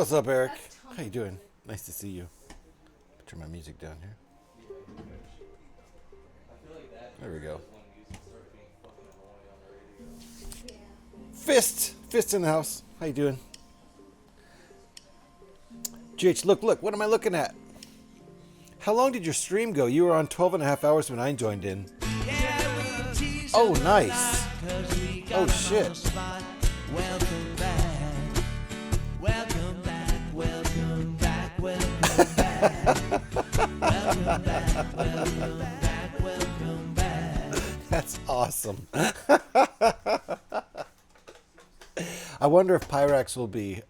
What's up, Eric? How you doing? Nice to see you. Turn my music down here. There we go. Fist in the house. How you doing? GH, look, what am I looking at? How long did your stream go? You were on 12 and a half hours when I joined in. Oh, nice. Oh, shit. Welcome back. Welcome back. Welcome back. Welcome back. Welcome back. Welcome back. Welcome back. That's awesome. I wonder if Pyrax will be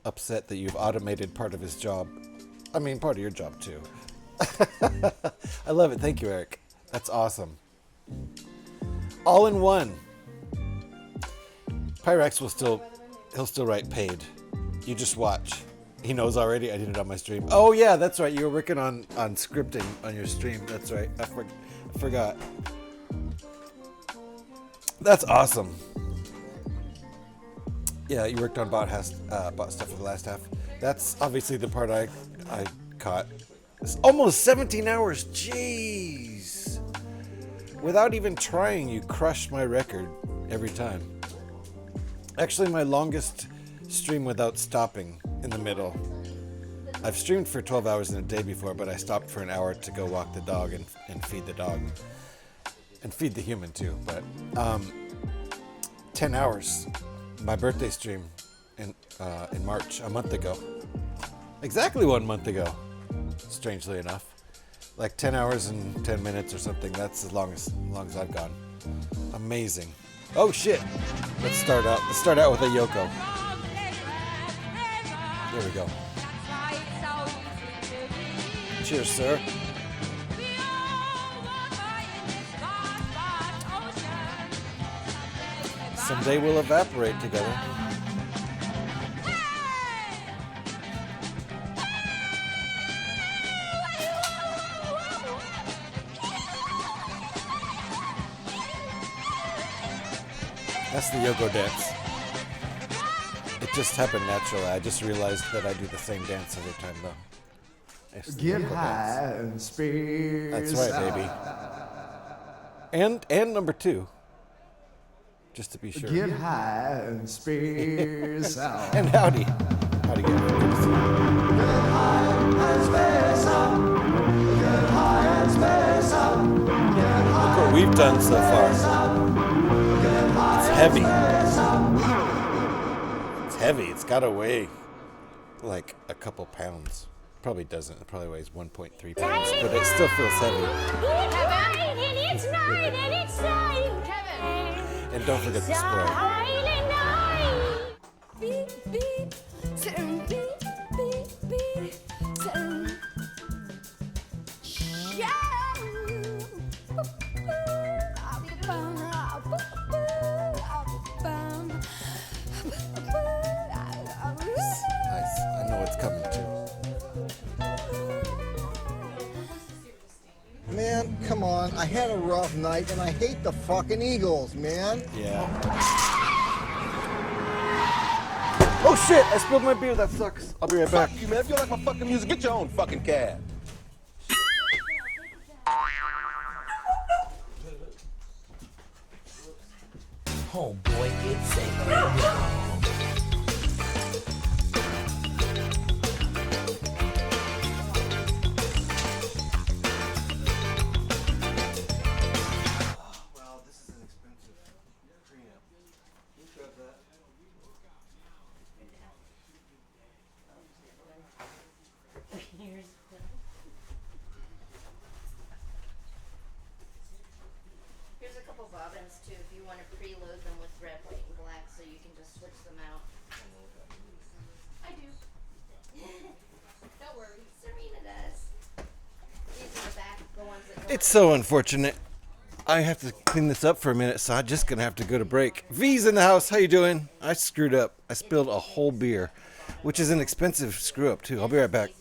upset that you've automated part of his job. I mean, part of your job, too. I love it. Thank you, Eric. That's awesome. All in one. Pyrax he'll still write paid. You just watch. He knows already. I did it on my stream. Oh yeah, that's right. You were working on scripting on your stream. That's right. I forgot. That's awesome. Yeah, you worked on bot stuff for the last half. That's obviously the part I caught. It's almost 17 hours. Jeez. Without even trying, you crush my record every time. Actually, my longest stream without stopping in the middle. I've streamed for 12 hours in a day before, but I stopped for an hour to go walk the dog and feed the dog. And feed the human too, but 10 hours. My birthday stream in March, a month ago. Exactly 1 month ago, strangely enough. Like 10 hours and 10 minutes or something. That's as long as I've gone. Amazing. Oh shit. Let's start out with a Yoko. There we go. Cheers, sir. Someday we'll evaporate together. That's the Yoko dance. It just happened naturally. I just realized that I do the same dance every time, though. Get high and spears. That's right, baby. And number 2. Just to be sure. Get high and spears out. And howdy. Howdy, good to see you. Get high and space out. Get high and space out. Get high. Look what we've done so far. It's heavy. It's heavy. It's got to weigh like a couple pounds. Probably doesn't. It probably weighs 1.3 pounds, but it still feels heavy. It's night and it's night, Kevin. And don't forget the spray. Beep, beep, beep, beep, beep, Nice. I know it's coming too. Man, come on. I had a rough night, and I hate the fucking Eagles, man. Yeah. Oh shit! I spilled my beer. That sucks. I'll be right back. Fuck you, man. If you don't like my fucking music, get your own fucking cab. Homeboy, it's sacred. Well, this is an expensive preamp. You grab that. Here's a couple bobbins too if you want to preload them with red, white, and black so you can just switch them out. I do. Don't worry, Serena does. These are the back, the ones that go It's so unfortunate. I have to clean this up for a minute, so I'm just gonna have to go to break. V's in the house. How you doing? I screwed up. I spilled a whole beer, which is an expensive screw up too. I'll be right back.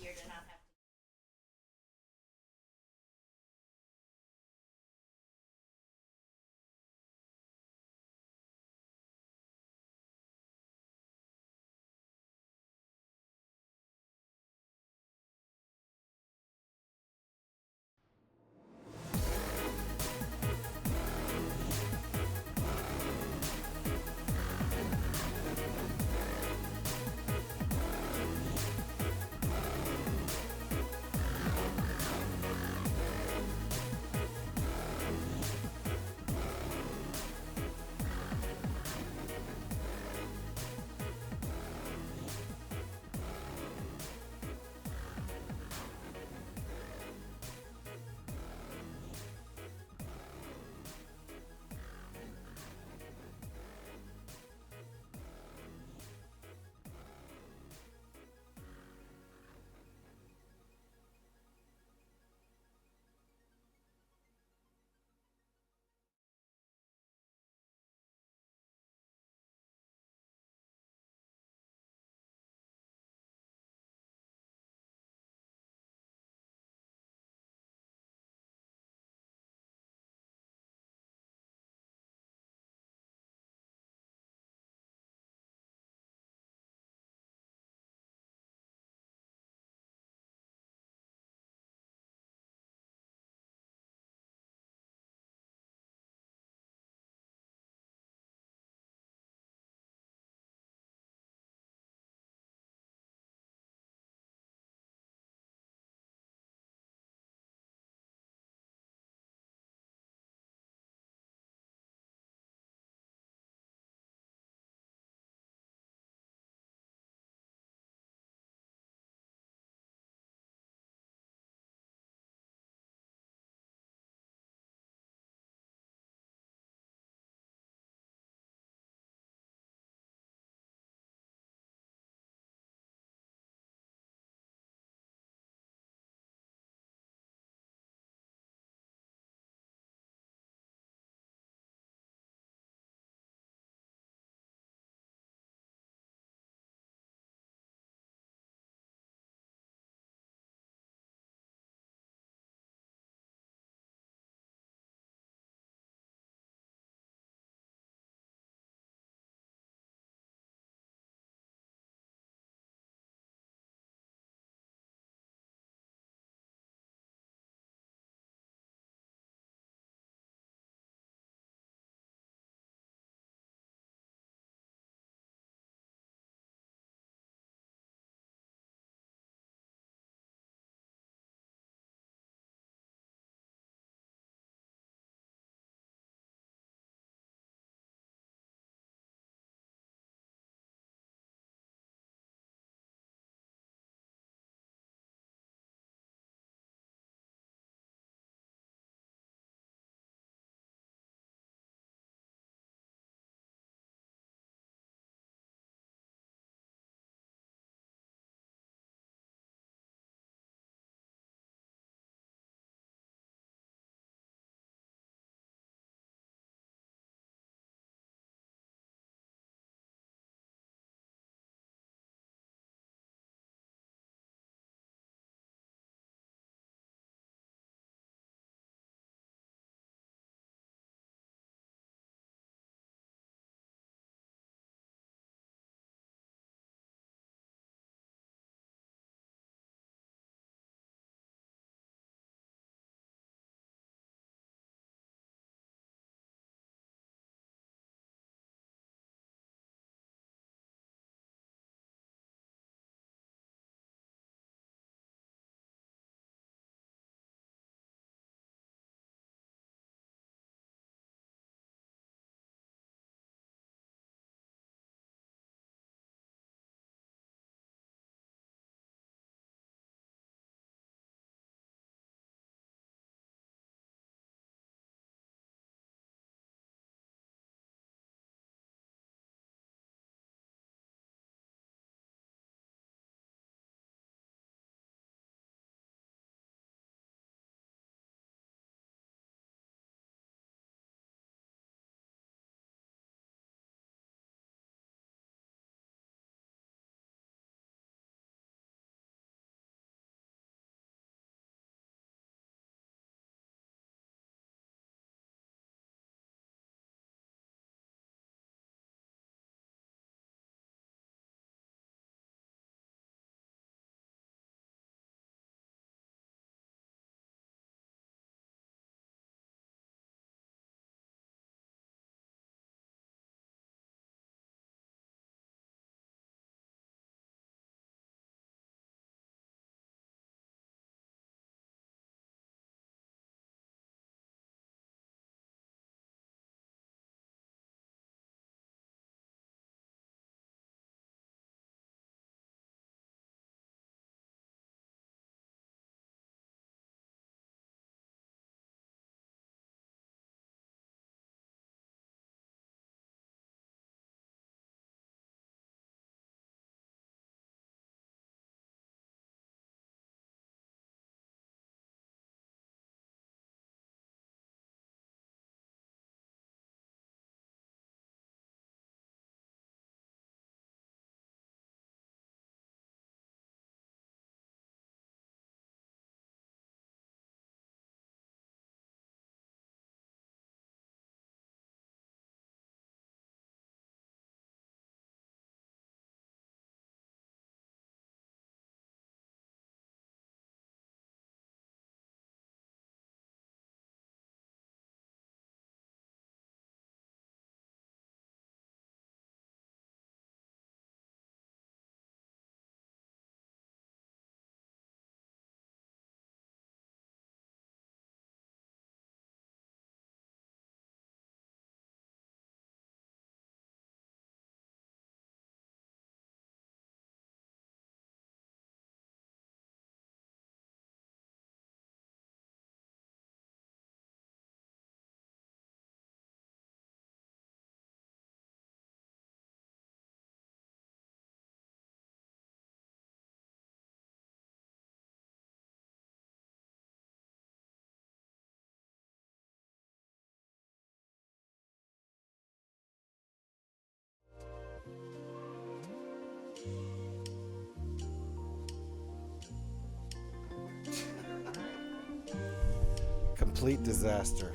complete disaster.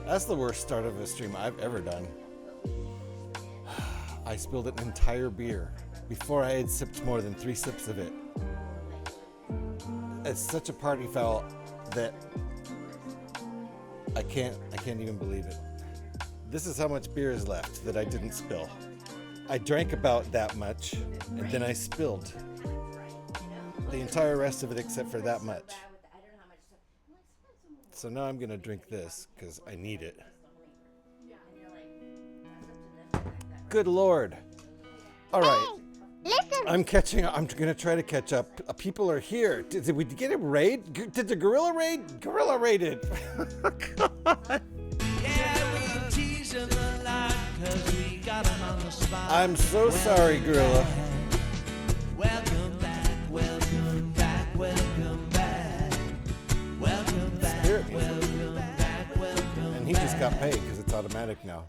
That's the worst start of a stream I've ever done. I spilled an entire beer before I had sipped more than 3 sips of it. It's such a party foul that I can't even believe it. This is how much beer is left that I didn't spill. I drank about that much, and then I spilled the entire rest of it except for that much. So now I'm gonna drink this because I need it. Good Lord. All right. Listen. I'm catching up. I'm gonna try to catch up. People are here. Did we get a raid? Did the gorilla raid? Gorilla raided. God. Yeah, we tease him a lot 'cause we got him on the spot. I'm so sorry, gorilla. Welcome back, welcome back, welcome back. Welcome back, Spirit music. welcome back, welcome And he just got paid because it's automatic now.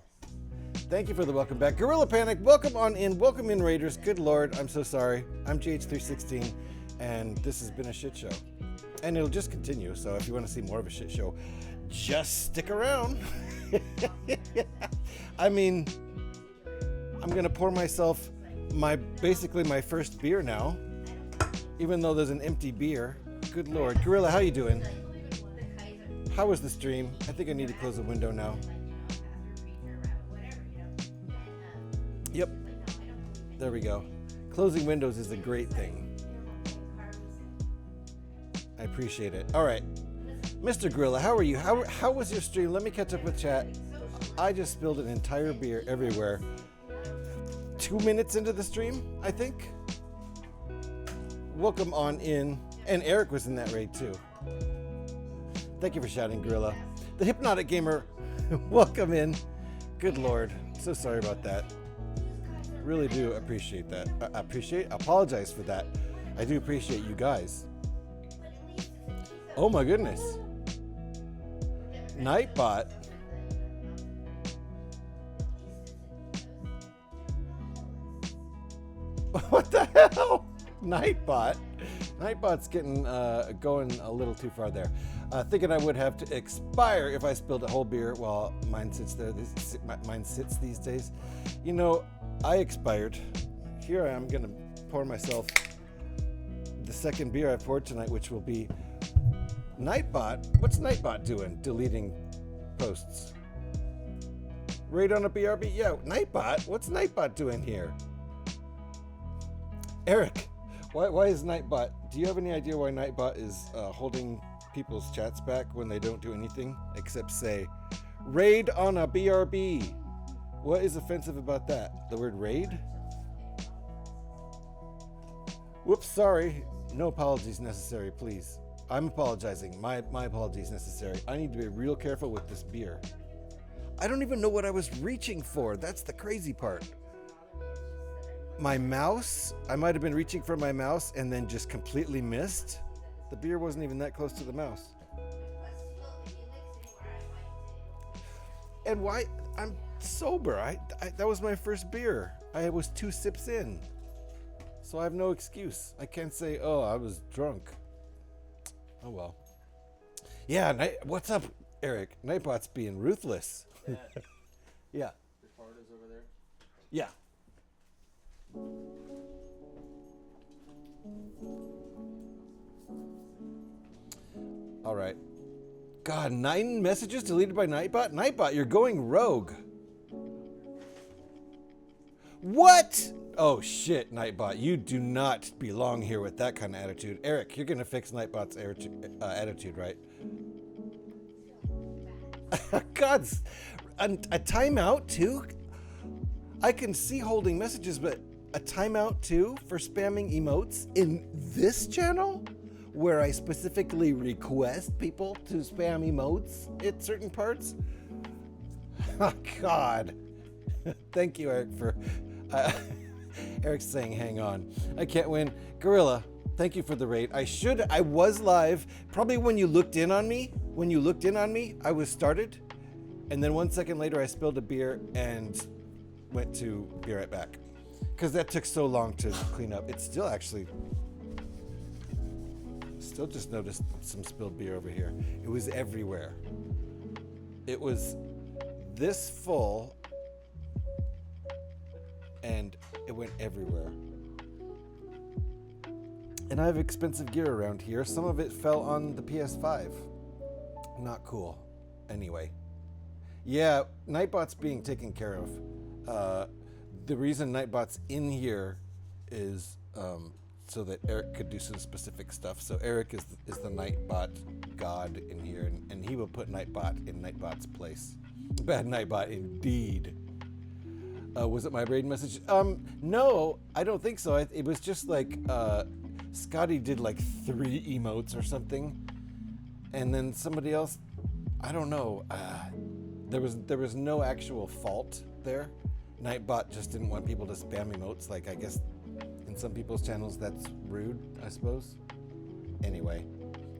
Thank you for the welcome back. Gorilla Panic, welcome on in. Welcome in, Raiders. Good Lord, I'm so sorry. I'm GH316, and this has been a shit show. And it'll just continue, so if you want to see more of a shit show, just stick around. I mean, I'm going to pour myself basically my first beer now, even though there's an empty beer. Good Lord. Gorilla, how you doing? How was the stream? I think I need to close the window now. Yep. There we go. Closing windows is a great thing. I appreciate it. All right. Mr. Gorilla, how are you? How was your stream? Let me catch up with chat. I just spilled an entire beer everywhere. 2 minutes into the stream, I think. Welcome on in. And Eric was in that raid too. Thank you for shouting, Gorilla. The Hypnotic Gamer, welcome in. Good Lord. So sorry about that. Really do appreciate that. Apologize for that. I do appreciate you guys. Oh my goodness. Nightbot. What the hell? Nightbot. Nightbot's getting going a little too far there. Thinking I would have to expire if I spilled a whole beer while mine sits there. Mine sits these days. You know, I expired. Here I am gonna pour myself the second beer I've poured tonight, which will be Nightbot. What's Nightbot doing? Deleting posts. Raid on a BRB? Yeah, Nightbot. What's Nightbot doing here? Eric, why is Nightbot? Do you have any idea why Nightbot is holding people's chats back when they don't do anything except say, raid on a BRB? What is offensive about that? The word raid? Whoops, sorry. No apologies necessary, please. I'm apologizing. My apologies necessary. I need to be real careful with this beer. I don't even know what I was reaching for. That's the crazy part. My mouse, I might have been reaching for my mouse and then just completely missed. The beer wasn't even that close to the mouse. And why? I'm sober. That was my first beer. I was 2 sips in. So I have no excuse. I can't say, oh, I was drunk. Oh, well. Yeah, what's up, Eric? Nightbot's being ruthless. Yeah. Your card is over there? Yeah. All right. God, 9 messages deleted by Nightbot? Nightbot, you're going rogue. What? Oh shit, Nightbot, you do not belong here with that kind of attitude. Eric, you're gonna fix Nightbot's attitude, right? God's a timeout too? I can see holding messages, but a timeout too for spamming emotes in this channel? Where I specifically request people to spam emotes at certain parts? Oh, God. Thank you, Eric, for... Eric's saying, hang on. I can't win. Gorilla, thank you for the raid. I was live. Probably when you looked in on me, I was started. And then 1 second later, I spilled a beer and went to be right back. Because that took so long to clean up. It's still actually Still just noticed some spilled beer over here. It was everywhere. It was this full and it went everywhere. And I have expensive gear around here. Some of it fell on the PS5. Not cool. Anyway. Yeah, Nightbot's being taken care of. The reason Nightbot's in here is so that Eric could do some specific stuff. So Eric is the Nightbot god in here, and he will put Nightbot in Nightbot's place. Bad Nightbot indeed. Was it my raid message? No, I don't think so. It was just like Scotty did like 3 emotes or something, and then somebody else, I don't know. There was no actual fault there. Nightbot just didn't want people to spam emotes. Like, I guess in some people's channels that's rude, I suppose. Anyway,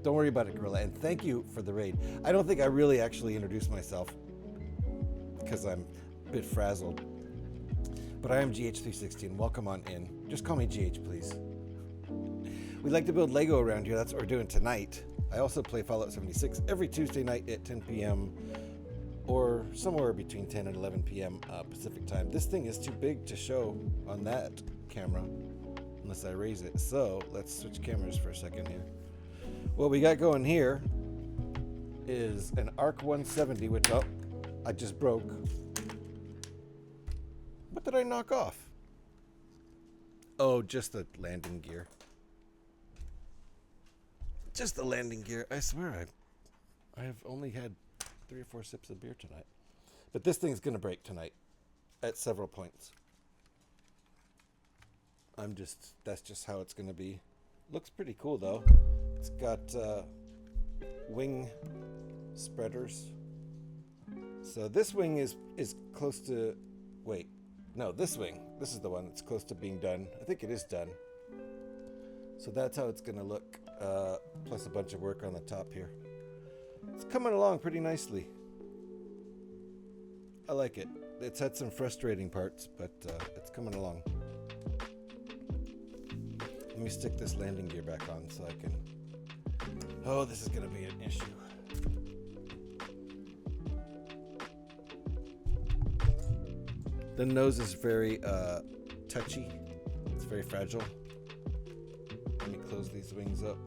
don't worry about it, Gorilla. And thank you for the raid. I don't think I really actually introduced myself because I'm a bit frazzled. But I am GH316. Welcome on in. Just call me GH, please. We like to build Lego around here. That's what we're doing tonight. I also play Fallout 76 every Tuesday night at 10 p.m. or somewhere between 10 and 11 p.m. Pacific time. This thing is too big to show on that camera unless I raise it. So let's switch cameras for a second here. What we got going here is an ARC-170, which I just broke. What did I knock off? Oh, just the landing gear. Just the landing gear. I swear I have only had 3 or 4 sips of beer tonight. But this thing's going to break tonight at several points. That's just how it's going to be. Looks pretty cool though. It's got wing spreaders. So this wing is close to, wait, no, this wing. This is the one that's close to being done. I think it is done. So that's how it's going to look, plus a bunch of work on the top here. It's coming along pretty nicely. I like it. It's had some frustrating parts, but it's coming along. Let me stick this landing gear back on so I can... Oh, this is going to be an issue. The nose is very touchy. It's very fragile. Let me close these wings up.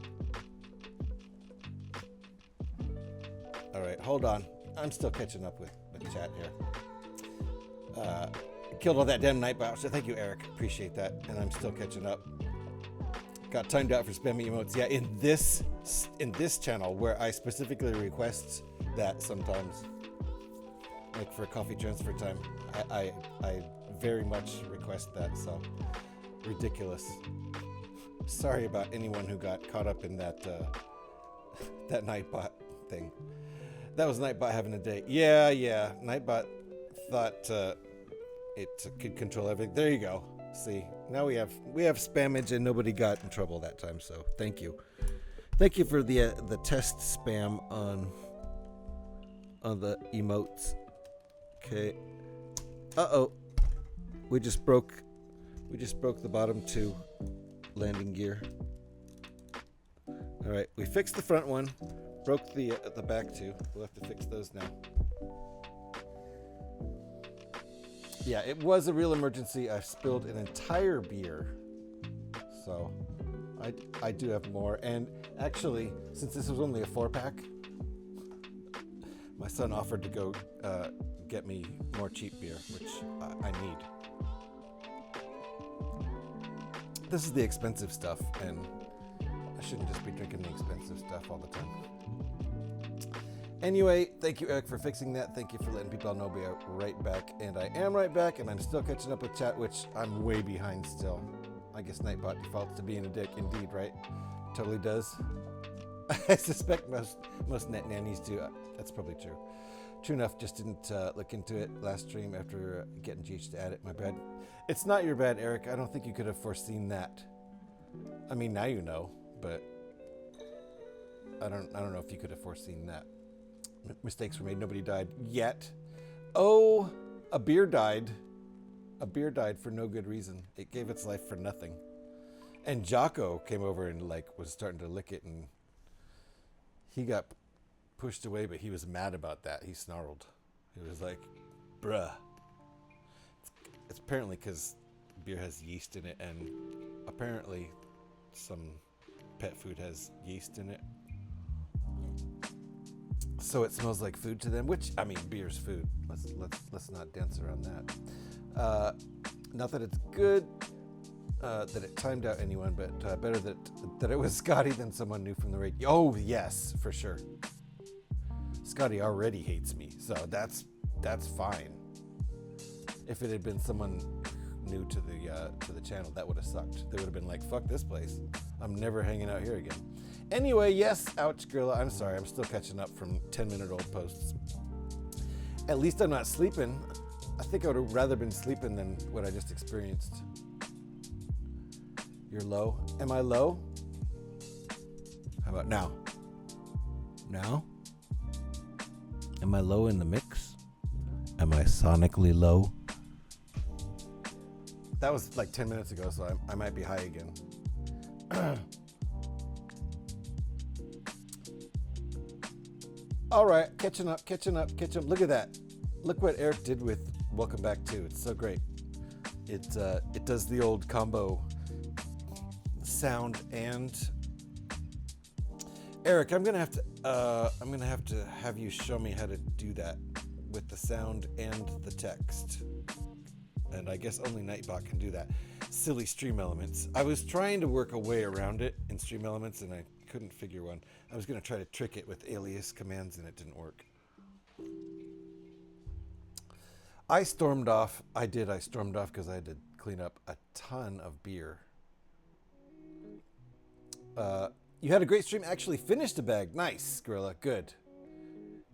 All right, hold on. I'm still catching up with chat here. Killed all that damn Nightbot, so thank you, Eric. Appreciate that. And I'm still catching up. Got timed out for spamming emotes. Yeah, in this channel where I specifically request that sometimes, like for coffee transfer time, I very much request that. So ridiculous. Sorry about anyone who got caught up in that that Nightbot thing. That was Nightbot having a day. Yeah. Nightbot thought it could control everything. There you go. See, now we have spammage and nobody got in trouble that time. So thank you for the test spam on the emotes. Okay. We just broke the bottom 2 landing gear. All right, we fixed the front one. Broke the back 2. We'll have to fix those now. Yeah, it was a real emergency. I spilled an entire beer. So I do have more. And actually, since this was only a 4-pack, my son offered to go get me more cheap beer, which I need. This is the expensive stuff, and I shouldn't just be drinking the expensive stuff all the time. Anyway, thank you, Eric, for fixing that. Thank you for letting people know I'll be right back. And I am right back, and I'm still catching up with chat, which I'm way behind still. I guess Nightbot defaults to being a dick. Indeed, right? Totally does. I suspect most net nannies do. That's probably true. True enough, just didn't look into it last stream after getting GH to add it. My bad. It's not your bad, Eric. I don't think you could have foreseen that. I mean, now you know, but I don't know if you could have foreseen that. Mistakes were made. Nobody died yet. Oh, a beer died. A beer died for no good reason. It gave its life for nothing. And Jocko came over and was starting to lick it and he got pushed away, but he was mad about that. He snarled. He was like, bruh. It's apparently because beer has yeast in it, and apparently some pet food has yeast in it. So it smells like food to them, which, I mean, beer's food. Let's not dance around that. Not that it's good, that it timed out anyone, but better that it was Scotty than someone new from the raid. Oh, yes, for sure. Scotty already hates me, so that's fine. If it had been someone new to the channel, that would have sucked. They would have been like, fuck this place. I'm never hanging out here again. Anyway, yes, ouch, Gorilla. I'm sorry. I'm still catching up from 10-minute-old posts. At least I'm not sleeping. I think I would have rather been sleeping than what I just experienced. You're low. Am I low? How about now? Now? Am I low in the mix? Am I sonically low? That was like 10 minutes ago, so I might be high again. All right, catching up. Look at that. Look what Eric did with Welcome Back 2. It's so great. It does the old combo sound and Eric, I'm gonna have to have you show me how to do that with the sound and the text. And I guess only Nightbot can do that. Silly Stream Elements. I was trying to work a way around it in Stream Elements and I couldn't figure one. I was gonna try to trick it with alias commands and it didn't work. I stormed off because I had to clean up a ton of beer. You had a great stream. Actually finished a bag. Nice, Gorilla. Good.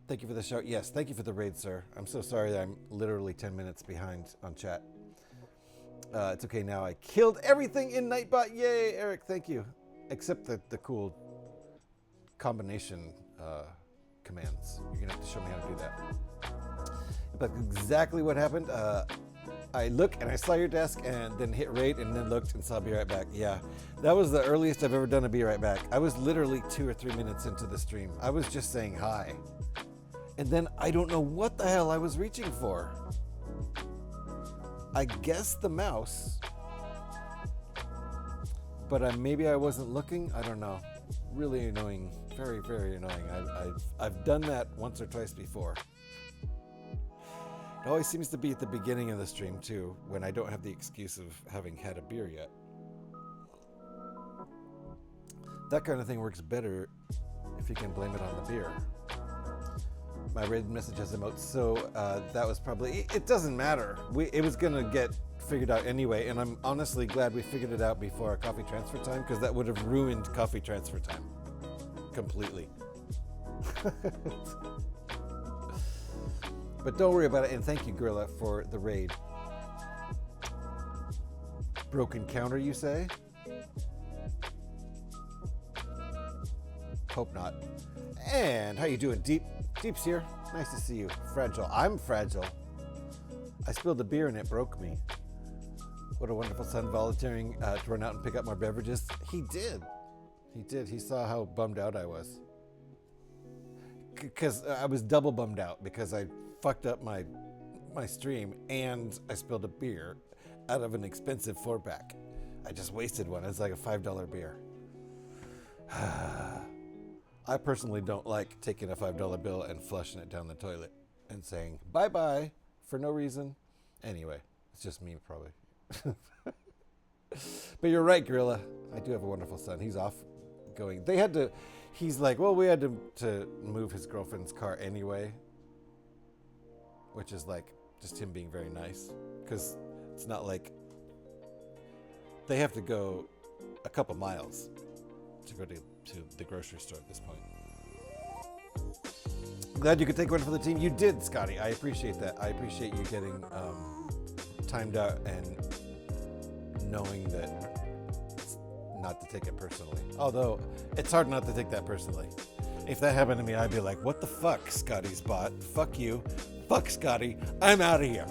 Thank you for the shout. Yes, thank you for the raid, sir. I'm so sorry that I'm literally 10 minutes behind on chat. It's okay now. I killed everything in Nightbot. Yay, Eric. Thank you. Except the cool combination commands. You're going to have to show me how to do that. But exactly what happened. I look and I saw your desk and then hit raid and then looked and saw Be Right Back. Yeah, that was the earliest I've ever done a Be Right Back. I was literally 2 or 3 minutes into the stream. I was just saying hi. And then I don't know what the hell I was reaching for. I guess the mouse. But maybe I wasn't looking. I don't know. Really annoying. Very, very annoying. I've done that once or twice before. It always seems to be at the beginning of the stream, too, when I don't have the excuse of having had a beer yet. That kind of thing works better if you can blame it on the beer. My raid message has emotes, so that was probably... It doesn't matter. It was going to get figured out anyway, and I'm honestly glad we figured it out before our coffee transfer time, because that would have ruined coffee transfer time. Completely. But don't worry about it, and thank you, Gorilla, for the raid. Broken counter, you say? Hope not. And how you doing, Deep? Deep's here. Nice to see you. Fragile. I'm fragile. I spilled the beer and it broke me. What a wonderful son volunteering to run out and pick up more beverages. He did. He did. He saw how bummed out I was. Because I was double bummed out because I fucked up my stream and I spilled a beer out of an expensive 4-pack. I just wasted one. It's like a $5 beer. I personally don't like taking a $5 bill and flushing it down the toilet and saying bye-bye for no reason. Anyway, it's just me probably. But you're right, Gorilla. I do have a wonderful son. He's off going. They had to... He's like, well, we had to move his girlfriend's car anyway. Which is like just him being very nice. Because it's not like... They have to go a couple miles to go to the grocery store at this point. Glad you could take one for the team. You did, Scotty. I appreciate that. I appreciate you getting timed out and knowing that not to take it personally. Although, it's hard not to take that personally. If that happened to me, I'd be like, what the fuck, Scotty's bot? Fuck you. Fuck Scotty. I'm out of here.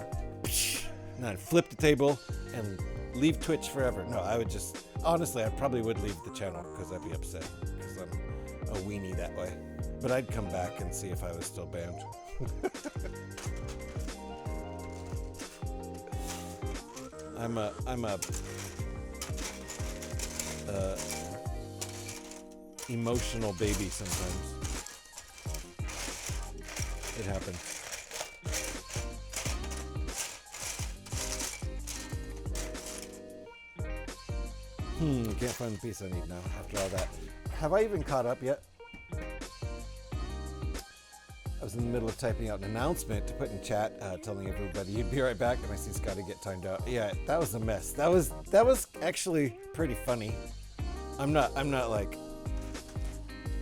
And I'd flip the table and leave Twitch forever. No, I would just... Honestly, I probably would leave the channel because I'd be upset. Because I'm a weenie that way. But I'd come back and see if I was still banned. I'm a emotional baby sometimes. It happens. Can't find the piece I need now after all that. Have I even caught up yet? I was in the middle of typing out an announcement to put in chat, telling everybody you'd be right back, and I see Scotty get timed out. Yeah, that was a mess. That was actually pretty funny. I'm not like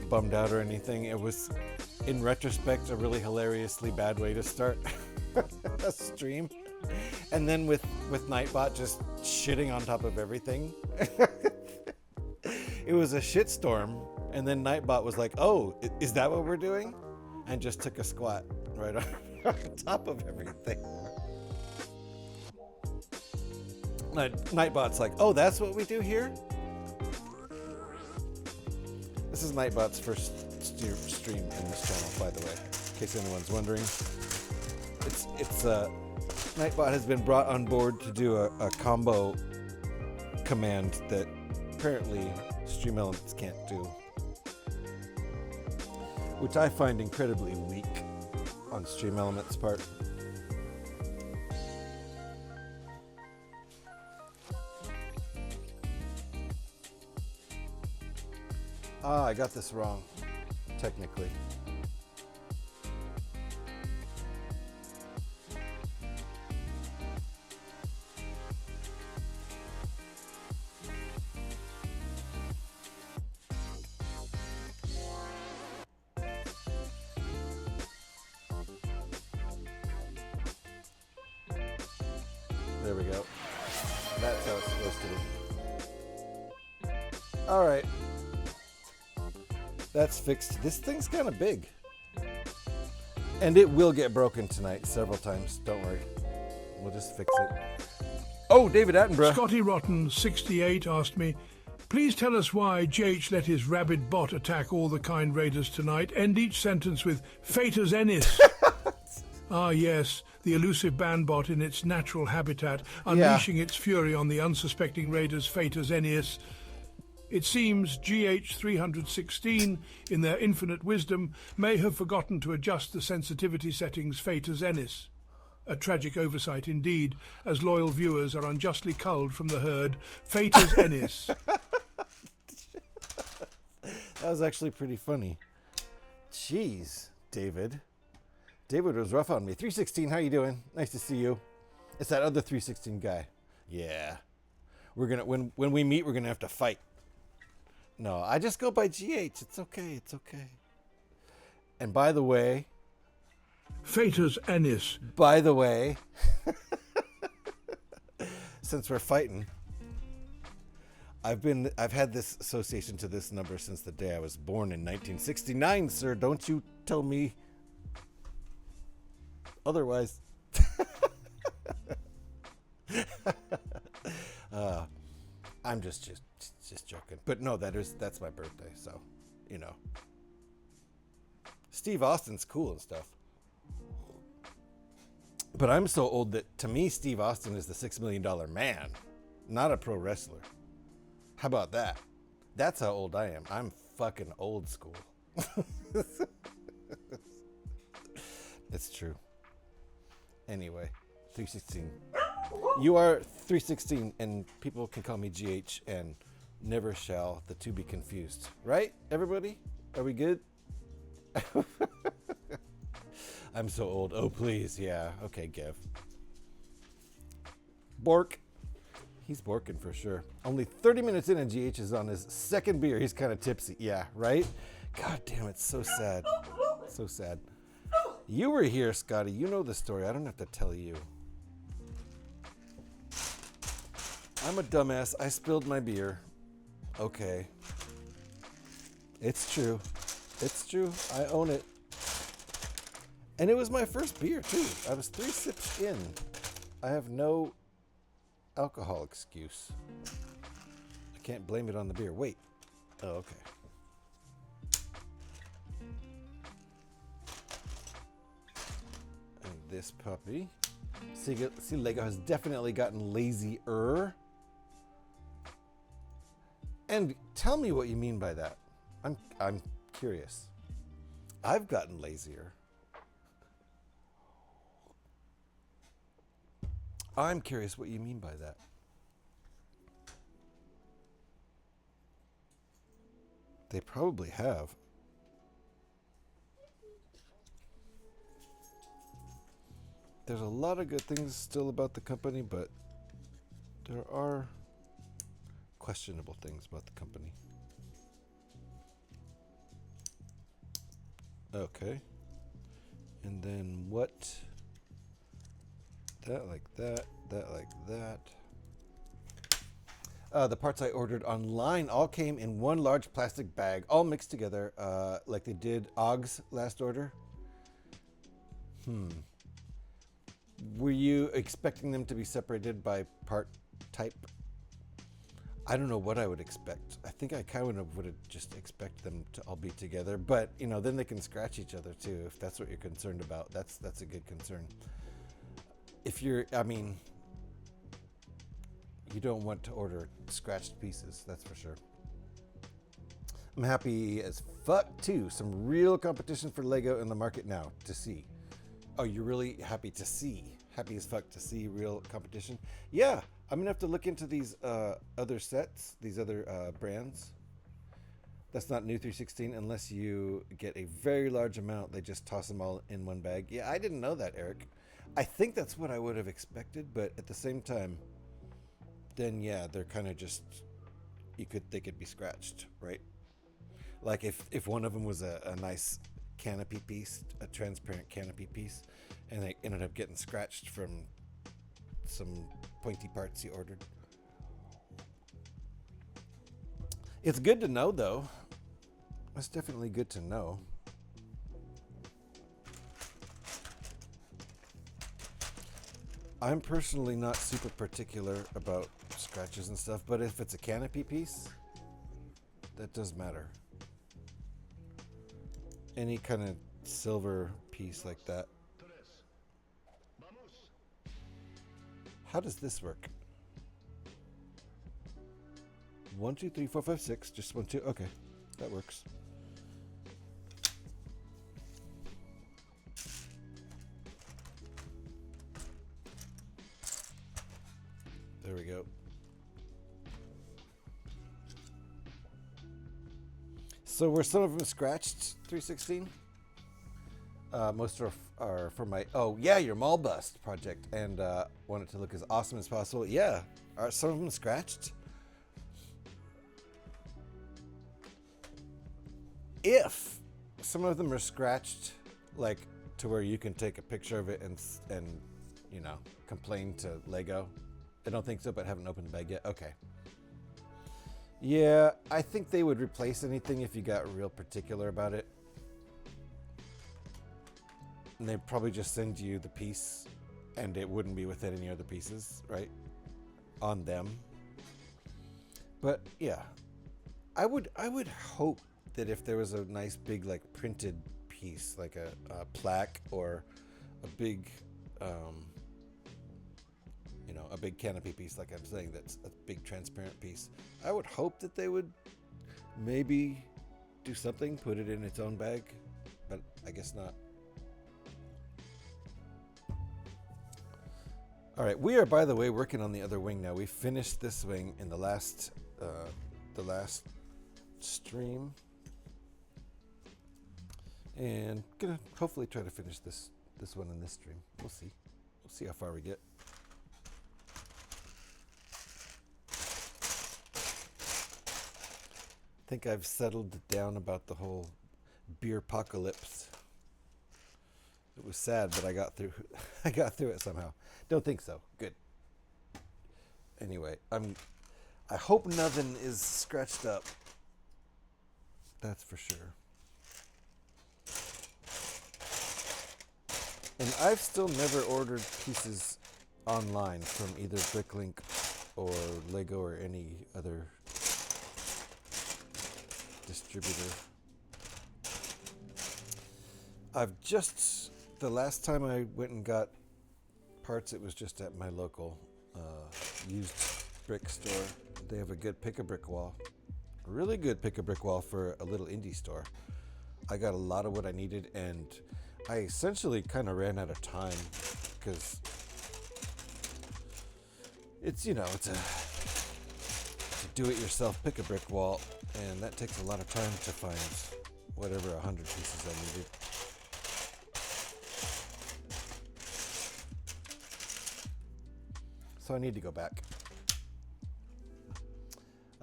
bummed out or anything. It was, in retrospect, a really hilariously bad way to start a stream. And then with Nightbot just shitting on top of everything. It was a shitstorm, and then Nightbot was like, "Oh, is that what we're doing?" And just took a squat right on top of everything. Nightbot's like, "Oh, that's what we do here?" This is Nightbot's first stream in this channel, by the way, in case anyone's wondering. It's Nightbot has been brought on board to do a combo command that apparently Stream Elements can't do, which I find incredibly weak on Stream Elements' part. Ah, I got this wrong, technically. There we go. That's how it's supposed to be. All right. That's fixed. This thing's kind of big. And it will get broken tonight several times. Don't worry. We'll just fix it. Oh, David Attenborough. Scotty Rotten 68 asked me, please tell us why GH let his rabid bot attack all the kind raiders tonight. End each sentence with Fatus Ennis. Ah, yes, the elusive bandbot in its natural habitat, unleashing its fury on the unsuspecting raiders Fatus Ennis. It seems GH316, in their infinite wisdom, may have forgotten to adjust the sensitivity settings Fatus Ennis. A tragic oversight indeed, as loyal viewers are unjustly culled from the herd. Fatus Ennis. That was actually pretty funny. Jeez, David. David was rough on me. 316, how you doing? Nice to see you. It's that other 316 guy. Yeah. We're gonna when we meet, we're gonna have to fight. No, I just go by GH. It's okay. It's okay. And by the way, Fatus Ennis. By the way, since we're fighting, I've had this association to this number since the day I was born in 1969, sir. Don't you tell me otherwise. I'm just joking. But no, that's my birthday, so you know. Steve Austin's cool and stuff. But I'm so old that to me Steve Austin is the $6 million man, not a pro wrestler. How about that? That's how old I am. I'm fucking old school. It's true. Anyway, 316. You are 316, and people can call me GH, and never shall the two be confused. Right, everybody? Are we good? I'm so old. Oh, please. Yeah. Okay, Gev. Bork. He's borking for sure. Only 30 minutes in and GH is on his second beer. He's kind of tipsy. Yeah, right? God damn, it's so sad. So sad. You were here, Scotty. You know the story. I don't have to tell you. I'm a dumbass. I spilled my beer. Okay. It's true. It's true. I own it. And it was my first beer, too. I was 3 sips in. I have no alcohol excuse. I can't blame it on the beer. Wait. Oh, okay. this puppy. See, Lego has definitely gotten lazier. And tell me what you mean by that. I'm curious. I've gotten lazier. I'm curious what you mean by that. They probably have. There's a lot of good things still about the company, but there are questionable things about the company. Okay. And then what? That like that, that like that. The parts I ordered online all came in one large plastic bag, all mixed together, like they did OG's last order. Were you expecting them to be separated by part type? I don't know what I would expect. I think I kind of would have just expect them to all be together, but you know, then they can scratch each other too. If that's what you're concerned about, that's a good concern. If you're, I mean, you don't want to order scratched pieces, that's for sure. I'm happy as fuck too. Some real competition for Lego in the market now to see. Oh, you're really happy to see? Happy as fuck to see real competition? Yeah, I'm gonna have to look into these other sets, these other brands. That's not new 316 unless you get a very large amount. They just toss them all in one bag. Yeah, I didn't know that, Eric. I think that's what I would have expected, but at the same time, then yeah, they're kind of just, they could be scratched, right? Like if one of them was a nice canopy piece, a transparent canopy piece, and they ended up getting scratched from some pointy parts you ordered. It's good to know though. It's definitely good to know. I'm personally not super particular about scratches and stuff, but if it's a canopy piece, that does matter. Any kind of silver piece like that. How does this work? 1, 2, 3, 4, 5, 6. Just 1, 2. Okay, that works. There we go. So were some of them scratched, 316? Most are for my, oh yeah, your mall bust project, and want it to look as awesome as possible. Yeah, are some of them scratched? If some of them are scratched, like to where you can take a picture of it and you know, complain to Lego. I don't think so, but haven't opened the bag yet. Okay. Yeah, I think they would replace anything if you got real particular about it. And they'd probably just send you the piece and it wouldn't be with any other pieces, right? On them. But yeah, I would hope that if there was a nice big like printed piece, like a plaque or a big, you know, a big canopy piece, like I'm saying, that's a big transparent piece, I would hope that they would maybe do something, put it in its own bag, but I guess not. All right, we are, by the way, working on the other wing now. We finished this wing in the last stream, and gonna hopefully try to finish this one in this stream. We'll see. We'll see how far we get. I think I've settled down about the whole beer apocalypse. It was sad, but I got through. I got through it somehow. Don't think so. Good. Anyway, I hope nothing is scratched up. That's for sure. And I've still never ordered pieces online from either Bricklink or Lego or any other distributor. I've just The last time I went and got parts, it was just at my local used brick store. They have a good pick-a-brick wall. A really good pick-a-brick wall for a little indie store. I got a lot of what I needed, and I essentially kind of ran out of time because it's, you know, it's a do-it-yourself pick-a-brick wall, and that takes a lot of time to find whatever 100 pieces I needed. So I need to go back.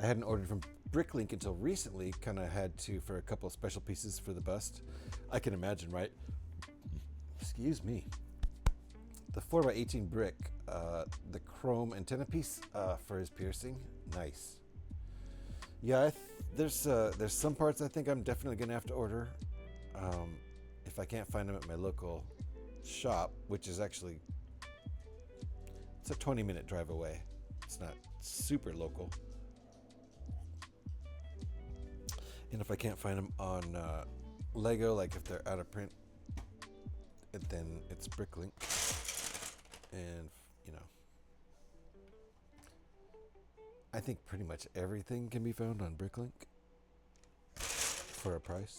I hadn't ordered from Bricklink until recently, kind of had to for a couple of special pieces for the bust. I can imagine, right? Excuse me. The 4x18 brick, the chrome antenna piece for his piercing, nice. Yeah, there's some parts I think I'm definitely gonna have to order if I can't find them at my local shop, which is actually, it's a 20-minute drive away. It's not super local. And if I can't find them on Lego, like if they're out of print, then it's Bricklink. And, you know, I think pretty much everything can be found on Bricklink for a price.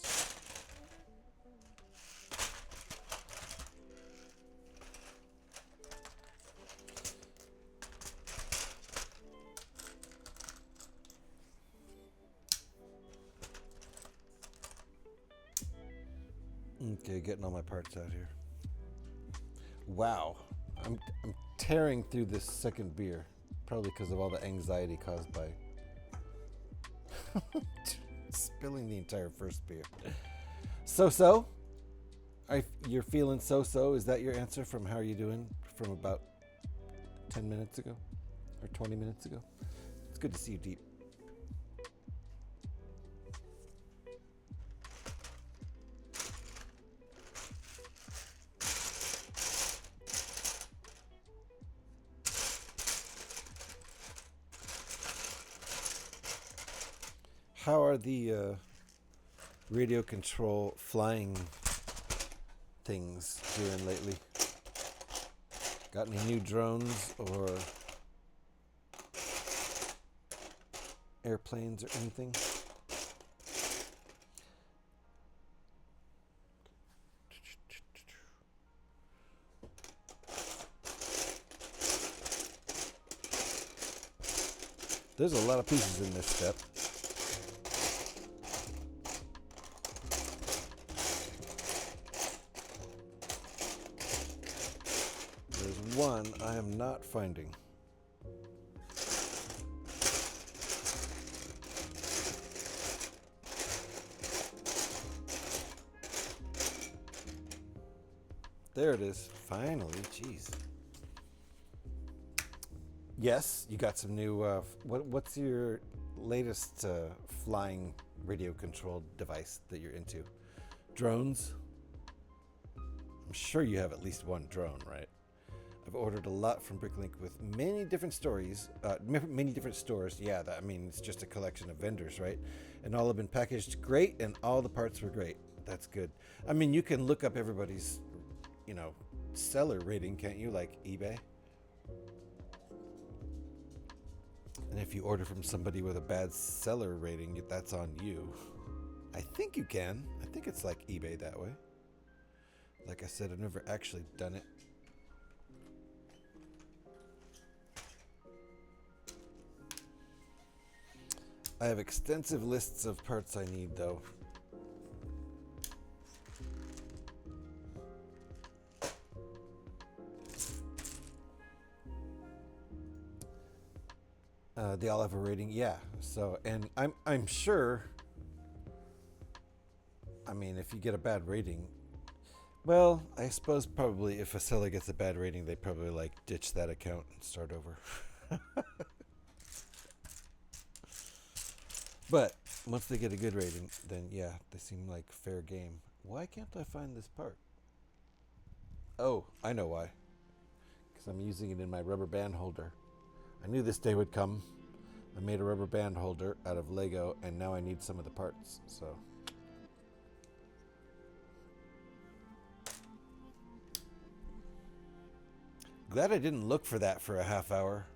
Okay, getting all my parts out here. Wow, I'm tearing through this second beer, probably because of all the anxiety caused by spilling the entire first beer. So? You're feeling so? Is that your answer from how are you doing from about 10 minutes ago or 20 minutes ago? It's good to see you, Deep. How are the radio control flying things doing lately? Got any new drones or airplanes or anything? There's a lot of pieces in this step. One I am not finding. There it is. Finally, jeez. Yes, you got some new. What's your latest flying radio controlled device that you're into? Drones? I'm sure you have at least one drone, right? I've ordered a lot from Bricklink with many different stores. Yeah, I mean, it's just a collection of vendors, right? And all have been packaged great, and all the parts were great. That's good. I mean, you can look up everybody's, you know, seller rating, can't you? Like eBay. And if you order from somebody with a bad seller rating, that's on you. I think you can. I think it's like eBay that way. Like I said, I've never actually done it. I have extensive lists of parts I need, though. They all have a rating, yeah. So, and I'm sure. I mean, if you get a bad rating, well, I suppose probably if a seller gets a bad rating, they probably like ditch that account and start over. But once they get a good rating, then yeah, they seem like fair game. Why can't I find this part? Oh, I know why. Because I'm using it in my rubber band holder. I knew this day would come. I made a rubber band holder out of Lego, and now I need some of the parts, so. Glad I didn't look for that for a half hour.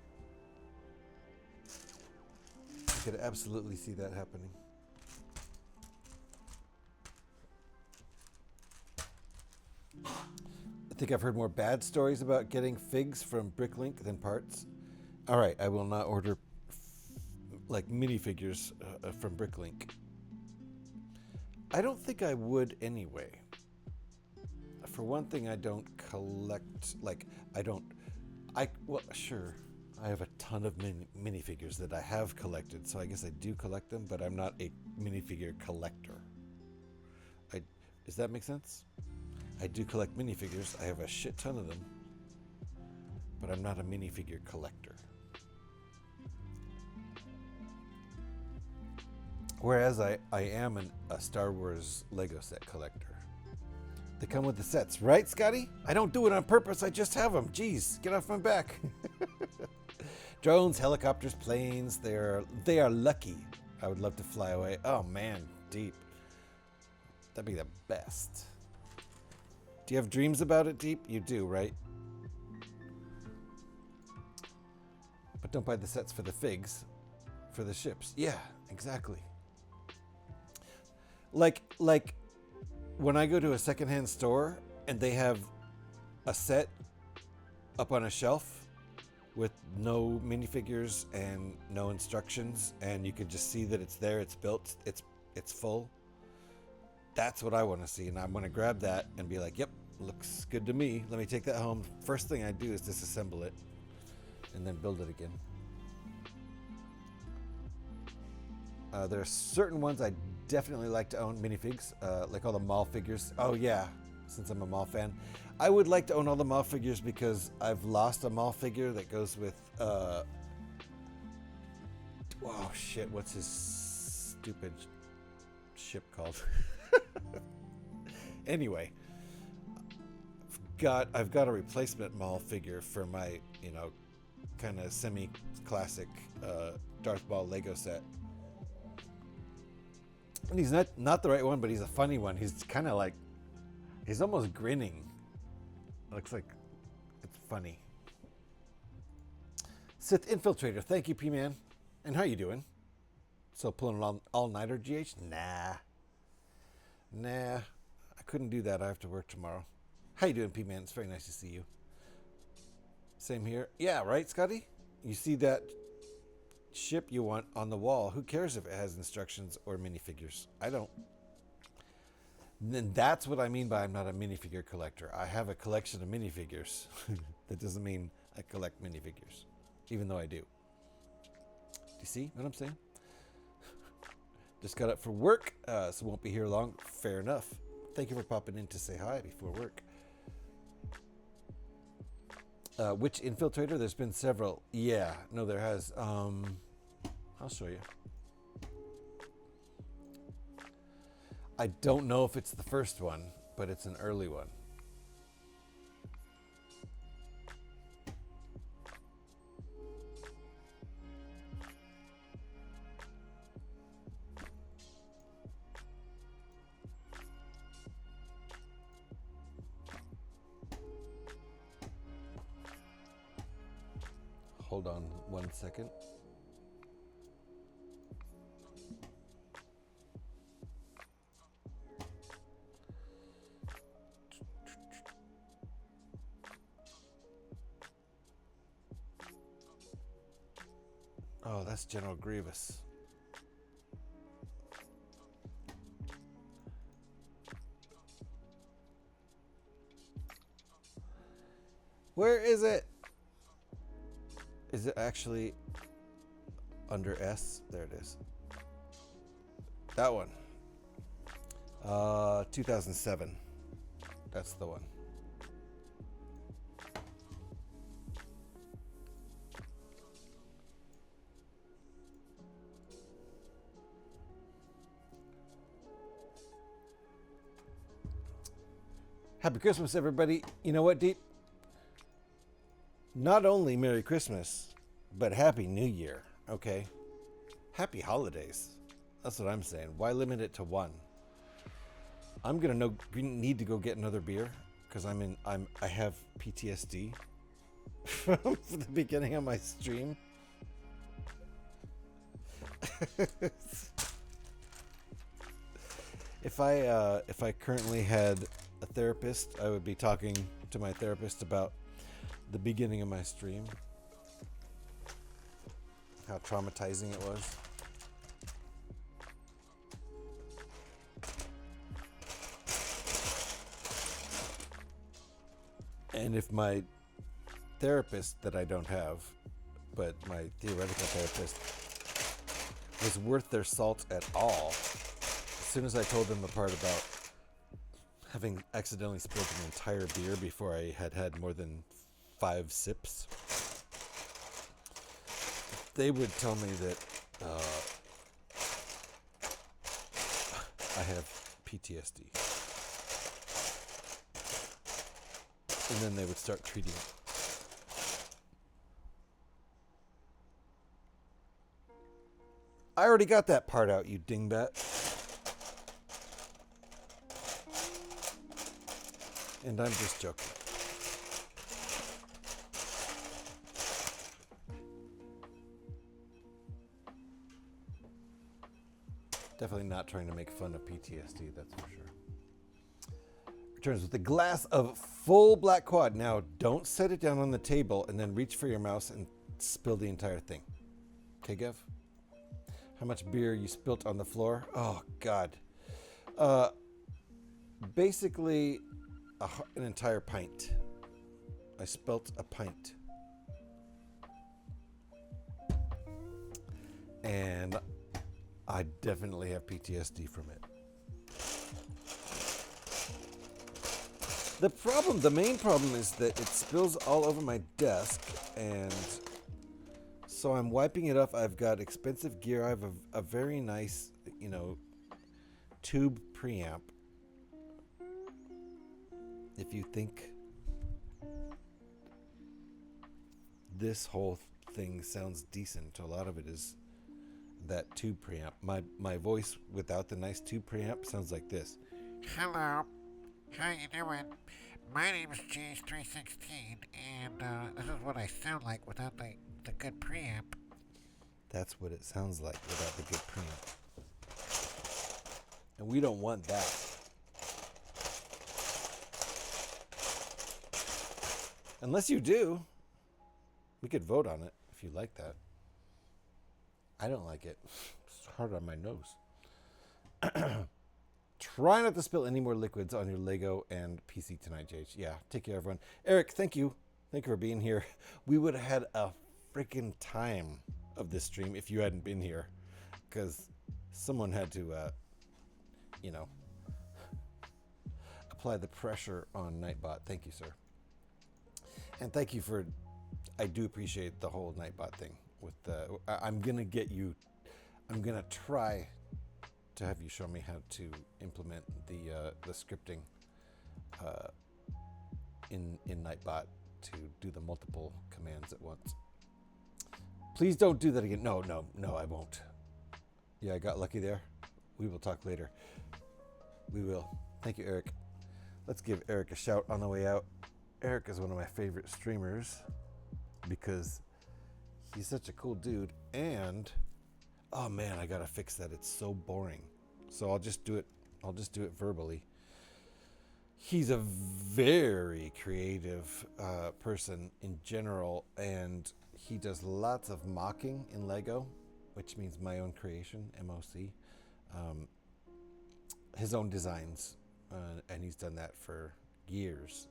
I could absolutely see that happening. I think I've heard more bad stories about getting figs from Bricklink than parts. All right, I will not order like minifigures from Bricklink. I don't think I would anyway. For one thing, I don't collect, like, well, sure, I have a ton of minifigures that I have collected, so I guess I do collect them, but I'm not a minifigure collector. Does that make sense? I do collect minifigures. I have a shit ton of them, but I'm not a minifigure collector. Whereas I am a Star Wars Lego set collector. They come with the sets, right, Scotty? I don't do it on purpose. I just have them. Jeez, get off my back. Drones, helicopters, planes. They are lucky. I would love to fly away. Oh man, Deep. That'd be the best. Do you have dreams about it, Deep? You do, right? But don't buy the sets for the figs, for the ships. Yeah, exactly. Like when I go to a secondhand store and they have a set up on a shelf with no minifigures and no instructions, and you can just see that it's there, it's built, it's full. That's what I want to see, and I'm going to grab that and be like, yep, looks good to me. Let me take that home. First thing I do is disassemble it and then build it again. There are certain ones I definitely like to own, minifigs, like all the mall figures. Oh yeah, since I'm a mall fan. I would like to own all the mall figures because I've lost a mall figure that goes with, oh shit, what's his stupid ship called? Anyway, I've got a replacement mall figure for my, kind of semi-classic Darth Maul Lego set. And he's not the right one, but he's a funny one. He's kind of like, he's almost grinning. Looks like it's funny. Sith Infiltrator, thank you, P-Man. And how you doing? So pulling an all-nighter, GH? Nah, I couldn't do that. I have to work tomorrow. How you doing, P-Man? It's very nice to see you. Same here. Yeah, right, Scotty? You see that ship you want on the wall. Who cares if it has instructions or minifigures? I don't. And then that's what I mean by I'm not a minifigure collector. I have a collection of minifigures. That doesn't mean I collect minifigures, even though I do. Do you see what I'm saying? Just got up for work, so won't be here long. Fair enough. Thank you for popping in to say hi before work. Which infiltrator? There's been several. Yeah, no, there has. I'll show you. I don't know if it's the first one, but it's an early one. Hold on 1 second. Oh, that's General Grievous. Where is it? Is it actually under S? There it is. That one. 2007. That's the one. Happy Christmas, everybody. You know what, Deep? Not only Merry Christmas, but Happy New Year, okay? Happy holidays. That's what I'm saying. Why limit it to one? I'm gonna need to go get another beer because I have PTSD from the beginning of my stream. If I currently had a therapist, I would be talking to my therapist about the beginning of my stream. How traumatizing it was. And if my therapist that I don't have, but my theoretical therapist, was worth their salt at all, as soon as I told them the part about having accidentally spilled an entire beer before I had had more than 5 sips, they would tell me that I have PTSD. And then they would start treating it. I already got that part out, you dingbat. And I'm just joking. Definitely not trying to make fun of PTSD, that's for sure. Returns with a glass of full black quad. Now, don't set it down on the table and then reach for your mouse and spill the entire thing. Okay, Gev? How much beer you spilt on the floor? Oh, God. Basically, an entire pint. I spilt a pint. And I definitely have PTSD from it. The main problem is that it spills all over my desk, and so I'm wiping it off. I've got expensive gear. I have a very nice, tube preamp. If you think this whole thing sounds decent, a lot of it is that tube preamp. My voice without the nice tube preamp sounds like this. Hello, how you doing? My name is Jace316, and this is what I sound like without the good preamp. That's what it sounds like without the good preamp. And we don't want that. Unless you do. We could vote on it if you like that. I don't like it. It's hard on my nose. Try not to spill any more liquids on your Lego and PC tonight, JH. Yeah, take care, everyone. Eric, thank you. Thank you for being here. We would have had a freaking time of this stream if you hadn't been here. Because someone had to, apply the pressure on Nightbot. Thank you, sir. And thank you for... I do appreciate the whole Nightbot thing. I'm going to try to have you show me how to implement the scripting in Nightbot to do the multiple commands at once. Please don't do that again. No, I won't. Yeah, I got lucky there. We will talk later. We will. Thank you, Eric. Let's give Eric a shout on the way out. Eric is one of my favorite streamers because he's such a cool dude, and oh man, I gotta fix that. It's so boring. So I'll just do it verbally. He's a very creative person in general, and he does lots of mocking in Lego, which means my own creation, MOC. His own designs, and he's done that for years.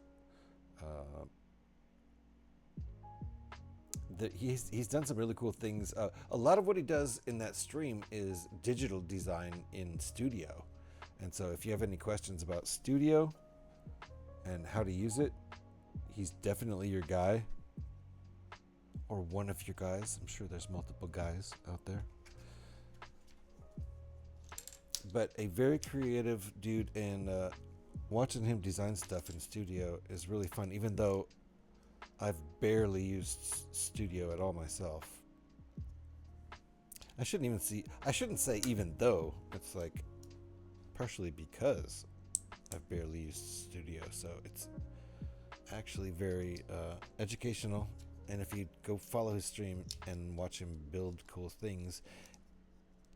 He's done some really cool things. A lot of what he does in that stream is digital design in Studio. And so if you have any questions about Studio and how to use it, he's definitely your guy. Or one of your guys. I'm sure there's multiple guys out there. But a very creative dude, and watching him design stuff in Studio is really fun, even though I've barely used Studio at all myself. I shouldn't say even though. It's like partially because I've barely used Studio, so actually very educational. And if you go follow his stream and watch him build cool things,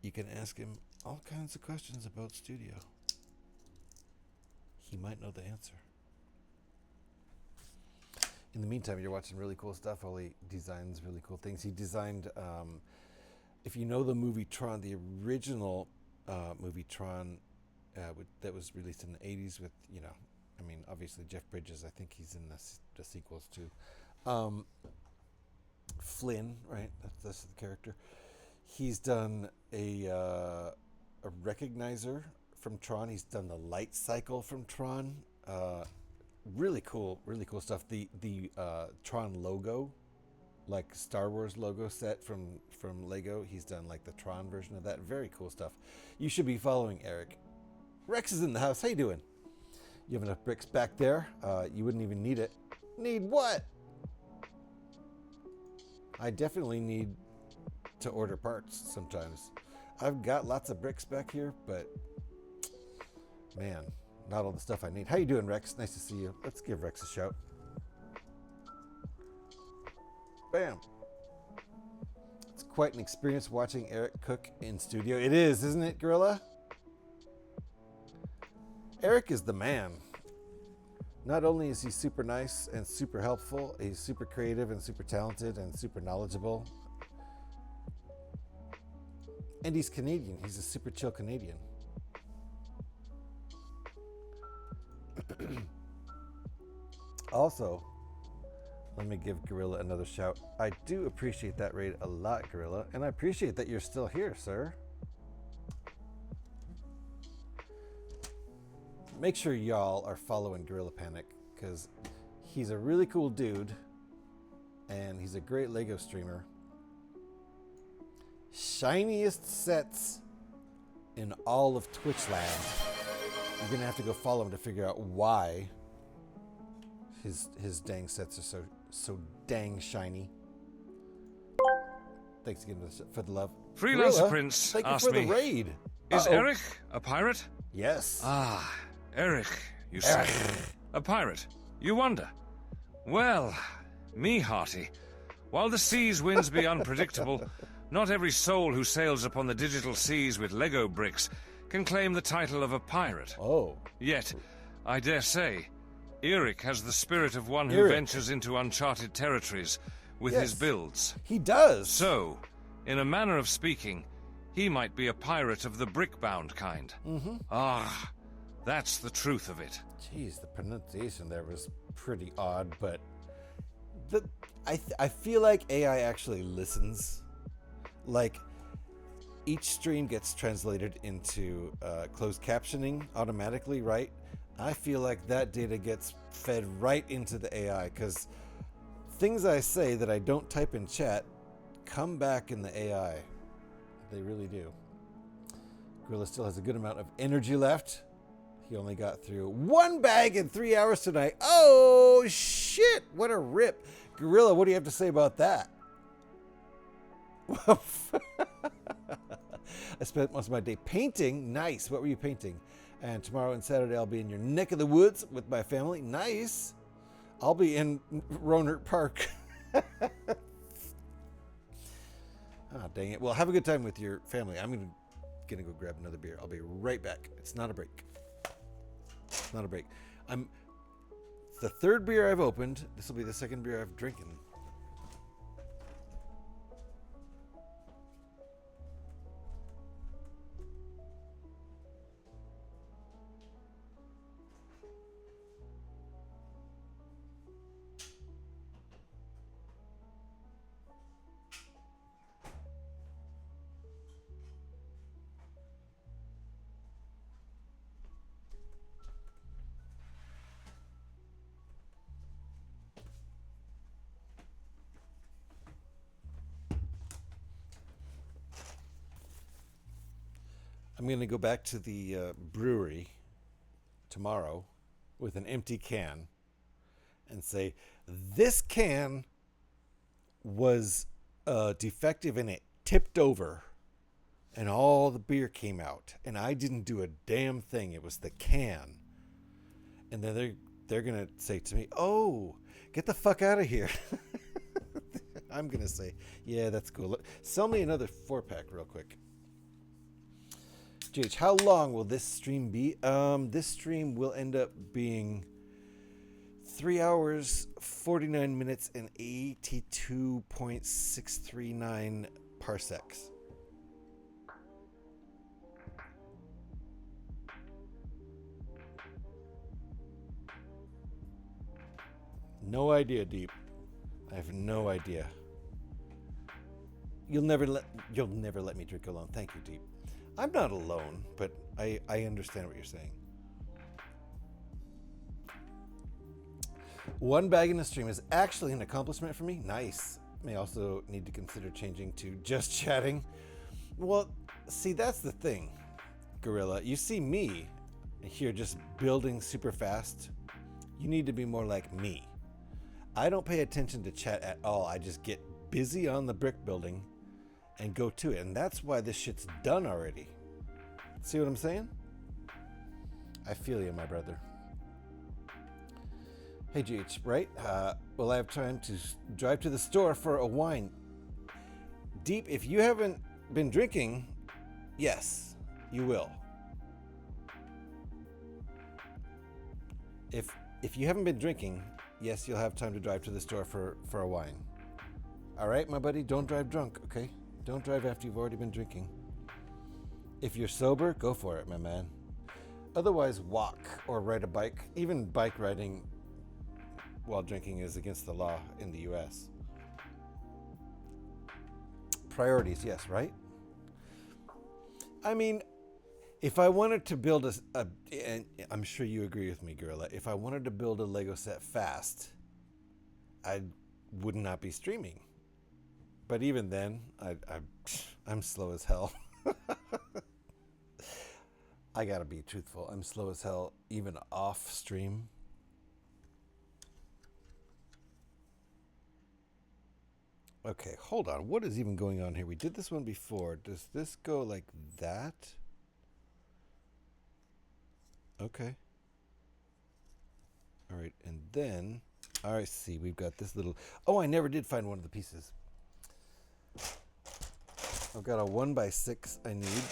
you can ask him all kinds of questions about studio. He might know the answer. In the meantime, you're watching really cool stuff while he designs really cool things. He designed, if you know the movie Tron, the original movie Tron that was released in the 80s with, obviously Jeff Bridges. I think he's in the sequels too. Flynn, right? That's the character. He's done a recognizer from Tron. He's done the light cycle from Tron. Really cool stuff. The Tron logo, like Star Wars logo set from Lego. He's done like the Tron version of that. Very cool stuff. You should be following Eric. Rex is in the house. How you doing? You have enough bricks back there. You wouldn't even need it. Need what? I definitely need to order parts sometimes. I've got lots of bricks back here, but man, not all the stuff I need. How you doing, Rex? Nice to see you. Let's give Rex a shout. Bam. It's quite an experience watching Eric cook in studio. It is, isn't it, Gorilla? Eric is the man. Not only is he super nice and super helpful, he's super creative and super talented and super knowledgeable. And he's Canadian. He's a super chill Canadian. Also, let me give Gorilla another shout. I do appreciate that raid a lot, Gorilla, and I appreciate that you're still here, sir. Make sure y'all are following Gorilla Panic, because he's a really cool dude, and he's a great Lego streamer. Shiniest sets in all of Twitch land. You're gonna have to go follow him to figure out why his dang sets are so dang shiny. Thanks again for the love. Freelance Gorilla, Prince thank you asked for me, the raid. Is Eric a pirate? Yes. Ah, Eric, you say. A pirate. You wonder. Well, me hearty. While the sea's winds be unpredictable, not every soul who sails upon the digital seas with Lego bricks can claim the title of a pirate. Oh. Yet, I dare say, Eric has the spirit of one who ventures into uncharted territories with his builds. He does. So, in a manner of speaking, he might be a pirate of the brick-bound kind. Mm-hmm. Ah, that's the truth of it. Jeez, the pronunciation there was pretty odd, but I feel like AI actually listens. Like, each stream gets translated into closed captioning automatically, right? I feel like that data gets fed right into the AI, because things I say that I don't type in chat come back in the AI. They really do. Gorilla still has a good amount of energy left. He only got through one bag in 3 hours tonight. Oh, shit. What a rip. Gorilla, what do you have to say about that? I spent most of my day painting. Nice. What were you painting? And tomorrow and Saturday, I'll be in your neck of the woods with my family. Nice. I'll be in Rohnert Park. Ah, dang it. Well, have a good time with your family. I'm gonna go grab another beer. I'll be right back. It's not a break. It's not a break. It's the third beer I've opened. This will be the second beer I've drinking. I'm going to go back to the brewery tomorrow with an empty can and say, this can was defective and it tipped over and all the beer came out and I didn't do a damn thing. It was the can. And then they're they're going to say to me, oh, get the fuck out of here. I'm going to say, yeah, that's cool. Sell me another 4-pack real quick. GH, how long will this stream be? This stream will end up being 3 hours, 49 minutes, and 82.639 parsecs. No idea, Deep. I have no idea. You'll never let me drink alone. Thank you, Deep. I'm not alone, but I understand what you're saying. 1 bag in a stream is actually an accomplishment for me. Nice. May also need to consider changing to just chatting. Well, see, that's the thing, Gorilla. You see me here just building super fast. You need to be more like me. I don't pay attention to chat at all. I just get busy on the brick building and go to it. And that's why this shit's done already. See what I'm saying? I feel you, my brother. Hey, GH, right? Will I have time to drive to the store for a wine? Deep, if you haven't been drinking, yes, you will. If you haven't been drinking, yes, you'll have time to drive to the store for a wine. All right, my buddy, don't drive drunk, okay? Don't drive after you've already been drinking. If you're sober, go for it, my man. Otherwise, walk or ride a bike. Even bike riding while drinking is against the law in the US. Priorities, yes, right? I mean, if I wanted to build and I'm sure you agree with me, Gorilla, if I wanted to build a Lego set fast, I would not be streaming. But even then, I'm slow as hell. I gotta be truthful. I'm slow as hell, even off stream. Okay, hold on. What is even going on here? We did this one before. Does this go like that? Okay. All right, and then I see we've got this little. Oh, I never did find one of the pieces. I've got a 1x6 I need.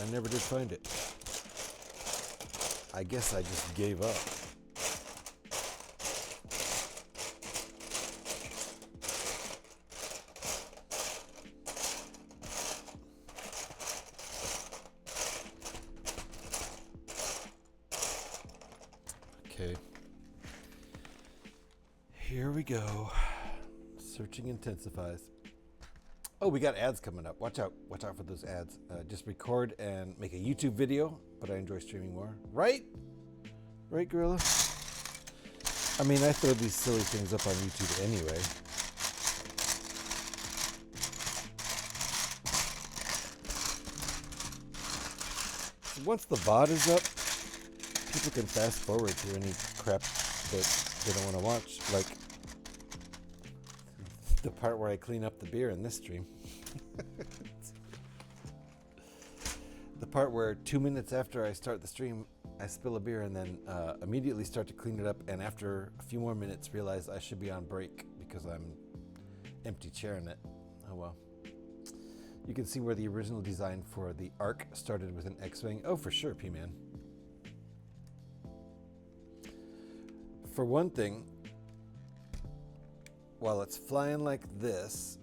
I never did find it. I guess I just gave up. Okay. Here we go. Searching intensifies. Oh, we got ads coming up. Watch out for those ads. Just record and make a YouTube video, but I enjoy streaming more. Right? Right, Gorilla? I mean, I throw these silly things up on YouTube anyway. Once the VOD is up, people can fast forward to any crap that they don't want to watch. Like the part where I clean up the beer in this stream. The part where 2 minutes after I start the stream, I spill a beer and then immediately start to clean it up, and after a few more minutes realize I should be on break because I'm empty chairing it. Oh well. You can see where the original design for the ARC started with an X-Wing. Oh, for sure, P-Man. For one thing, while it's flying like this,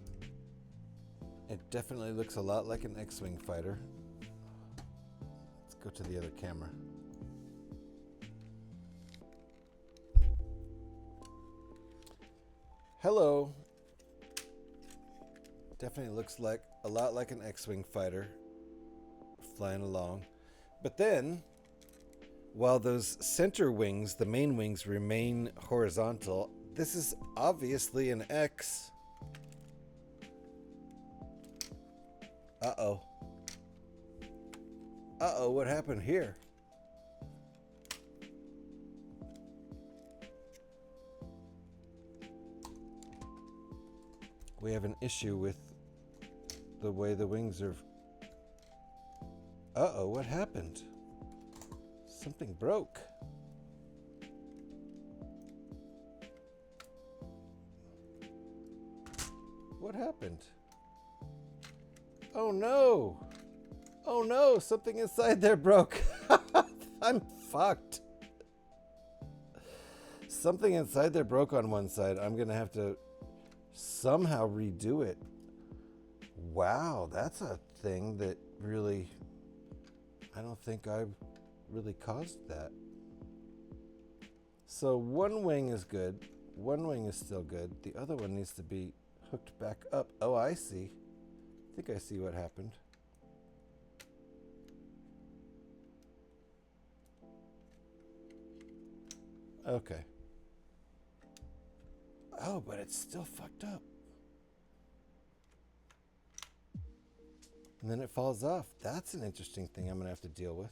it definitely looks a lot like an X-Wing fighter. Let's go to the other camera. Hello. Definitely looks like a lot like an X-Wing fighter flying along. But then, while those center wings, the main wings, remain horizontal, this is obviously an X. Uh-oh. Uh-oh, what happened here? We have an issue with the way the wings are. Uh-oh, what happened? Something broke. What happened? Oh no! Oh no! Something inside there broke. I'm fucked. Something inside there broke on one side. I'm gonna have to somehow redo it. Wow, that's a thing that really, I don't think I really caused that. So one wing is good. One wing is still good. The other one needs to be hooked back up. Oh, I see. I think I see what happened. Okay. Oh, but it's still fucked up. And then it falls off. That's an interesting thing I'm going to have to deal with.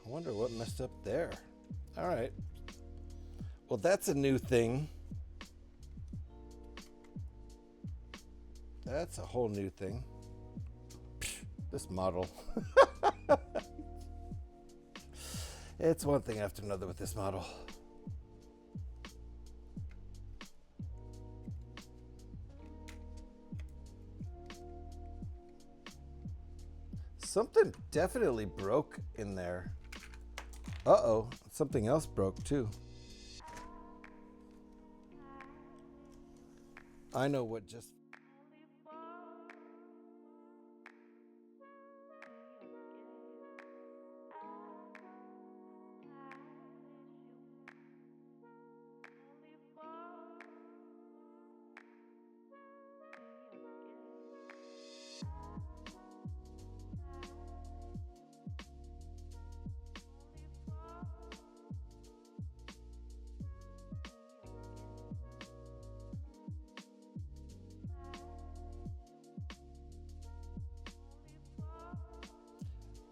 I wonder what messed up there. All right. Well, that's a new thing. That's a whole new thing. This model. It's one thing after another with this model. Something definitely broke in there. Uh-oh, something else broke too. I know what just...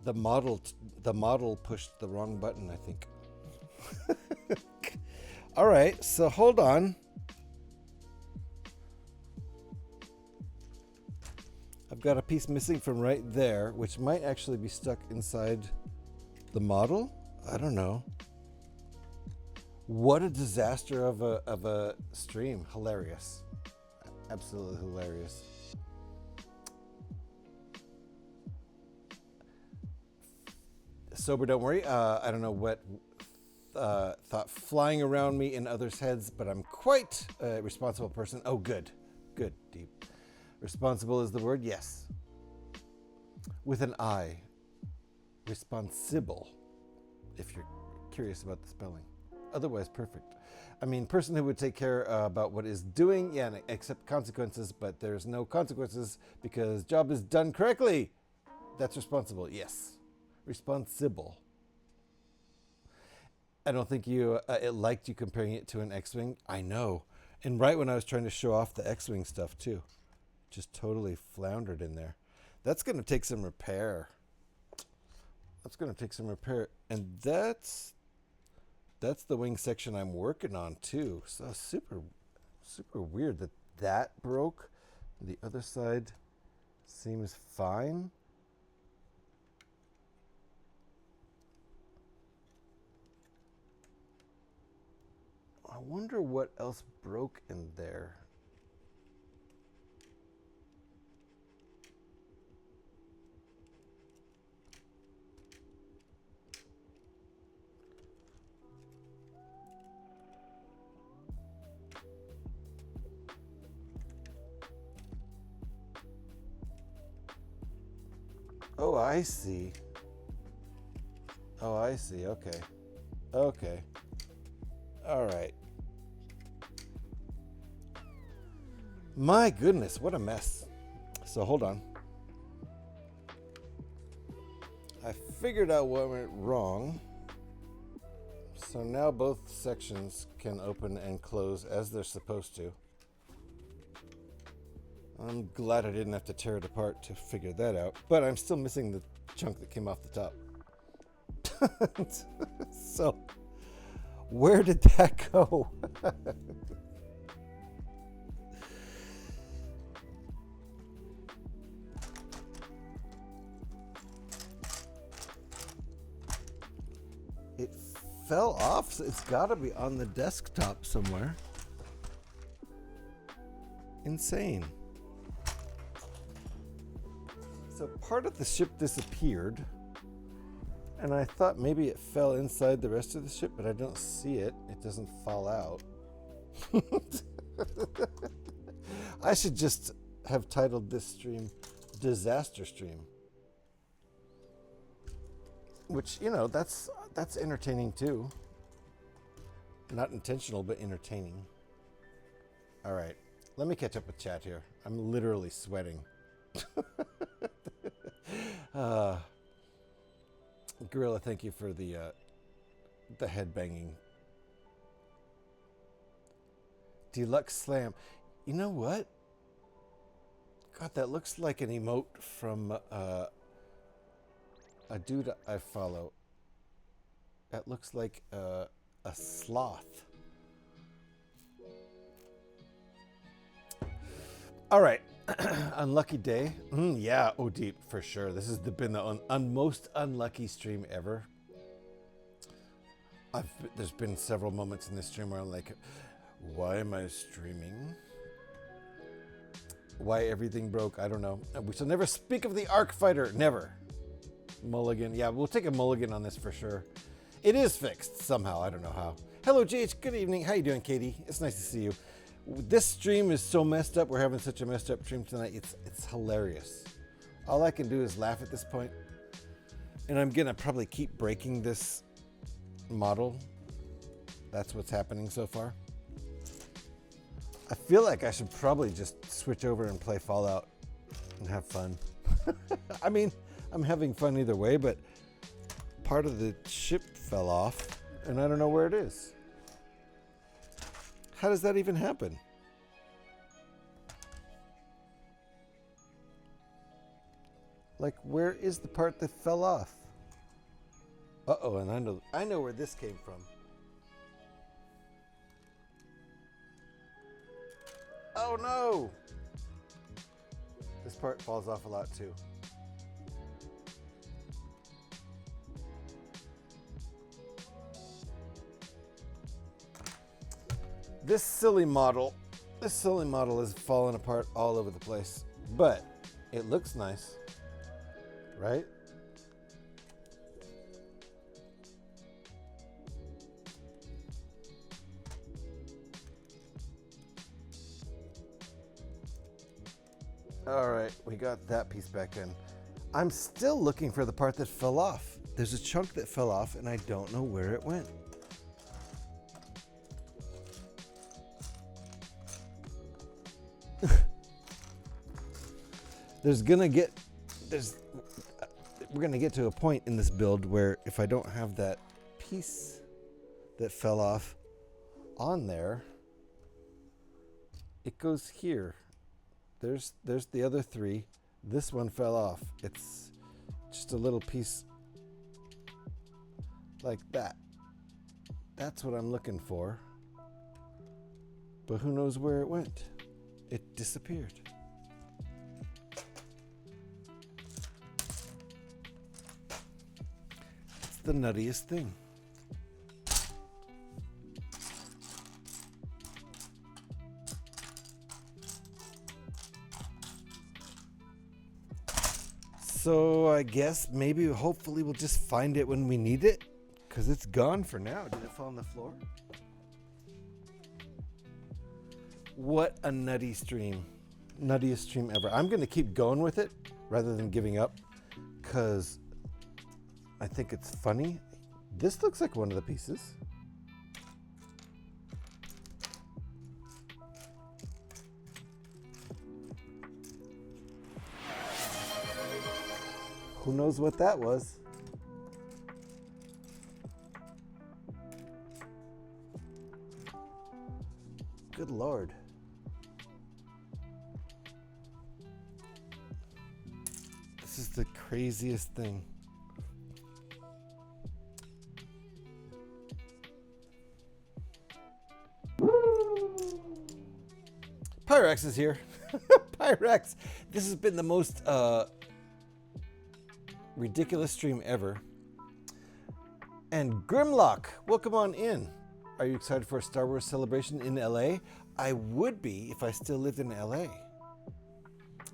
The model pushed the wrong button, I think. All right, so hold on. I've got a piece missing from right there, which might actually be stuck inside the model. I don't know. What a disaster of a stream. Hilarious. Absolutely hilarious. Sober, don't worry. I don't know what thought flying around me in others' heads, but I'm quite a responsible person. Oh, good. Good, Deep. Responsible is the word? Yes. With an I. Responsible, if you're curious about the spelling. Otherwise, perfect. I mean, person who would take care about what is doing, yeah, and accept consequences, but there's no consequences because job is done correctly. That's responsible, yes. Responsible. I don't think you it liked you comparing it to an X-Wing. I know. And right when I was trying to show off the X-Wing stuff too. Just totally floundered in there. That's going to take some repair. That's going to take some repair. And that's the wing section I'm working on too. So super weird that broke. The other side seems fine. I wonder what else broke in there. Oh, I see. Oh, I see. Okay. Okay. All right. My goodness, what a mess. So hold on. I figured out what went wrong. So now both sections can open and close as they're supposed to. I'm glad I didn't have to tear it apart to figure that out, but I'm still missing the chunk that came off the top. So, where did that go? It fell off. So it's got to be on the desktop somewhere. Insane. So part of the ship disappeared. And I thought maybe it fell inside the rest of the ship, but I don't see it. It doesn't fall out. I should just have titled this stream Disaster Stream. Which, you know, that's entertaining too. Not intentional, but entertaining. All right, let me catch up with chat here. I'm literally sweating. Gorilla, thank you for the head banging. Deluxe Slam. You know what? God, that looks like an emote from a dude I follow. That looks like a sloth. All right. Unlucky day. Yeah, oh deep for sure. This has been the most unlucky stream ever. There's been several moments in this stream where I'm like, why am I streaming? Why everything broke? I don't know. We shall never speak of the Arc Fighter. Never. Mulligan. Yeah, we'll take a mulligan on this for sure. It is fixed somehow. I don't know how. Hello, JH. Good evening. How you doing, Katie? It's nice to see you. This stream is so messed up. We're having such a messed up stream tonight. It's hilarious. All I can do is laugh at this point. And I'm going to probably keep breaking this model. That's what's happening so far. I feel like I should probably just switch over and play Fallout and have fun. I mean, I'm having fun either way, but part of the ship fell off and I don't know where it is. How does that even happen? Like, where is the part that fell off? Uh-oh, and I know where this came from. Oh no! This part falls off a lot too. This silly model is falling apart all over the place, but it looks nice, right? All right, we got that piece back in. I'm still looking for the part that fell off. There's a chunk that fell off and I don't know where it went. We're gonna get to a point in this build where if I don't have that piece that fell off on there, it goes here. There's the other three. This one fell off. It's just a little piece like that. That's what I'm looking for. But who knows where it went? It disappeared. It's the nuttiest thing. So I guess maybe hopefully we'll just find it when we need it, because it's gone for now. Did it fall on the floor? What a nutty stream. Nuttiest stream ever. I'm going to keep going with it rather than giving up because I think it's funny. This looks like one of the pieces. Who knows what that was? Good Lord. This is the craziest thing. Pyrex is here. Pyrex. This has been the most ridiculous stream ever. And Grimlock, welcome on in. Are you excited for a Star Wars celebration in LA? I would be if I still lived in LA.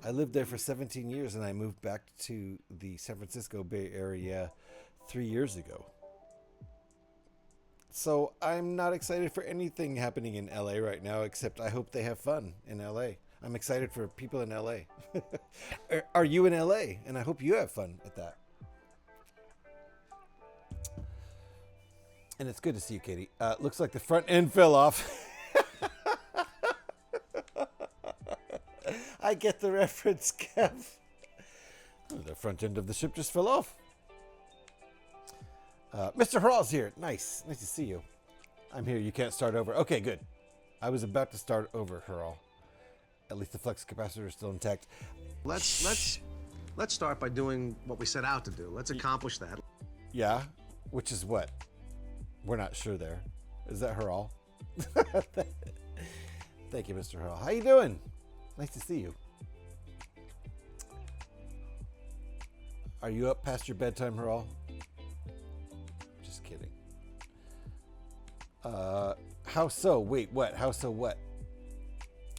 I lived there for 17 years and I moved back to the San Francisco Bay Area 3 years ago. So I'm not excited for anything happening in LA right now, except I hope they have fun in LA. I'm excited for people in LA. Are you in LA? And I hope you have fun at that. And it's good to see you, Katie. Looks like the front end fell off. I get the reference, Kev. The front end of the ship just fell off. Mr. Haral's here. Nice to see you. I'm here. You can't start over. Okay, good. I was about to start over, Haral. At least the flux capacitor is still intact. Let's start by doing what we set out to do. Let's accomplish that. Yeah, which is what? We're not sure there. Is that Haral? Thank you, Mr. Haral. How you doing? Nice to see you. Are you up past your bedtime, Haral? Just kidding. How so? Wait, what? How so what?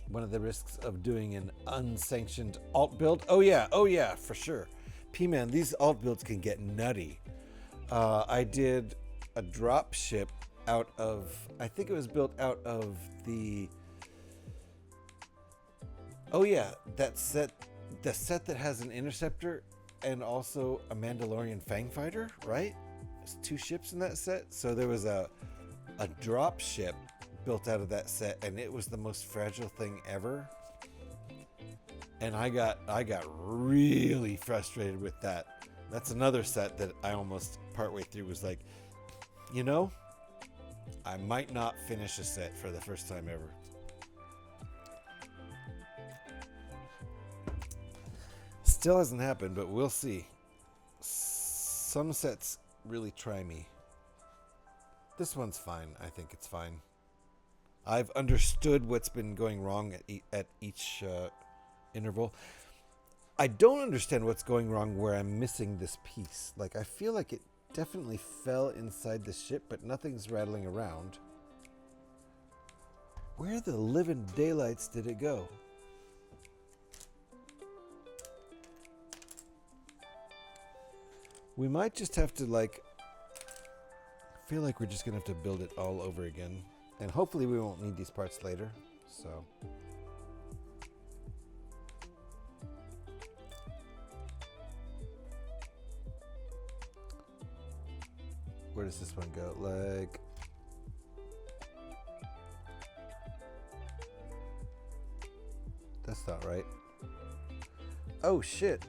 One of the risks of doing an unsanctioned alt build? Oh yeah, for sure. P-Man, these alt builds can get nutty. I did a drop ship out of, I think it was built out of the, oh yeah, that set, the set that has an interceptor and also a Mandalorian Fang Fighter, right? There's 2 ships in that set. So there was a drop ship built out of that set, and it was the most fragile thing ever. And I got really frustrated with that. That's another set that I almost partway through was like, you know, I might not finish a set for the first time ever. Still hasn't happened, but we'll see. Some sets really try me. This one's fine. I think it's fine. I've understood what's been going wrong at each interval. I don't understand what's going wrong where I'm missing this piece. Like, I feel like it definitely fell inside the ship, but nothing's rattling around. Where the living daylights did it go? We might just have to, like, feel like we're just gonna have to build it all over again. And hopefully we won't need these parts later, so. Where does this one go? Like, that's not right. Oh shit.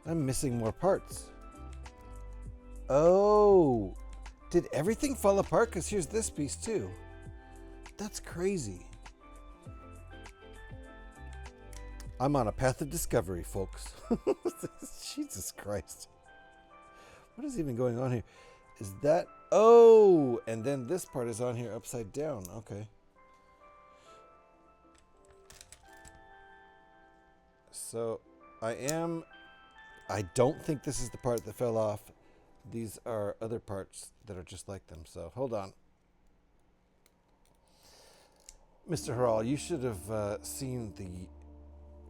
I'm missing more parts. Oh, did everything fall apart? Because here's this piece too. That's crazy. I'm on a path of discovery, folks. Jesus Christ. What is even going on here? Is that... Oh, and then this part is on here upside down. Okay. So, I don't think this is the part that fell off. These are other parts that are just like them. So, hold on. Mr. Haral, you should have seen the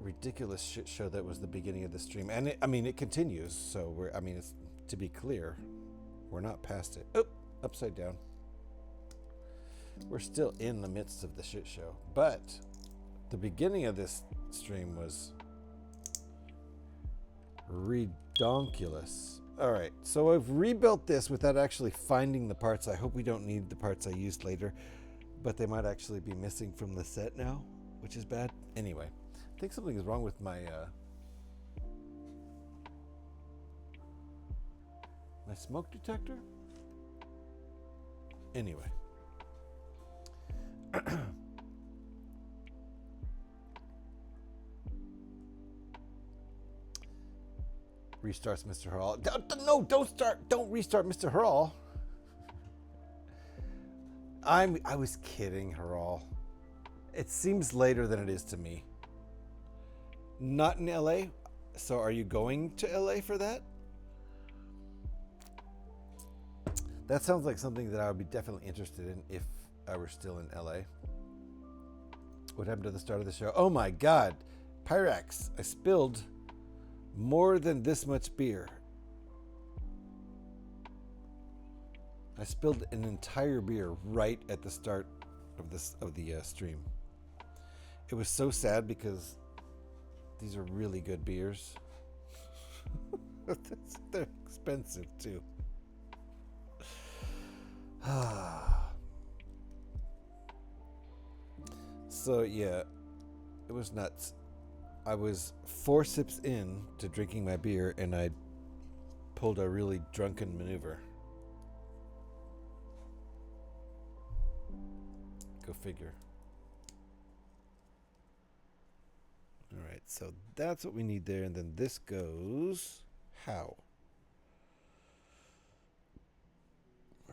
ridiculous shit show that was the beginning of the stream. And it continues. So, it's... To be clear, we're not past it. Oh, upside down. We're still in the midst of the shit show. But the beginning of this stream was redonkulous. All right, so I've rebuilt this without actually finding the parts. I hope we don't need the parts I used later, but they might actually be missing from the set now, which is bad. Anyway, I think something is wrong with my my smoke detector? Anyway. Restarts Mr. Hall. No, don't start. Don't restart Mr. Hall. I was kidding, Haral. It seems later than it is to me. Not in LA? So are you going to LA for that? That sounds like something that I would be definitely interested in if I were still in LA. What happened to the start of the show? Oh my God, Pyrex! I spilled more than this much beer. I spilled an entire beer right at the start of the stream. It was so sad because these are really good beers. They're expensive too. So yeah, it was nuts. I was 4 sips in to drinking my beer and I pulled a really drunken maneuver. Go figure. Alright, so that's what we need there, and then this goes how?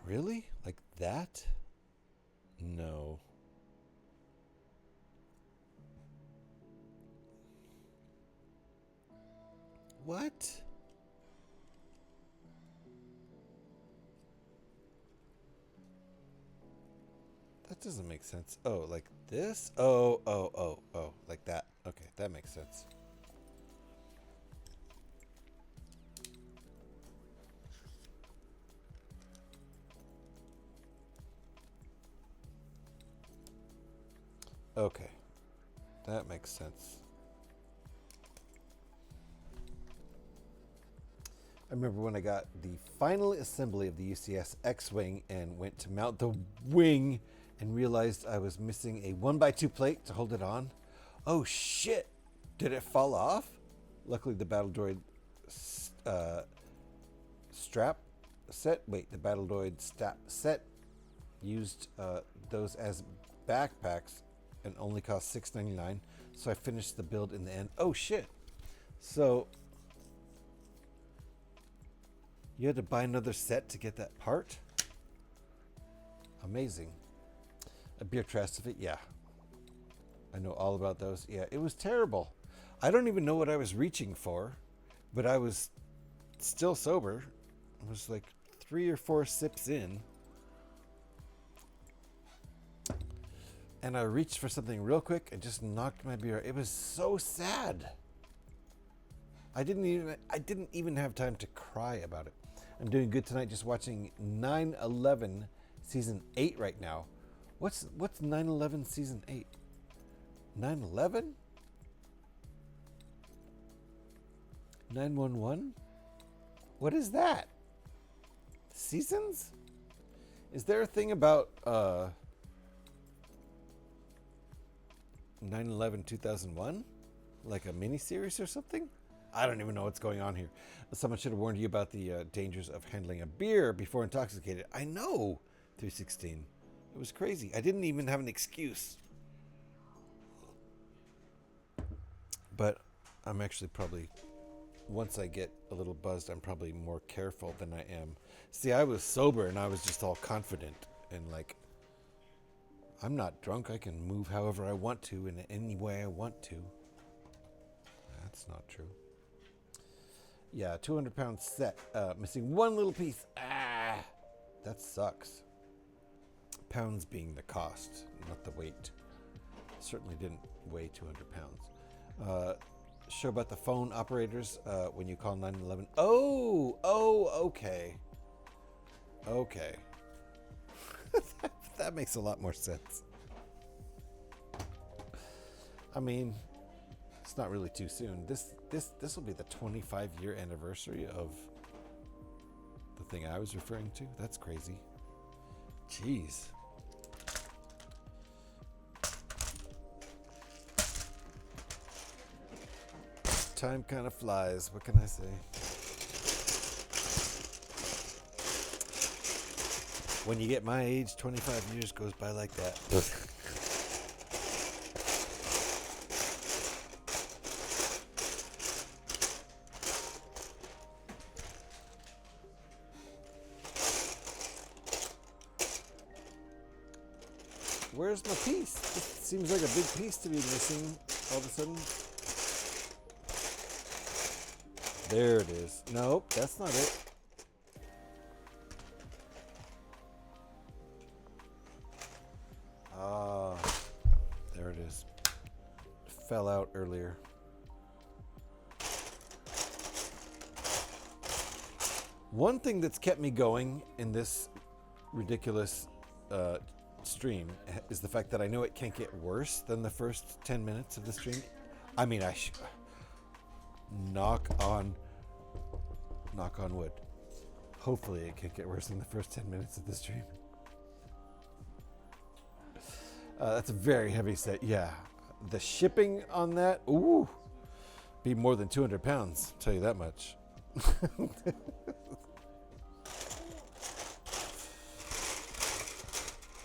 Really? Like that? No. What? That doesn't make sense. Oh, like this? Oh, like that. Okay, that makes sense. Okay, that makes sense. I remember when I got the final assembly of the UCS X-Wing and went to mount the wing and realized I was missing a 1x2 plate to hold it on. Oh shit! Did it fall off? Luckily the battle droid strap set. Wait, the battle droid set used those as backpacks and only cost $6.99. So I finished the build in the end. Oh shit! So you had to buy another set to get that part? Amazing. A beer trash to fit? Yeah. I know all about those. Yeah, it was terrible. I don't even know what I was reaching for, but I was still sober. It was like 3 or 4 sips in. And I reached for something real quick and just knocked my beer. It was so sad. I didn't even have time to cry about it. I'm doing good tonight, just watching 9/11 season 8 right now. What's 9/11 season 8? 9/11? 911? What is that? Seasons? Is there a thing about 9/11 2001? Like a miniseries or something? I don't even know what's going on here. Someone should have warned you about the dangers of handling a beer before intoxicated. I know, 316. It was crazy. I didn't even have an excuse. But I'm actually probably, once I get a little buzzed, I'm probably more careful than I am. See, I was sober and I was just all confident and like, I'm not drunk. I can move however I want to in any way I want to. That's not true. Yeah, 200-pound set. Missing one little piece. Ah, that sucks. Pounds being the cost, not the weight. Certainly didn't weigh 200 pounds. Show about the phone operators when you call 911. Oh, okay. Okay. That makes a lot more sense. I mean, it's not really too soon. This will be the 25-year anniversary of the thing I was referring to. That's crazy. Jeez. Time kind of flies. What can I say? When you get my age, 25 years goes by like that. Where's my piece? It seems like a big piece to be missing all of a sudden. There it is. Nope, that's not it. fell out earlier. One thing that's kept me going in this ridiculous stream is the fact that I know it can't get worse than the first 10 minutes of the stream. I mean, knock on wood. Hopefully it can't get worse than the first 10 minutes of the stream. That's a very heavy set. Yeah. The shipping on that, ooh, be more than 200 pounds. I'll tell you that much.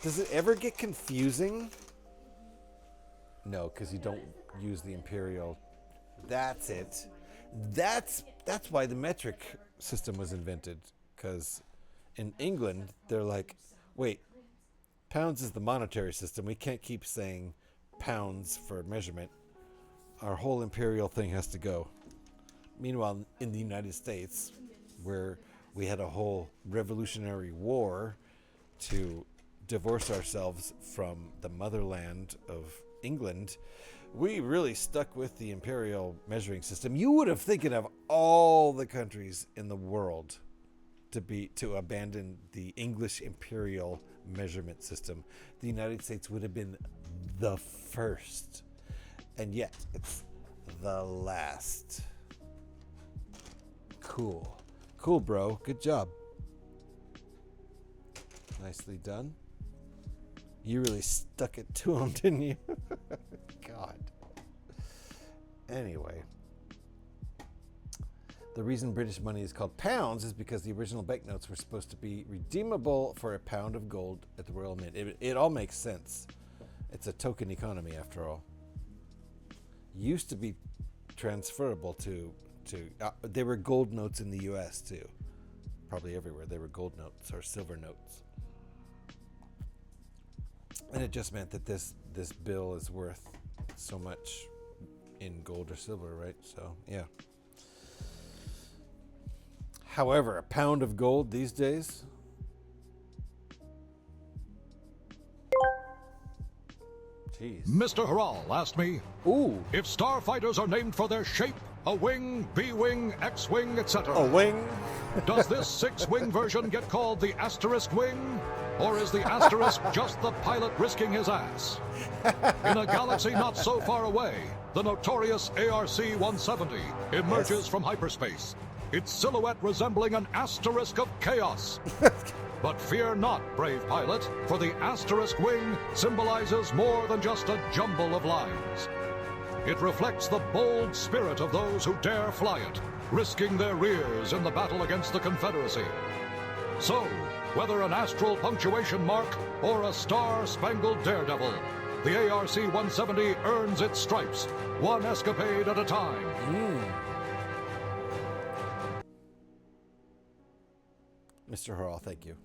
Does it ever get confusing? No, because you don't use the imperial. That's it. That's why the metric system was invented. Because in England, they're like, wait, pounds is the monetary system. We can't keep saying pounds for measurement. Our whole imperial thing has to go. Meanwhile, in the United States, where we had a whole revolutionary war to divorce ourselves from the motherland of England, we really stuck with the imperial measuring system. You would have thinking of all the countries in the world to abandon the English imperial measurement system. The United States would have been the first, and yet it's the last. Cool, bro. Good job. Nicely done. You really stuck it to him, didn't you? God. Anyway. The reason British money is called pounds is because the original banknotes were supposed to be redeemable for a pound of gold at the Royal Mint. It all makes sense. It's a token economy, after all. Used to be transferable to they were gold notes in the U.S. too. Probably everywhere. They were gold notes or silver notes. And it just meant that this bill is worth so much in gold or silver, right? So, yeah. However, a pound of gold these days, jeez. Mr. Harral asked me, if starfighters are named for their shape, a wing, B-wing, X-wing, etc. A wing? Does this 6-wing version get called the asterisk wing? Or is the asterisk just the pilot risking his ass? In a galaxy not so far away, the notorious ARC-170 emerges from hyperspace, its silhouette resembling an asterisk of chaos. But fear not, brave pilot, for the asterisk wing symbolizes more than just a jumble of lines. It reflects the bold spirit of those who dare fly it, risking their rears in the battle against the Confederacy. So, whether an astral punctuation mark or a star-spangled daredevil, the ARC-170 earns its stripes, one escapade at a time. Mr. Harral, thank you.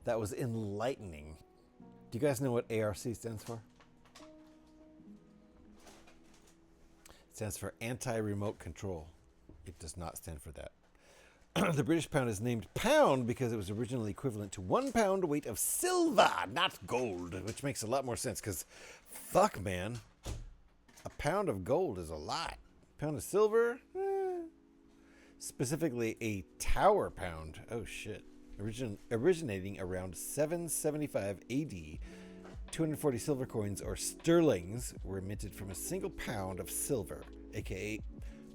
That was enlightening. Do you guys know what ARC stands for? It stands for anti-remote control. It does not stand for that. The British pound is named pound because it was originally equivalent to 1 pound weight of silver, not gold, which makes a lot more sense because, fuck, man, a pound of gold is a lot. A pound of silver? Specifically a tower pound. Oh, shit. Originating around 775 AD, 240 silver coins or sterlings were minted from a single pound of silver, aka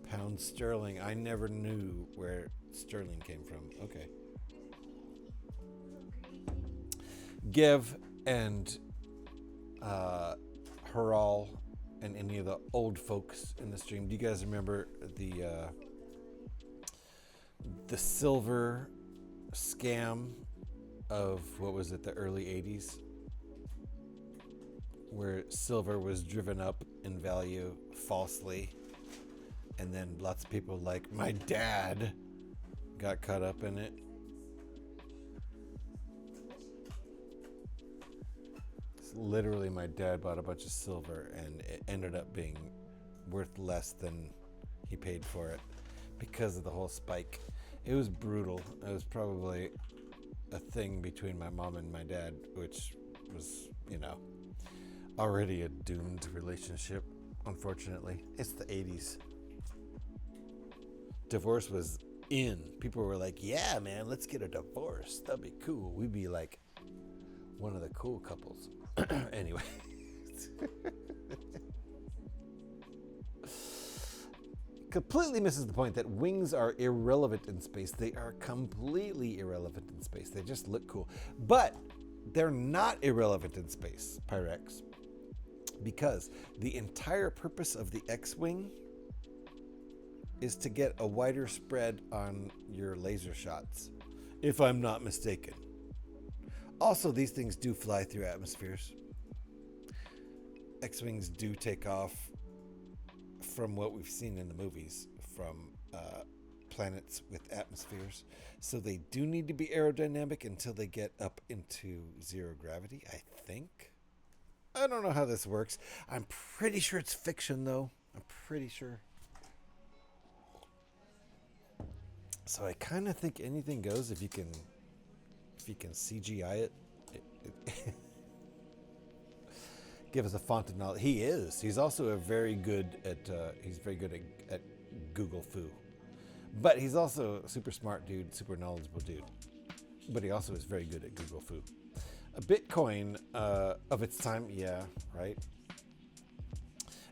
pound sterling. I never knew where sterling came from. Okay. Gev and Harral and any of the old folks in the stream, do you guys remember the silver scam of, what was it, the early 80s? Where silver was driven up in value falsely. And then lots of people like my dad got caught up in it. It's literally my dad bought a bunch of silver and it ended up being worth less than he paid for it because of the whole spike. It was brutal. It was probably a thing between my mom and my dad, which was, already a doomed relationship unfortunately. It's the 80s. Divorce was in. People were like, yeah, man, let's get a divorce. That'd be cool. We'd be like one of the cool couples. Anyway. Completely misses the point that wings are irrelevant in space. They are completely irrelevant in space. They just look cool. But they're not irrelevant in space, Pyrex, because the entire purpose of the X-Wing is to get a wider spread on your laser shots, if I'm not mistaken. Also, these things do fly through atmospheres. X-Wings do take off, from what we've seen in the movies, from planets with atmospheres. So they do need to be aerodynamic until they get up into zero gravity, I think. I don't know how this works. I'm pretty sure it's fiction, though. I'm pretty sure. So I kind of think anything goes if you can CGI it. Give us a font of knowledge. He is. He's also very good at Google Foo. But he's also a super smart dude, super knowledgeable dude. But he also is very good at Google Foo. A Bitcoin of its time, yeah, right?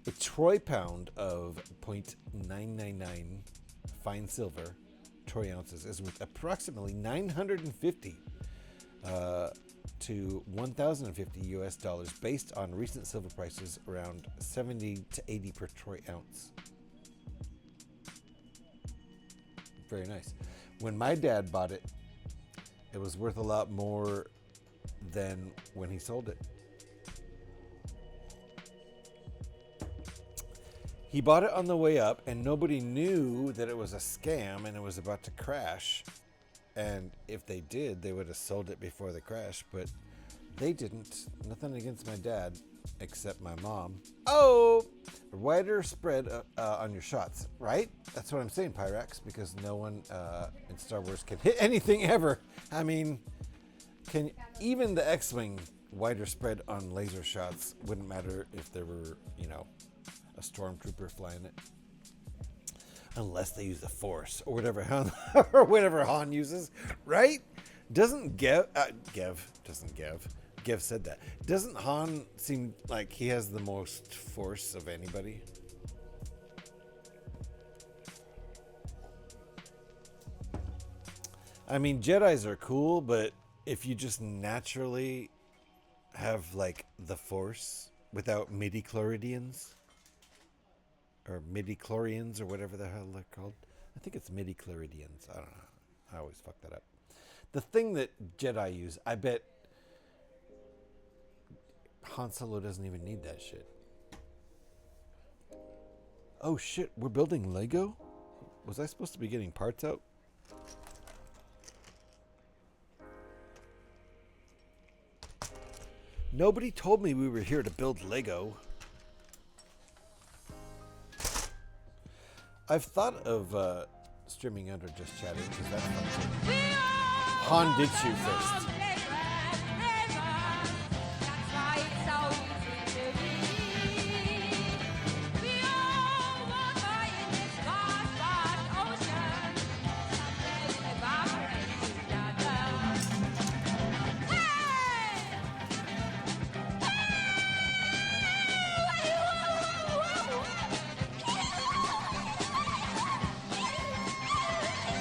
A troy pound of 0.999 fine silver, troy ounces, is worth approximately 950 to 1,050 US dollars based on recent silver prices around 70 to 80 per troy ounce. Very nice. When my dad bought it, it was worth a lot more than when he sold it. He bought it on the way up and nobody knew that it was a scam and it was about to crash. And if they did, they would have sold it before the crash, but they didn't. Nothing against my dad, except my mom. Oh, wider spread on your shots, right? That's what I'm saying, Pyrex, because no one in Star Wars can hit anything ever. I mean, even the X-Wing wider spread on laser shots wouldn't matter if there were, a stormtrooper flying it. Unless they use the Force or whatever Han uses, right? Doesn't Gev said that. Doesn't Han seem like he has the most Force of anybody? I mean, Jedis are cool, but if you just naturally have like the Force without midi-chloridians, or midi-chlorians, or whatever the hell they're called. I think it's midi-chloridians. I don't know. I always fuck that up. The thing that Jedi use, I bet Han Solo doesn't even need that shit. Oh shit, we're building Lego? Was I supposed to be getting parts out? Nobody told me we were here to build Lego. I've thought of streaming under just chatting because that's fun too. Han did shoot first.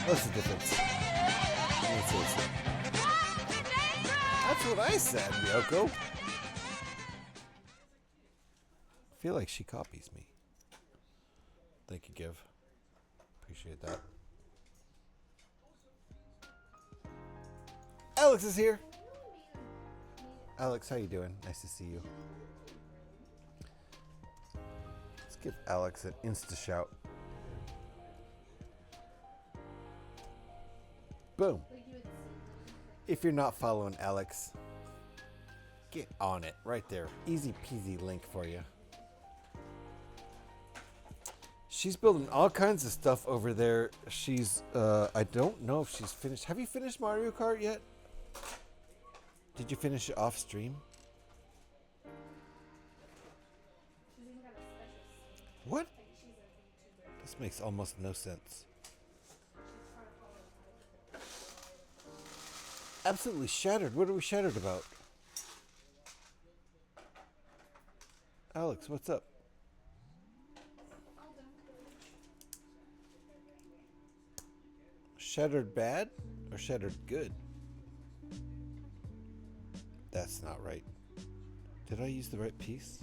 What's the difference? That's what I said, Yoko. I feel like she copies me. Thank you, Give. Appreciate that. Alex is here. Alex, how you doing? Nice to see you. Let's give Alex an insta shout. Boom. If you're not following Alex, get on it right there. Easy peasy link for you. She's building all kinds of stuff over there. She's, I don't know if she's finished. Have you finished Mario Kart yet? Did you finish it off stream? What? This makes almost no sense. Absolutely shattered. What are we shattered about? Alex, what's up? Shattered bad or shattered good? That's not right. Did I use the right piece?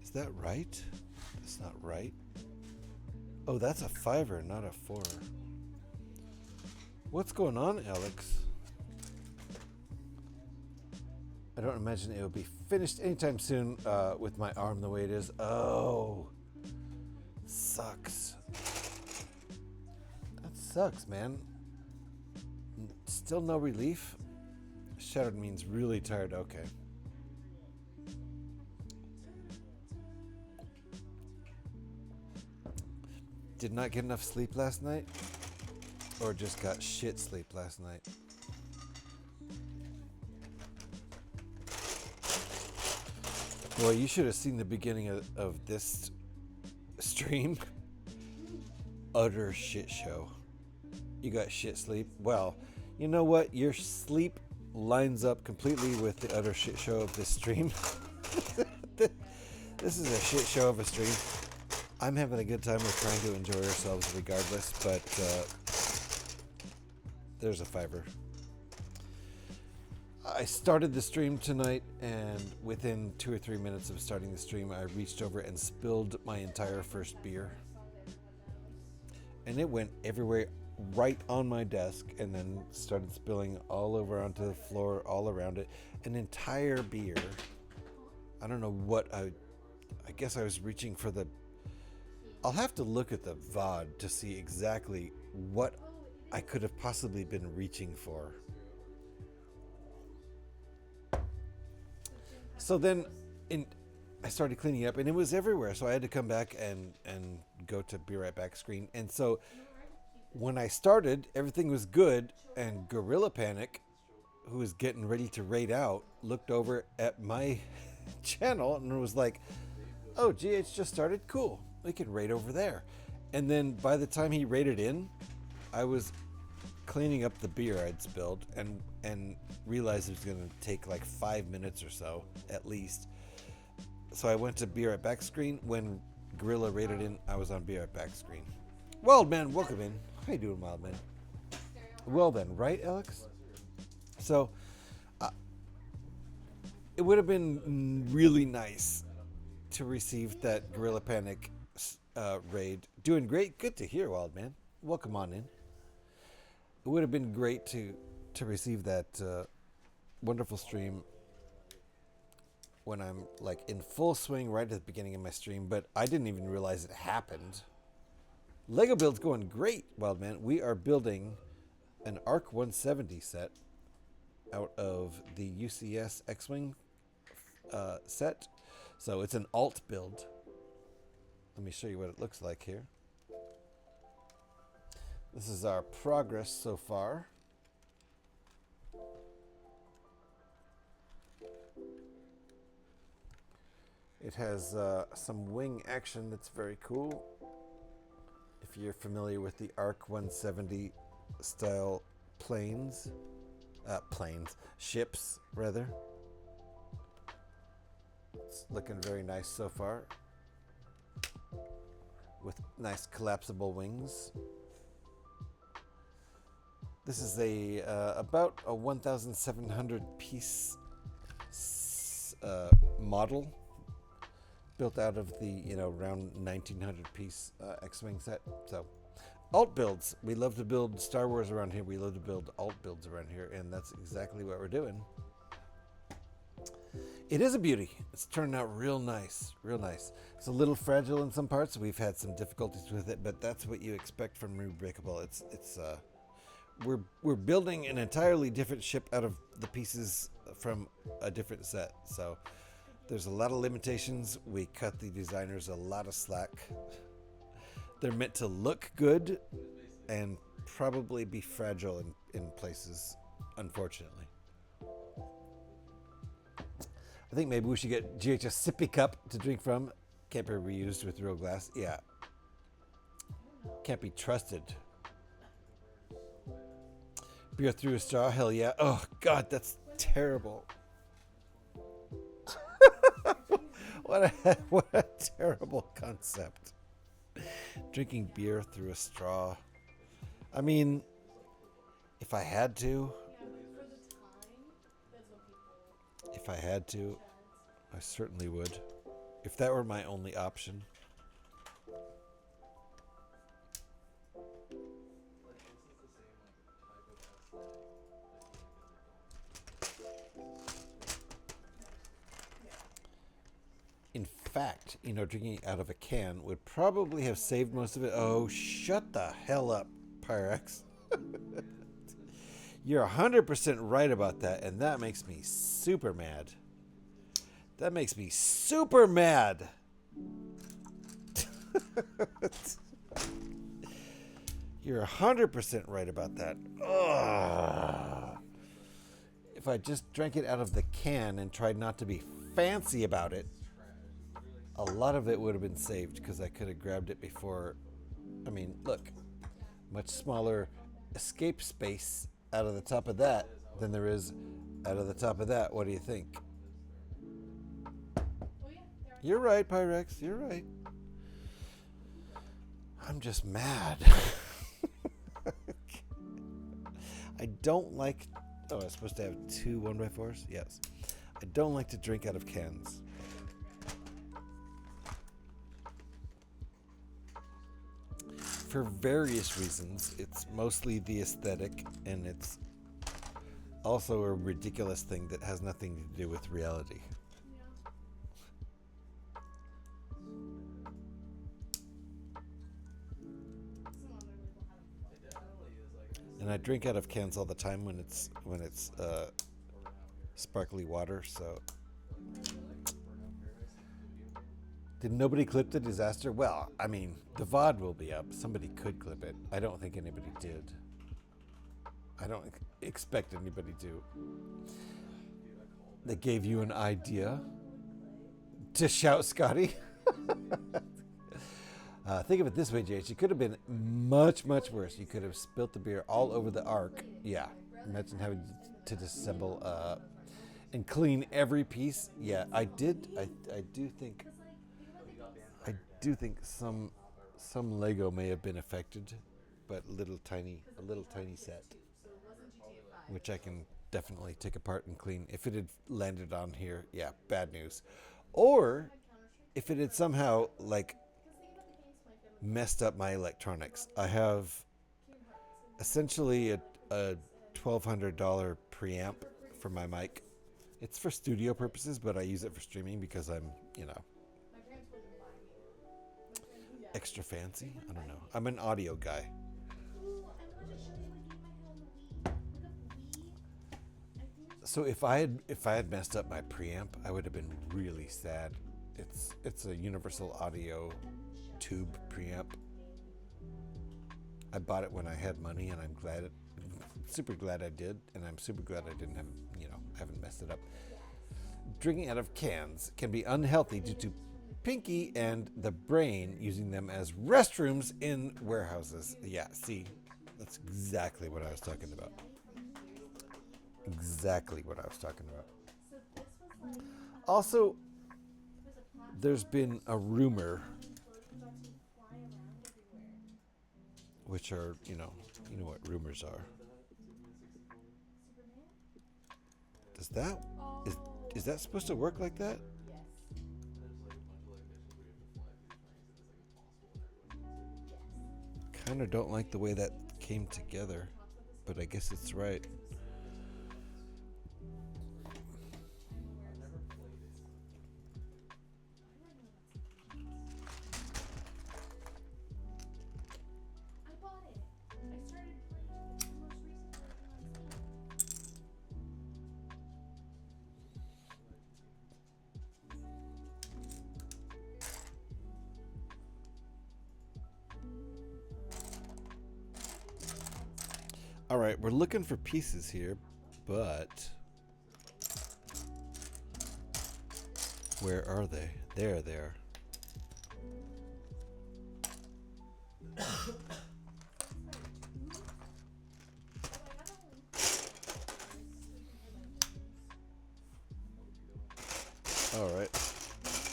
Is that right? That's not right. Oh, that's a 5er, not a 4er. What's going on, Alex? I don't imagine it will be finished anytime soon with my arm the way it is. Oh, sucks. That sucks, man. Still no relief? Shattered means really tired. Okay. Did not get enough sleep last night? Or just got shit sleep last night? Boy, you should have seen the beginning of this stream. Utter shit show. You got shit sleep? Well, you know what? Your sleep lines up completely with the utter shit show of this stream. This is a shit show of a stream. I'm having a good time. We're trying to enjoy ourselves regardless, but there's a 5er. I started the stream tonight, and within 2 or 3 minutes of starting the stream, I reached over and spilled my entire first beer. And it went everywhere, right on my desk, and then started spilling all over onto the floor, all around it. An entire beer. I don't know what I guess I was reaching for the... I'll have to look at the VOD to see exactly what I could have possibly been reaching for. So then I started cleaning up, and it was everywhere. So I had to come back and go to Be Right Back screen. And so when I started, everything was good. And Gorilla Panic, who was getting ready to raid out, looked over at my channel and was like, oh, GH just started? Cool. We can raid over there. And then by the time he raided in, I was cleaning up the beer I'd spilled and realized it was going to take like 5 minutes or so at least. So I went to Be Right Back screen. When Gorilla raided in, I was on Be Right Back screen. Wildman, welcome in. How you doing, Wildman? Well then, right, Alex? So it would have been really nice to receive that Gorilla Panic raid. Doing great. Good to hear, Wildman. Welcome on in. It would have been great to receive that wonderful stream when I'm like in full swing right at the beginning of my stream, but I didn't even realize it happened. Lego build's going great, Wildman. We are building an ARC-170 set out of the UCS X-Wing set. So it's an alt build. Let me show you what it looks like here. This is our progress so far. It has some wing action that's very cool. If you're familiar with the ARC-170 style ships rather. It's looking very nice so far, with nice collapsible wings. This is about a 1,700 piece model, built out of the around 1,900 piece X-Wing set. So alt builds. We love to build Star Wars around here. We love to build alt builds around here, and that's exactly what we're doing. It is a beauty. It's turned out real nice, real nice. It's a little fragile in some parts. We've had some difficulties with it, but that's what you expect from Rebreakable. We're building an entirely different ship out of the pieces from a different set. So there's a lot of limitations. We cut the designers a lot of slack. They're meant to look good and probably be fragile in places, unfortunately. I think maybe we should get GH a sippy cup to drink from. Can't be reused with real glass. Yeah. Can't be trusted. Beer through a straw? Hell yeah. Oh, God, that's terrible. What a terrible concept. Drinking beer through a straw. I mean, if I had to, I certainly would. If that were my only option. In fact, drinking out of a can would probably have saved most of it. Oh, shut the hell up, Pyrex. You're 100% right about that, and that makes me super mad. That makes me super mad. You're 100% right about that. Ugh. If I just drank it out of the can and tried not to be fancy about it, a lot of it would have been saved because I could have grabbed it before. I mean, look, much smaller escape space out of the top of that than there is out of the top of that. What do you think? You're right, Pyrex. You're right. I'm just mad. I don't like... Oh, I was supposed to have 2 1x4s? Yes. I don't like to drink out of cans. For various reasons. It's mostly the aesthetic, and it's also a ridiculous thing that has nothing to do with reality. And I drink out of cans all the time when it's sparkly water. So, did nobody clip the disaster? Well, I mean, the VOD will be up. Somebody could clip it. I don't think anybody did. I don't expect anybody to. They gave you an idea to shout, Scotty. Think of it this way, JH. It could have been much, much worse. You could have spilt the beer all over the ARC. Yeah. Imagine having to disassemble and clean every piece. Yeah, I did. I do think some Lego may have been affected, but a little tiny set, which I can definitely take apart and clean. If it had landed on here, yeah, bad news. Or if it had somehow messed up my electronics. I have essentially a $1,200 preamp for my mic. It's for studio purposes, but I use it for streaming because I'm, extra fancy. I don't know. I'm an audio guy. So if I had messed up my preamp, I would have been really sad. It's a universal audio tube preamp. I bought it when I had money, and I'm super glad I did, and I'm super glad I didn't have, I haven't messed it up. Drinking out of cans can be unhealthy due to Pinky and the brain using them as restrooms in warehouses. Yeah, see, that's exactly what I was talking about. Exactly what I was talking about. Also, there's been a rumor, which are, you know what rumors are. Is that supposed to work like that? Kind of don't like the way that came together, but I guess it's right. All right, we're looking for pieces here, but where are they? There they are. All right,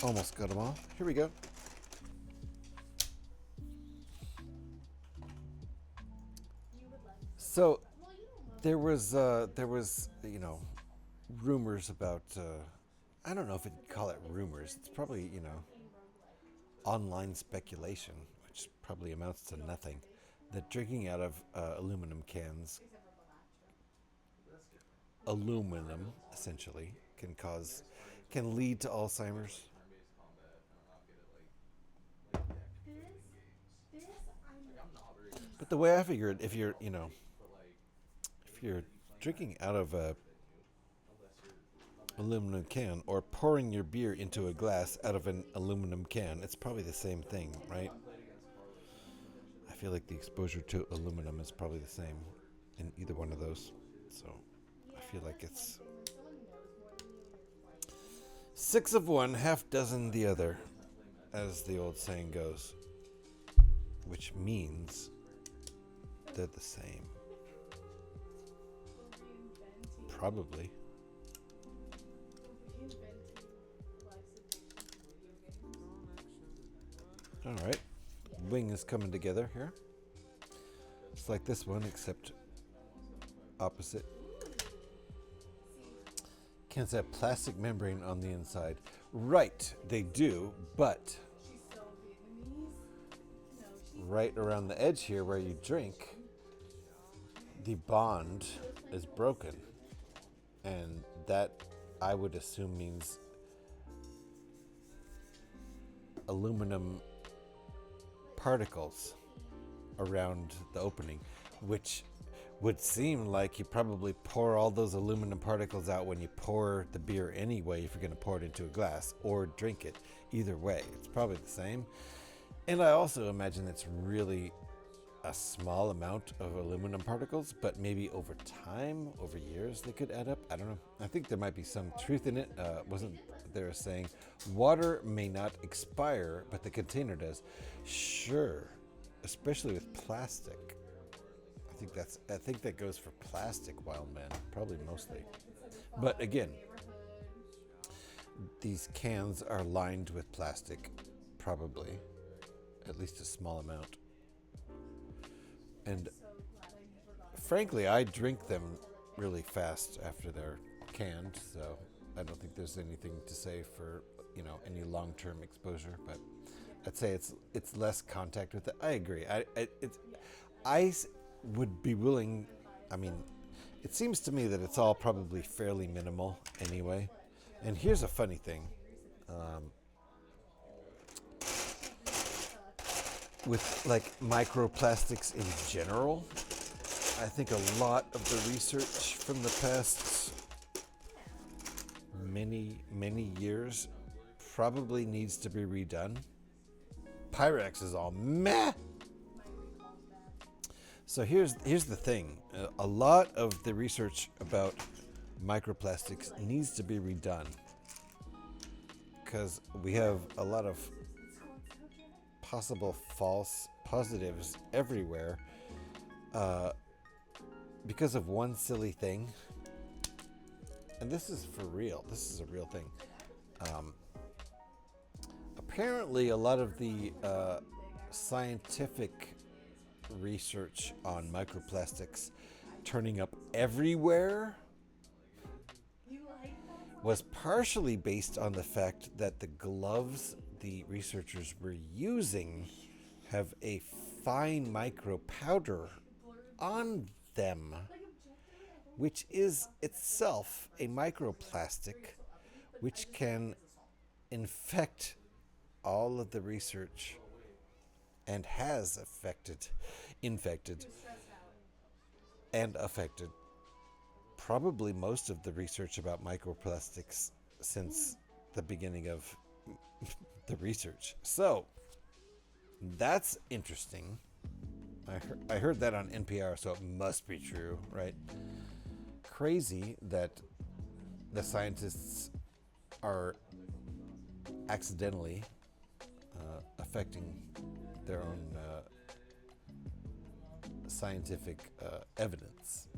almost got them all. Here we go. So there was you know, rumors about I don't know if you'd call it rumors. It's probably, you know, online speculation, which probably amounts to nothing. That drinking out of aluminum cans, aluminum essentially, can lead to Alzheimer's. But the way I figured, if you're drinking out of a aluminum can or pouring your beer into a glass out of an aluminum can, it's probably the same thing, right? I feel like the exposure to aluminum is probably the same in either one of those. So I feel like it's 6 of one, half dozen the other, as the old saying goes, which means they're the same. Probably. All right, wing is coming together here. It's like this one, except opposite. Cans have plastic membrane on the inside. Right, they do, but right around the edge here where you drink, the bond is broken. And that, I would assume, means aluminum particles around the opening, which would seem like you probably pour all those aluminum particles out when you pour the beer anyway, if you're going to pour it into a glass or drink it. Either way, it's probably the same. And I also imagine it's really a small amount of aluminum particles, but maybe over time, over years, they could add up. I don't know. I think there might be some truth in it. Wasn't there saying water may not expire, but the container does? Sure, especially with plastic. I think that goes for plastic, wild man, probably mostly. But again, these cans are lined with plastic, probably, at least a small amount. And frankly, I drink them really fast after they're canned, so I don't think there's anything to say for, you know, any long-term exposure. But I'd say it's less contact with it. I agree. I would be willing. I mean, it seems to me that it's all probably fairly minimal anyway. And here's a funny thing. With like microplastics in general, I think a lot of the research from the past many years probably needs to be redone. Pyrex is all meh. So here's the thing. A lot of the research about microplastics needs to be redone because we have a lot of possible false positives everywhere because of one silly thing. And this is for real. This is a real thing. Apparently, a lot of the scientific research on microplastics turning up everywhere was partially based on the fact that the gloves the researchers were using have a fine micro powder on them, which is itself a microplastic, which can infect all of the research and has infected and affected probably most of the research about microplastics since the beginning of the research. So that's interesting. I heard that on NPR, so it must be true, right? Crazy that the scientists are accidentally affecting their own scientific evidence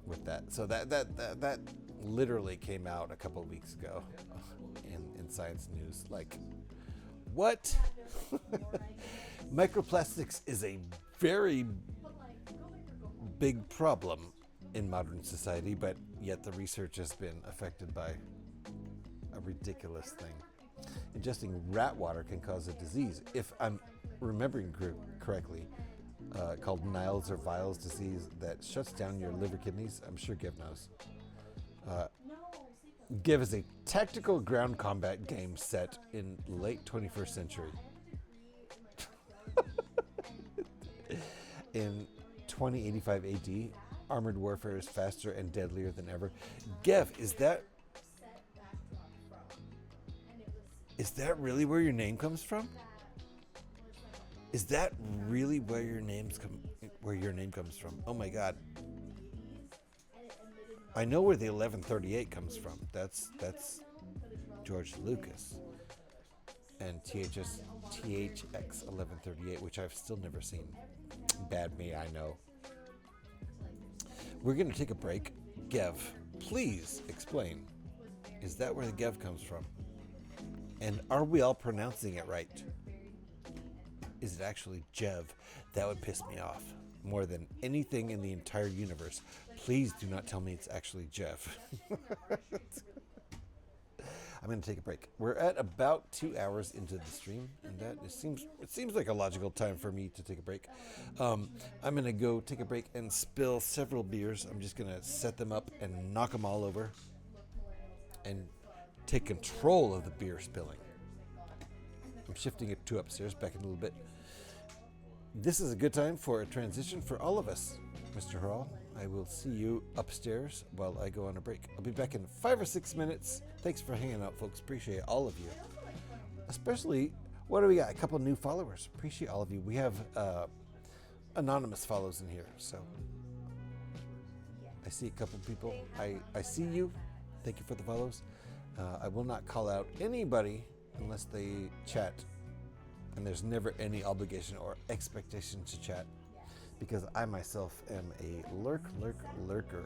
with that. So that literally came out a couple of weeks ago in Science News. Like, what? Microplastics is a very big problem in modern society, but yet the research has been affected by a ridiculous thing. Ingesting rat water can cause a disease, if I'm remembering correctly, called Niles or Viles disease that shuts down your liver kidneys. I'm sure Giv knows. Giv is a tactical ground combat game set in late 21st century. In 2085 AD, armored warfare is faster and deadlier than ever. Giv, is that really where your name comes from? Is that really where your name comes from? Oh my God. I know where the 1138 comes from. That's George Lucas. And THX 1138, which I've still never seen. Bad me, I know. We're going to take a break. Gev, please explain. Is that where the Gev comes from? And are we all pronouncing it right? Is it actually Jev? That would piss me off more than anything in the entire universe. Please do not tell me it's actually Jev. I'm going to take a break. We're at about 2 hours into the stream, and it seems like a logical time for me to take a break. I'm going to go take a break and spill several beers. I'm just going to set them up and knock them all over and take control of the beer spilling. I'm shifting it to upstairs, back in a little bit. This is a good time for a transition for all of us, Mr. Hall. I will see you upstairs while I go on a break. I'll be back in 5 or 6 minutes. Thanks for hanging out, folks. Appreciate all of you. Especially, what do we got? A couple new followers. Appreciate all of you. We have anonymous follows in here, so I see a couple people. I see you. Thank you for the follows. I will not call out anybody unless they chat, and there's never any expectation to chat, because I myself am a lurker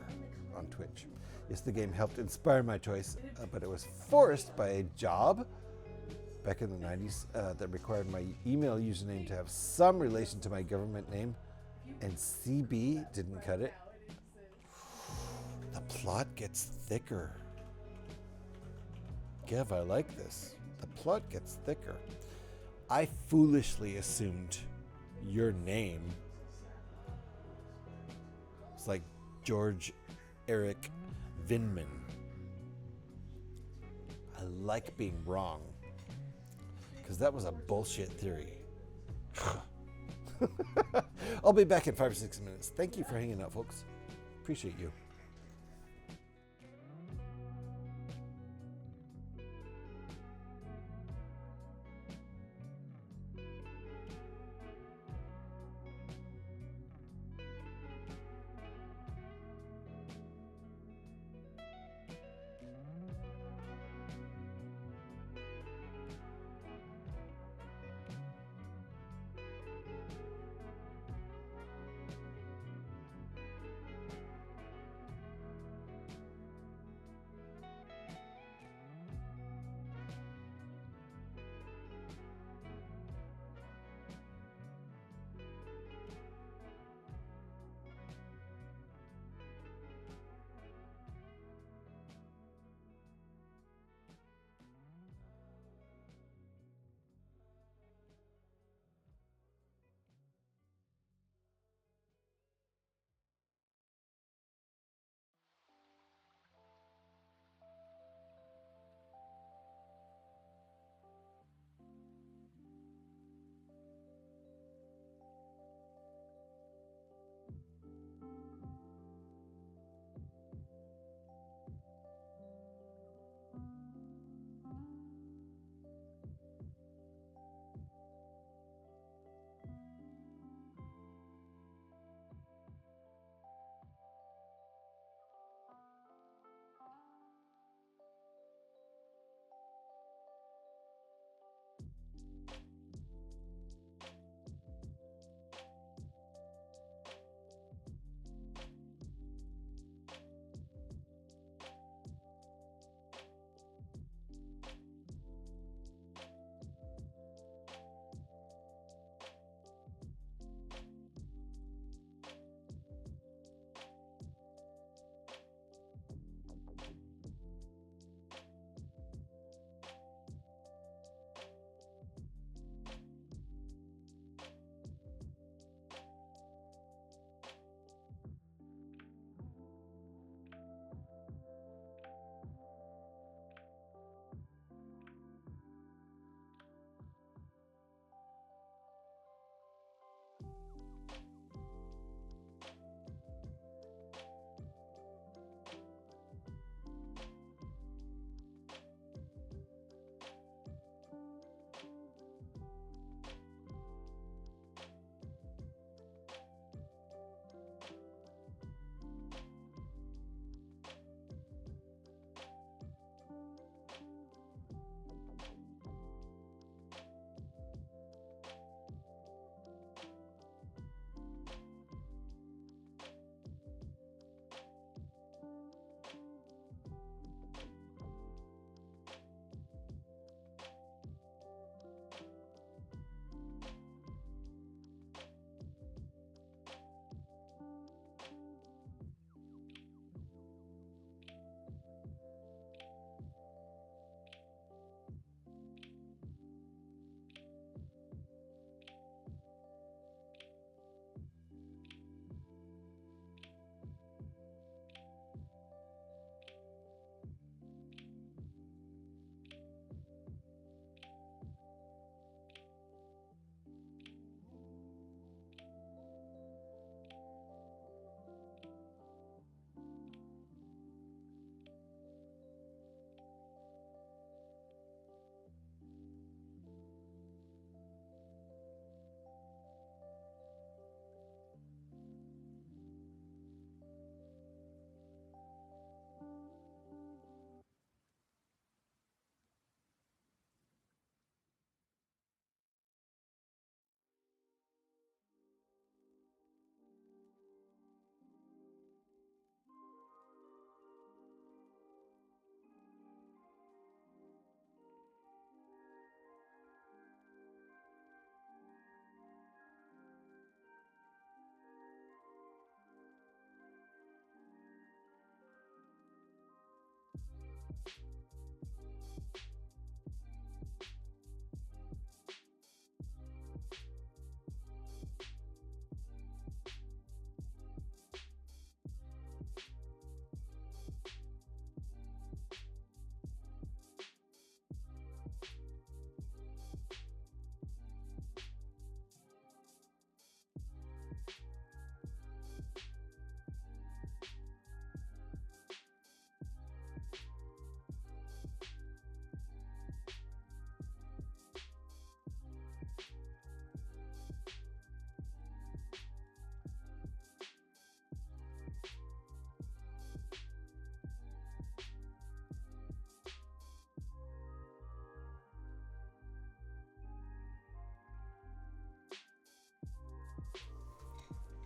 on Twitch. Yes, the game helped inspire my choice, but it was forced by a job back in the 90s that required my email username to have some relation to my government name, and CB didn't cut it. The plot gets thicker. Gev, I like this. The plot gets thicker. I foolishly assumed your name was like George Eric Vinman. I like being wrong, because that was a bullshit theory. I'll be back in 5 or 6 minutes. Thank you for hanging out, folks. Appreciate you.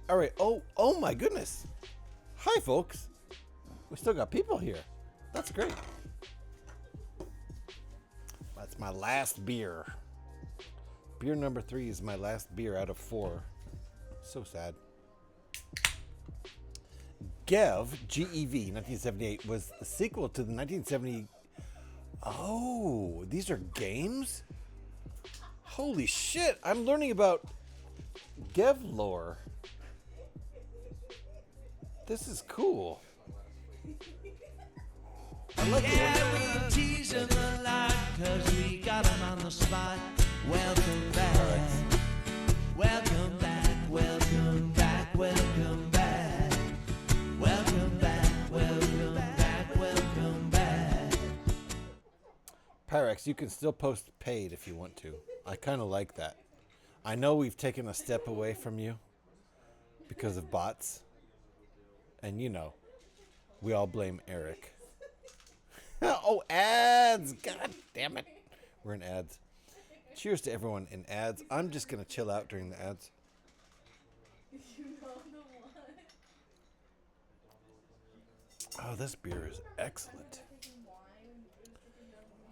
All right. Oh my goodness. Hi, folks. We still got people here. That's great. That's my last beer. Beer number 3 is my last beer out of 4. So sad. GEV, G-E-V, 1978, was the sequel to the 1970... Oh, these are games? Holy shit, I'm learning about GEV lore. This is cool. I like Yeah, we tease him a lot, cause we got him on the spot. Welcome back. Welcome back, welcome back, welcome back. Welcome back, welcome back, welcome back. Pyrex, you can still post paid if you want to. I kind of like that. I know we've taken a step away from you because of bots. And you know, we all blame Eric. Oh, ads! God damn it. We're in ads. Cheers to everyone in ads. I'm just going to chill out during the ads. Oh, this beer is excellent.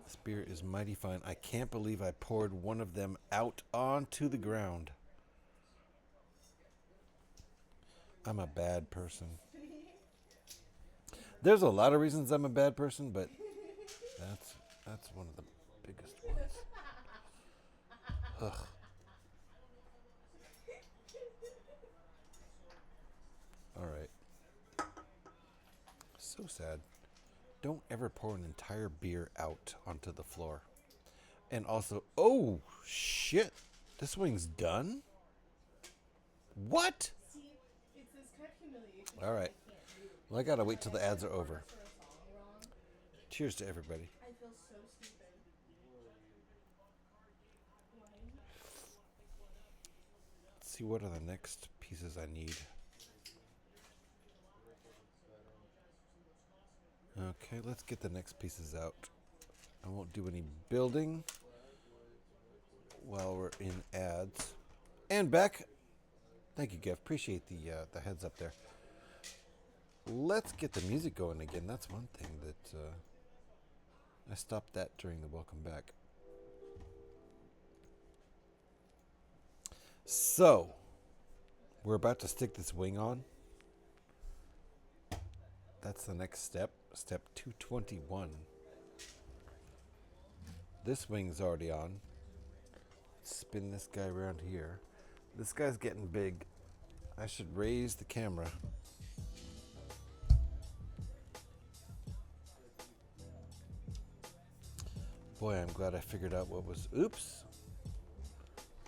This beer is mighty fine. I can't believe I poured one of them out onto the ground. I'm a bad person. There's a lot of reasons I'm a bad person, but that's one of the biggest ones. Ugh. All right. So sad. Don't ever pour an entire beer out onto the floor. And also, oh shit, this wing's done? What? All right. Well, I gotta wait till the ads are over. Cheers to everybody. I feel so stupid. Let's see what are the next pieces I need. Okay, let's get the next pieces out. I won't do any building while we're in ads. And back. Thank you, Gev. Appreciate the heads up there. Let's get the music going again. That's one thing that I stopped that during the welcome back. So, we're about to stick this wing on. That's the next step. Step 221. This wing's already on. Let's spin this guy around here. This guy's getting big. I should raise the camera. Boy, I'm glad I figured out what was... Oops.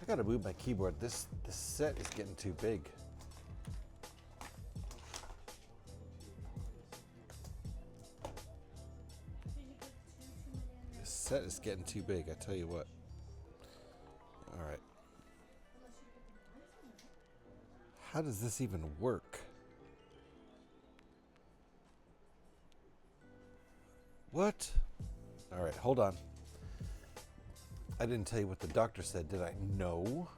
I gotta move my keyboard. This set is getting too big. This set is getting too big, I tell you what. Alright. How does this even work? What? Alright, hold on. I didn't tell you what the doctor said, did I? No.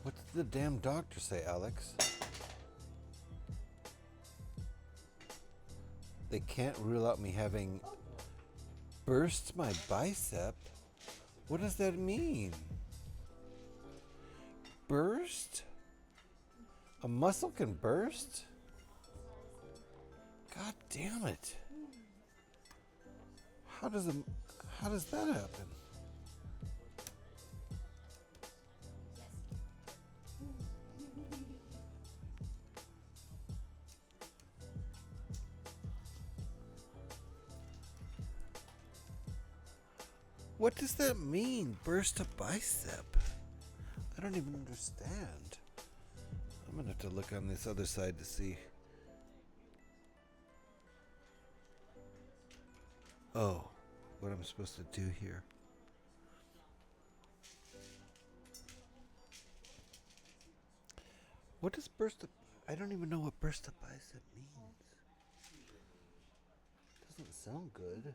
What did the damn doctor say, Alex? They can't rule out me having burst my bicep? What does that mean? Burst? A muscle can burst? God damn it. How does that happen? What does that mean? Burst a bicep? I don't even understand. I'm gonna have to look on this other side to see. Oh, what I'm supposed to do here. What does burst a... I don't even know what burst a bicep means. Doesn't sound good.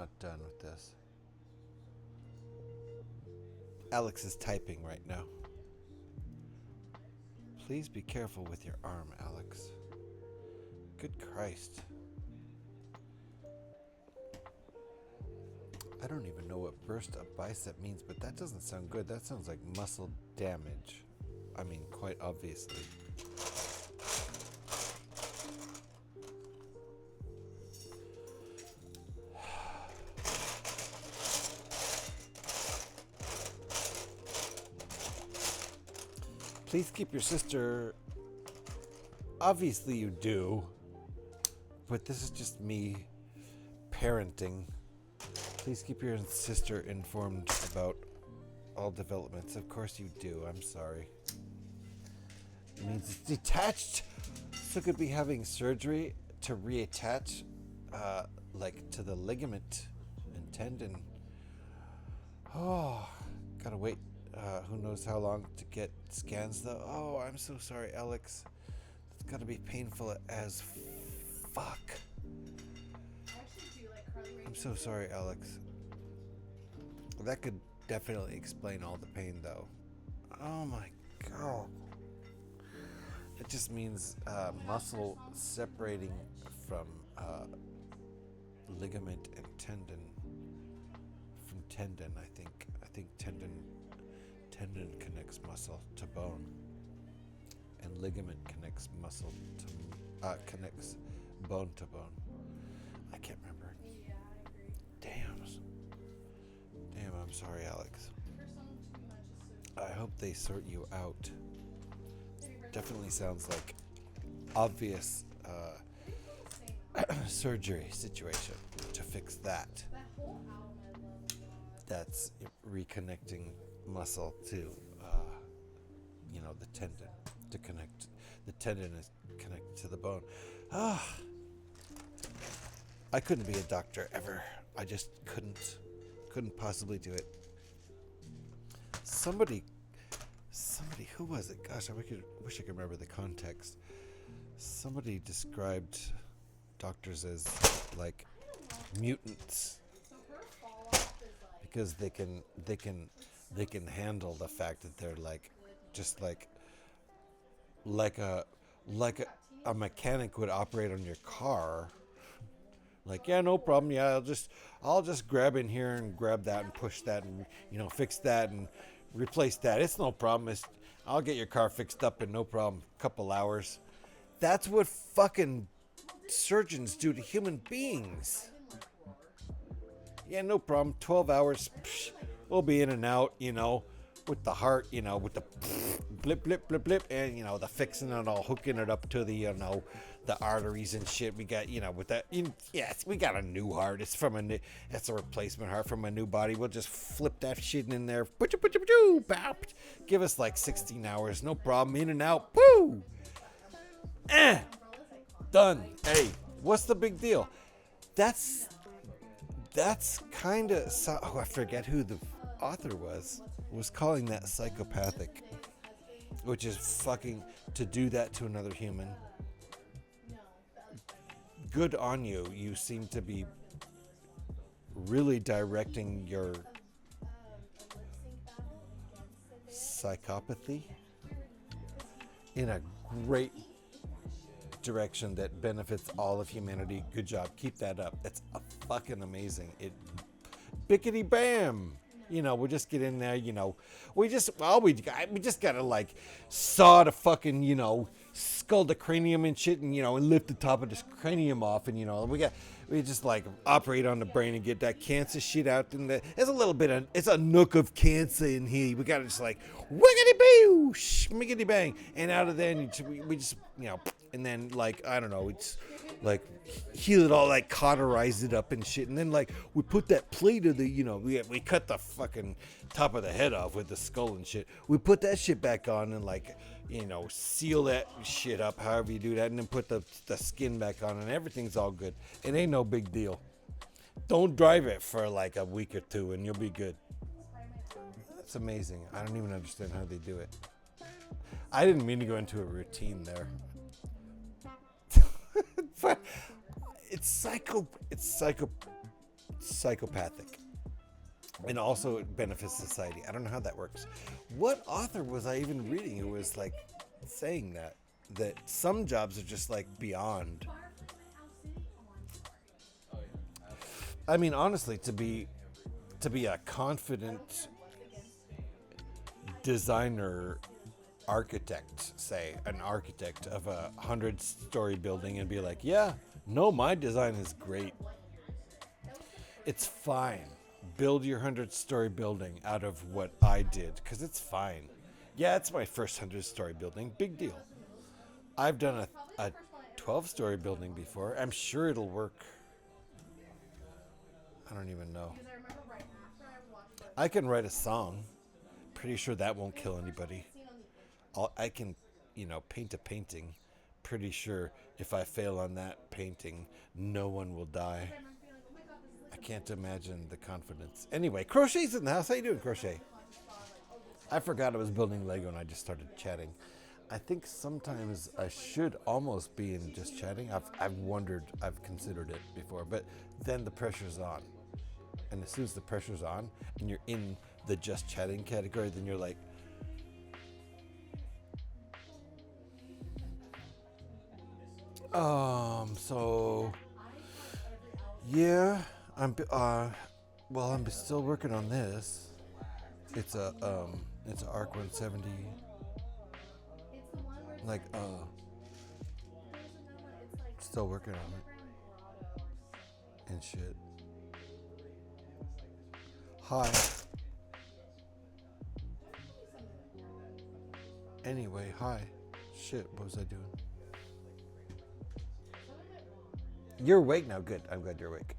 not done with this. Alex is typing right now. Please be careful with your arm, Alex. Good Christ. I don't even know what burst of bicep means, but that doesn't sound good. That sounds like muscle damage. I mean, quite obviously. Please keep your sister. Obviously you do. But this is just me parenting. Please keep your sister informed about all developments. Of course you do. I'm sorry. It means it's detached. So could be having surgery to reattach, like to the ligament and tendon. Oh, gotta wait. Who knows how long to get scans though. Oh, I'm so sorry, Alex. It's gotta be painful as fuck. I'm so sorry, Alex. That could definitely explain all the pain though. Oh my god. It just means muscle separating from ligament and tendon. From tendon, I think tendon connects muscle to bone, and ligament connects muscle to connects bone to bone. I can't remember. Damn, I'm sorry, Alex. I hope they sort you out. Definitely sounds like obvious surgery situation to fix that. That's reconnecting muscle to the tendon to connect. The tendon is connected to the bone. I couldn't be a doctor ever. I just couldn't possibly do it. Somebody, who was it? Gosh, I wish I could remember the context. Somebody described doctors as like mutants because they can handle the fact that they're like just like a mechanic would operate on your car. Like, yeah, no problem. Yeah, I'll just grab in here and grab that and push that and fix that and replace that. It's no problem. I'll get your car fixed up in no problem. Couple hours. That's what fucking surgeons do to human beings. Yeah, no problem. 12 hours. Psh, we'll be in and out, with the heart, with the blip, blip, blip, blip, and, the fixing it all, hooking it up to the, the arteries and shit. We got, with that, yes, we got a new heart. It's it's a replacement heart from a new body. We'll just flip that shit in there. Give us like 16 hours. No problem. In and out. Woo! Done. Hey, what's the big deal? That's kind of, I forget who the author was calling that psychopathic, which is fucking to do that to another human. Good on you. You seem to be really directing your psychopathy in a great direction that benefits all of humanity. Good job. Keep that up. That's fucking amazing. Bickety bam. We'll just get in there, we just gotta like saw the fucking, skull the cranium and shit and, and lift the top of this cranium off and, we just like operate on the brain and get that cancer shit out. And there's a little bit it's a nook of cancer in here. We gotta just like, wiggity boo, schmiggity bang. And out of there, we just, and then like, I don't know, it's like heal it all, like cauterize it up and shit, and then like we put that plate of the we cut the fucking top of the head off with the skull and shit. We put that shit back on and like seal that shit up however you do that, and then put the skin back on, and everything's all good. It ain't no big deal. Don't drive it for like a week or two and you'll be good. That's amazing. I don't even understand how they do it. I didn't mean to go into a routine there. But it's psychopathic. And also it benefits society. I don't know how that works. What author was I even reading who was like saying that some jobs are just like beyond? I mean, honestly, to be a confident designer, architect, say an architect of a 100-story building, and be like, yeah, no, my design is great. It's fine. Build your 100-story building out of what I did, because it's fine. Yeah, it's my first 100-story building. Big deal. I've done a 12-story building before. I'm sure it'll work. I don't even know. I can write a song. Pretty sure that won't kill anybody. I can, paint a painting. Pretty sure if I fail on that painting, no one will die. I can't imagine the confidence. Anyway, Crochet's in the house. How you doing, Crochet? I forgot I was building Lego and I just started chatting. I think sometimes I should almost be in just chatting. I've wondered, I've considered it before, but then the pressure's on. And as soon as the pressure's on and you're in the just chatting category, then you're like, so yeah, I'm still working on this. It's a ARC-170, still working on it and shit. Hi. Anyway, hi. Shit, what was I doing? You're awake now. Good. I'm glad you're awake.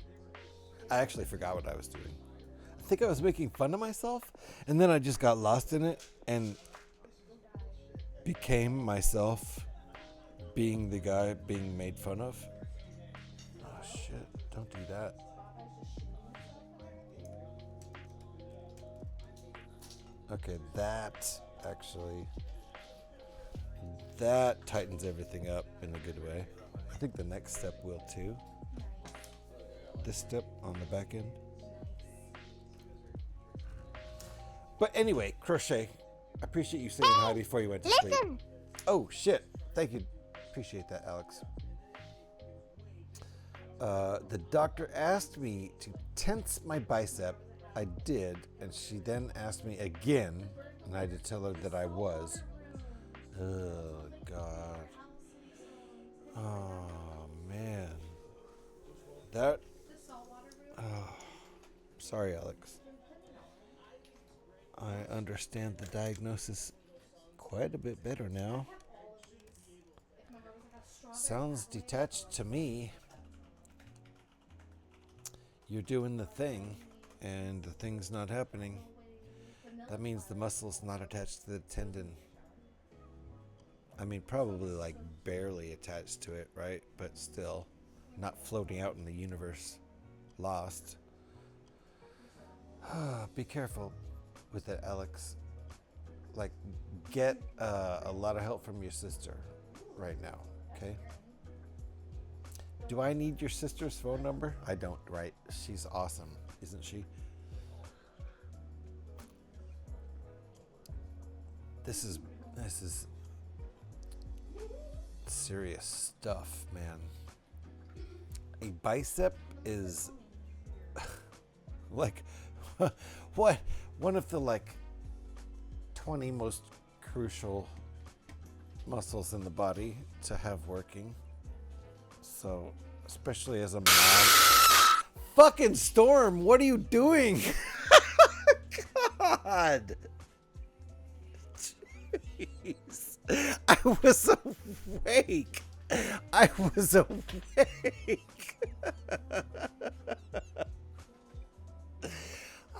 I actually forgot what I was doing. I think I was making fun of myself, and then I just got lost in it and became myself being the guy being made fun of. Oh, shit. Don't do that. Okay, that tightens everything up in a good way. I think the next step will too. This step on the back end. But anyway, Crochet, I appreciate you saying hi before you went to sleep. Oh, shit. Thank you. Appreciate that, Alex. The doctor asked me to tense my bicep. I did, and she then asked me again, and I had to tell her that I was. Oh, God. Oh, man. Sorry, Alex. I understand the diagnosis quite a bit better now. Sounds detached to me. You're doing the thing, and the thing's not happening. That means the muscle's not attached to the tendon. I mean, probably like barely attached to it, right? But still, not floating out in the universe, lost. Be careful with that, Alex. Like, get a lot of help from your sister right now, okay? Do I need your sister's phone number? I don't, right? She's awesome, isn't she? This is serious stuff, man. A bicep is like what? One of the like 20 most crucial muscles in the body to have working. So, especially as a mom. Fucking Storm, what are you doing? God. Jeez. I was awake.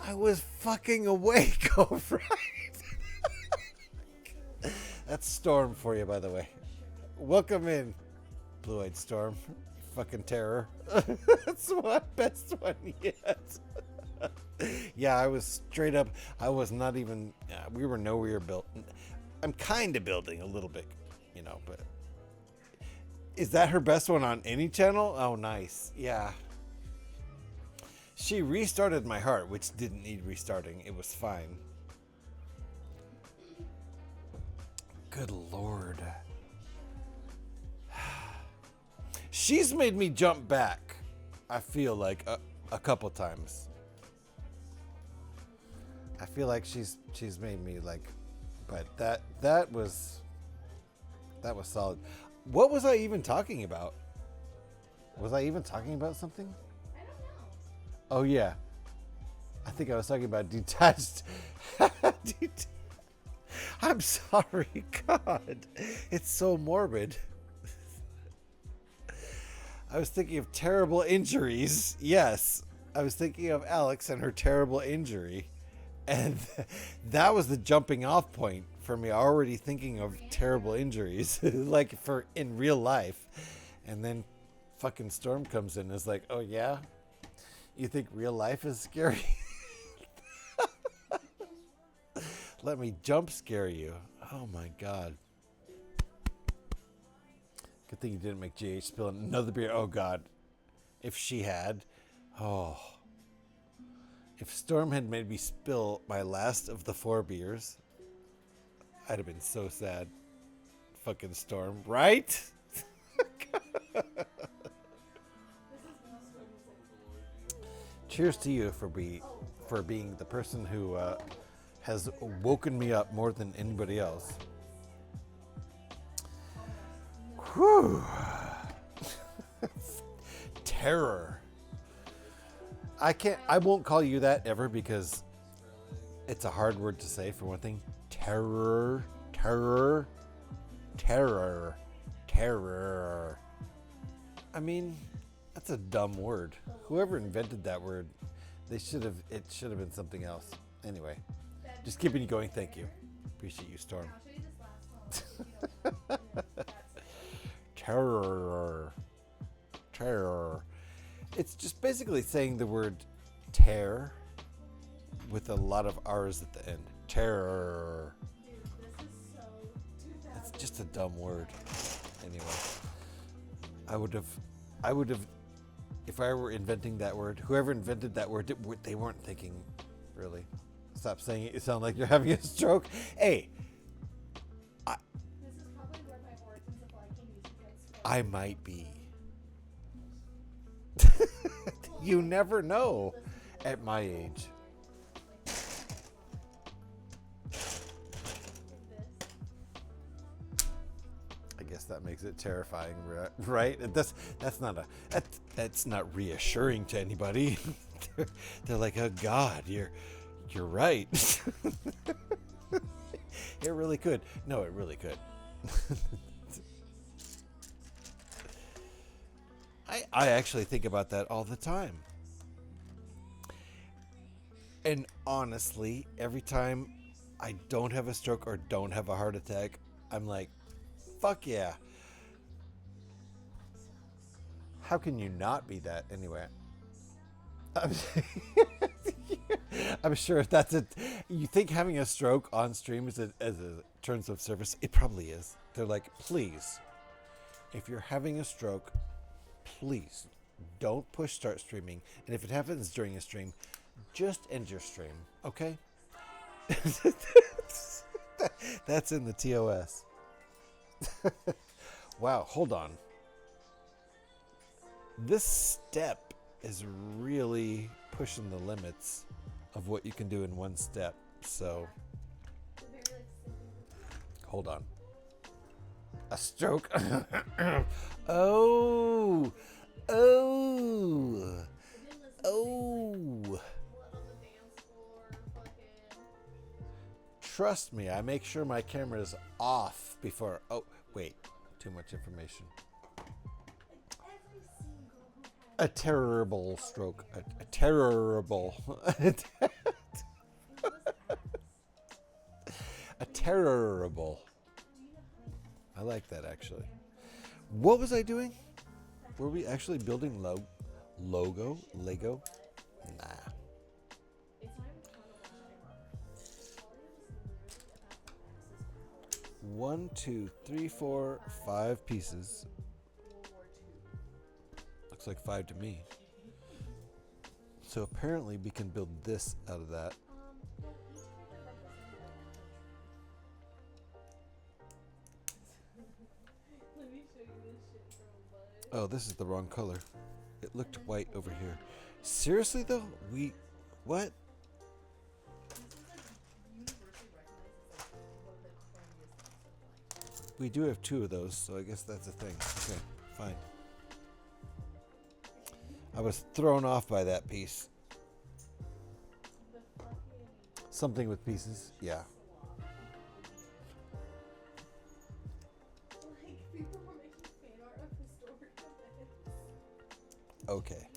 I was fucking awake, all right. That's Storm for you, by the way. Welcome in, Blue-Eyed Storm. Fucking terror. That's my best one yet. Yeah, I was straight up. I was not even. We were nowhere built. I'm kind of building a little bit, you know, but. Is that her best one on any channel? Oh, nice. Yeah. She restarted my heart, which didn't need restarting. It was fine. Good Lord. She's made me jump back, I feel like, a couple times. I feel like she's made me like, but that was solid. What was I even talking about? Was I even talking about something? I don't know. Oh yeah, I think I was talking about detached. I'm sorry, God, it's so morbid. I was thinking of terrible injuries. Yes, I was thinking of Alex and her terrible injury. And that was the jumping off point for me, already thinking of terrible injuries, like for in real life. And then fucking Storm comes in and is like, oh yeah? You think real life is scary? Let me jump scare you. Oh my God. Good thing you didn't make GH spill another beer. Oh God. If she had. Oh. If Storm had made me spill my last of the 4 beers, I'd have been so sad. Fucking Storm, right? Cheers to you for being the person who has woken me up more than anybody else. Whew. Terror. I won't call you that ever because it's a hard word to say, for one thing. Terror. I mean, that's a dumb word. Whoever invented that word, it should have been something else. Anyway, just keeping you going. Thank you. Appreciate you, Storm. Terror. It's just basically saying the word tear with a lot of R's at the end. Terror. It's just a dumb word. Anyway, I would have, if I were inventing that word, whoever invented that word, they weren't thinking, really. Stop saying it. You sound like you're having a stroke. Hey. I might be. You never know at my age. I guess that makes it terrifying, right? That's not reassuring to anybody. They're like, oh God, you're right. It really could. No, it really could. I actually think about that all the time. And honestly, every time I don't have a stroke or don't have a heart attack, I'm like, fuck yeah. How can you not be that anyway? I'm sure if that's it. You think having a stroke on stream is as a terms of service? It probably is. They're like, please, if you're having a stroke, please don't push start streaming. And if it happens during a stream, just end your stream, okay? That's in the TOS. Wow, hold on. This step is really pushing the limits of what you can do in one step. So, hold on. A stroke. Oh. Trust me, I make sure my camera is off before. Oh, wait. Too much information. A terrible stroke. A terrible. A terrible. I like that, actually. What was I doing? Were we actually building Lego? Nah. 1, 2, 3, 4, 5 pieces. Looks like 5 to me. So apparently we can build this out of that. Oh, this is the wrong color. It looked white over here. Seriously though? What? We do have 2 of those, so I guess that's a thing. Okay, fine. I was thrown off by that piece. Something with pieces, yeah. Okay.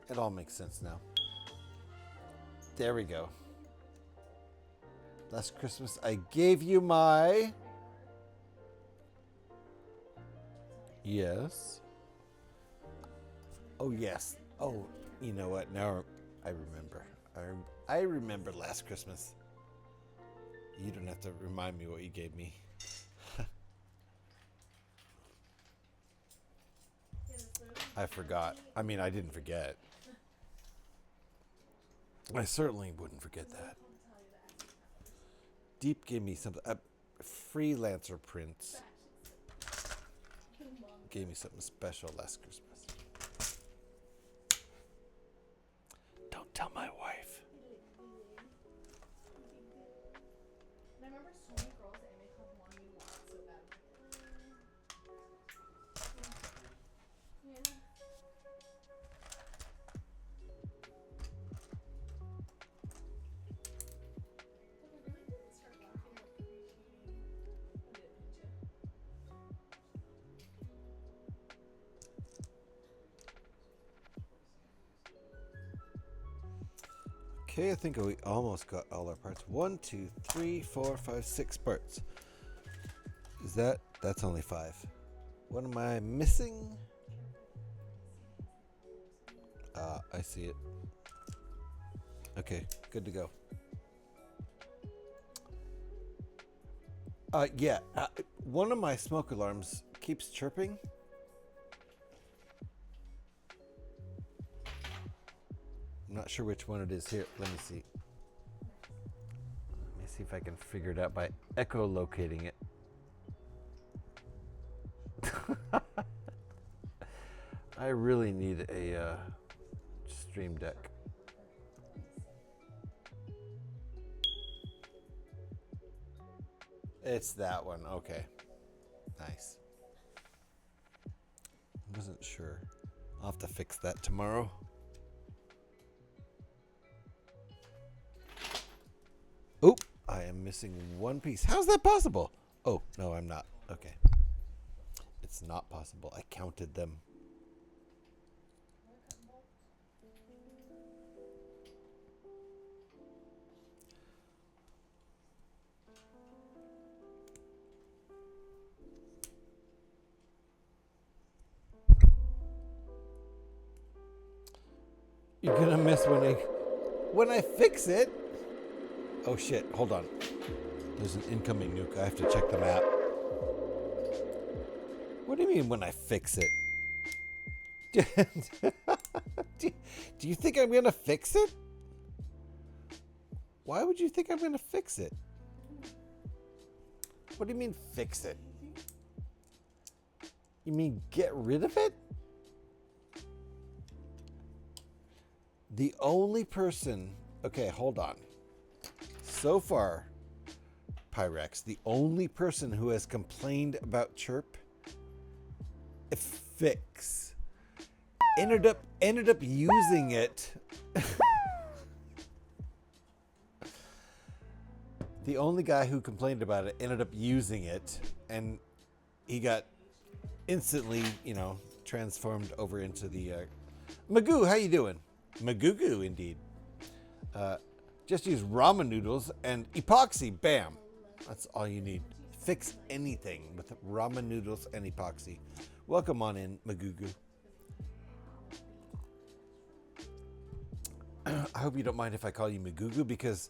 It all makes sense now. There we go. Last Christmas, I gave you my... Yes. Oh, yes. Oh, you know what? Now I remember. I remember last Christmas. You don't have to remind me what you gave me. I forgot. I mean, I didn't forget. I certainly wouldn't forget that. Deep gave me something. Freelancer Prince gave me something special last Christmas. Don't tell my wife. I remember so many girls at anime club wanting me to watch so bad. Yeah. Okay, I think we almost got all our parts. 1, 2, 3, 4, 5, 6 parts. Is that's only 5. What am I missing? I see it. Okay, good to go. Yeah, one of my smoke alarms keeps chirping. I'm not sure which one it is here. Let me see. Let me see if I can figure it out by echolocating it. I really need a stream deck. It's that one. Okay. Nice. I wasn't sure. I'll have to fix that tomorrow. Oop, I am missing one piece. How's that possible? Oh, no, I'm not. Okay. It's not possible. I counted them. You're gonna miss when I fix it. Oh shit, hold on. There's an incoming nuke. I have to check the map. What do you mean when I fix it? Do you think I'm gonna fix it? Why would you think I'm gonna fix it? What do you mean fix it? You mean get rid of it? The only person... Okay, hold on. So far, Pyrex, the only person who has complained about chirp, fix, ended up using it. The only guy who complained about it ended up using it, and he got instantly, transformed over into the Magoo. How you doing? Magugu, indeed. Just use ramen noodles and epoxy. Bam. That's all you need. Fix anything with ramen noodles and epoxy. Welcome on in, Magugu. I hope you don't mind if I call you Magugu, because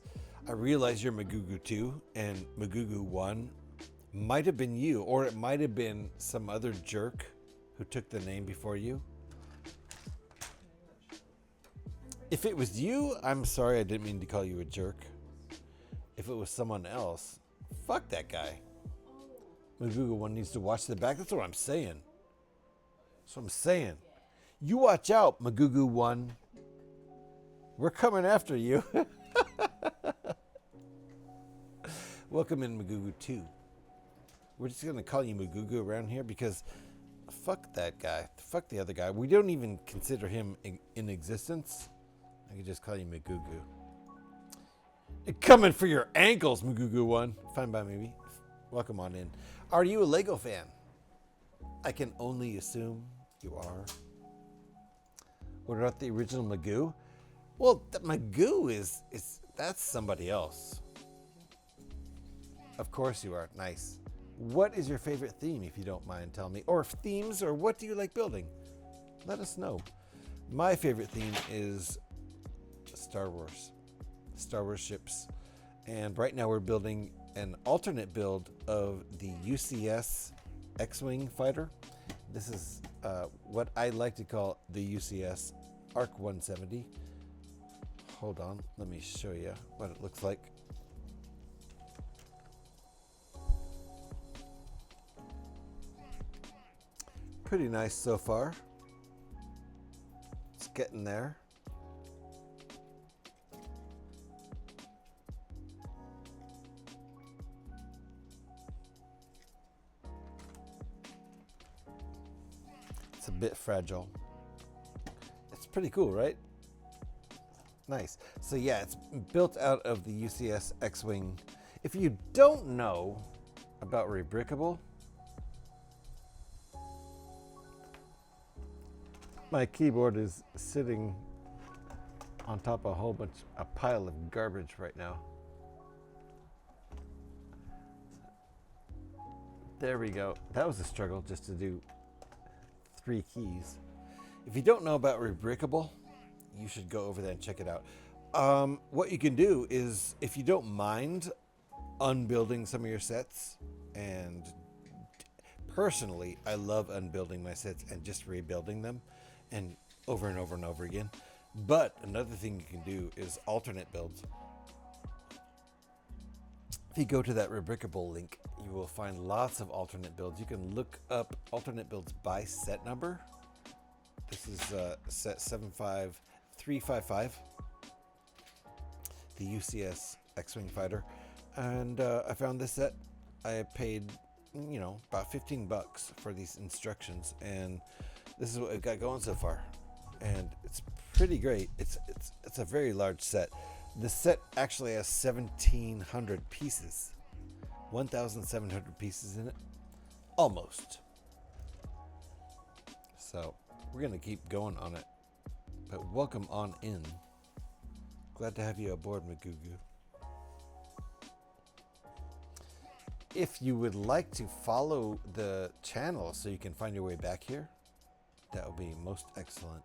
I realize you're Magugu 2 and Magugu 1 might have been you, or it might have been some other jerk who took the name before you. If it was you, I'm sorry, I didn't mean to call you a jerk. If it was someone else, fuck that guy. Magoogle one needs to watch the back. That's what I'm saying. That's what I'm saying. You watch out, Magoogle one. We're coming after you. Welcome in, Magoogle 2. We're just going to call you Magoogle around here because fuck that guy. Fuck the other guy. We don't even consider him in existence. I can just call you Magoogle. Coming for your ankles, Magoogle one. Fine by me. Welcome on in. Are you a Lego fan? I can only assume you are. What about the original Magoo? Well, the Magoo is that's somebody else. Of course you are. Nice. What is your favorite theme, if you don't mind telling me? Or themes, or what do you like building? Let us know. My favorite theme is Star Wars. Star Wars ships. And right now we're building an alternate build of the UCS X-Wing fighter. This is what I like to call the UCS ARC-170. Hold on, let me show you what it looks like. Pretty nice so far. It's getting there. It's a bit fragile. It's pretty cool, right? Nice. So yeah, it's built out of the UCS X-Wing. If you don't know about Rebrickable, my keyboard is sitting on top of a pile of garbage right now. There we go. That was a struggle just to do 3 keys. If you don't know about Rebrickable, you should go over there and check it out. What you can do is, if you don't mind unbuilding some of your sets, and personally, I love unbuilding my sets and just rebuilding them and over and over and over again. But another thing you can do is alternate builds. If you go to that Rebrickable link, you will find lots of alternate builds. You can look up alternate builds by set number. This is set 75355, the UCS X-Wing fighter. And I found this set. I paid, about 15 bucks for these instructions, and this is what we've got going so far. And it's pretty great. It's a very large set. The set actually has 1,700 pieces. 1,700 pieces in it. Almost. So we're going to keep going on it. But welcome on in. Glad to have you aboard, Magoogle. If you would like to follow the channel so you can find your way back here, that would be most excellent.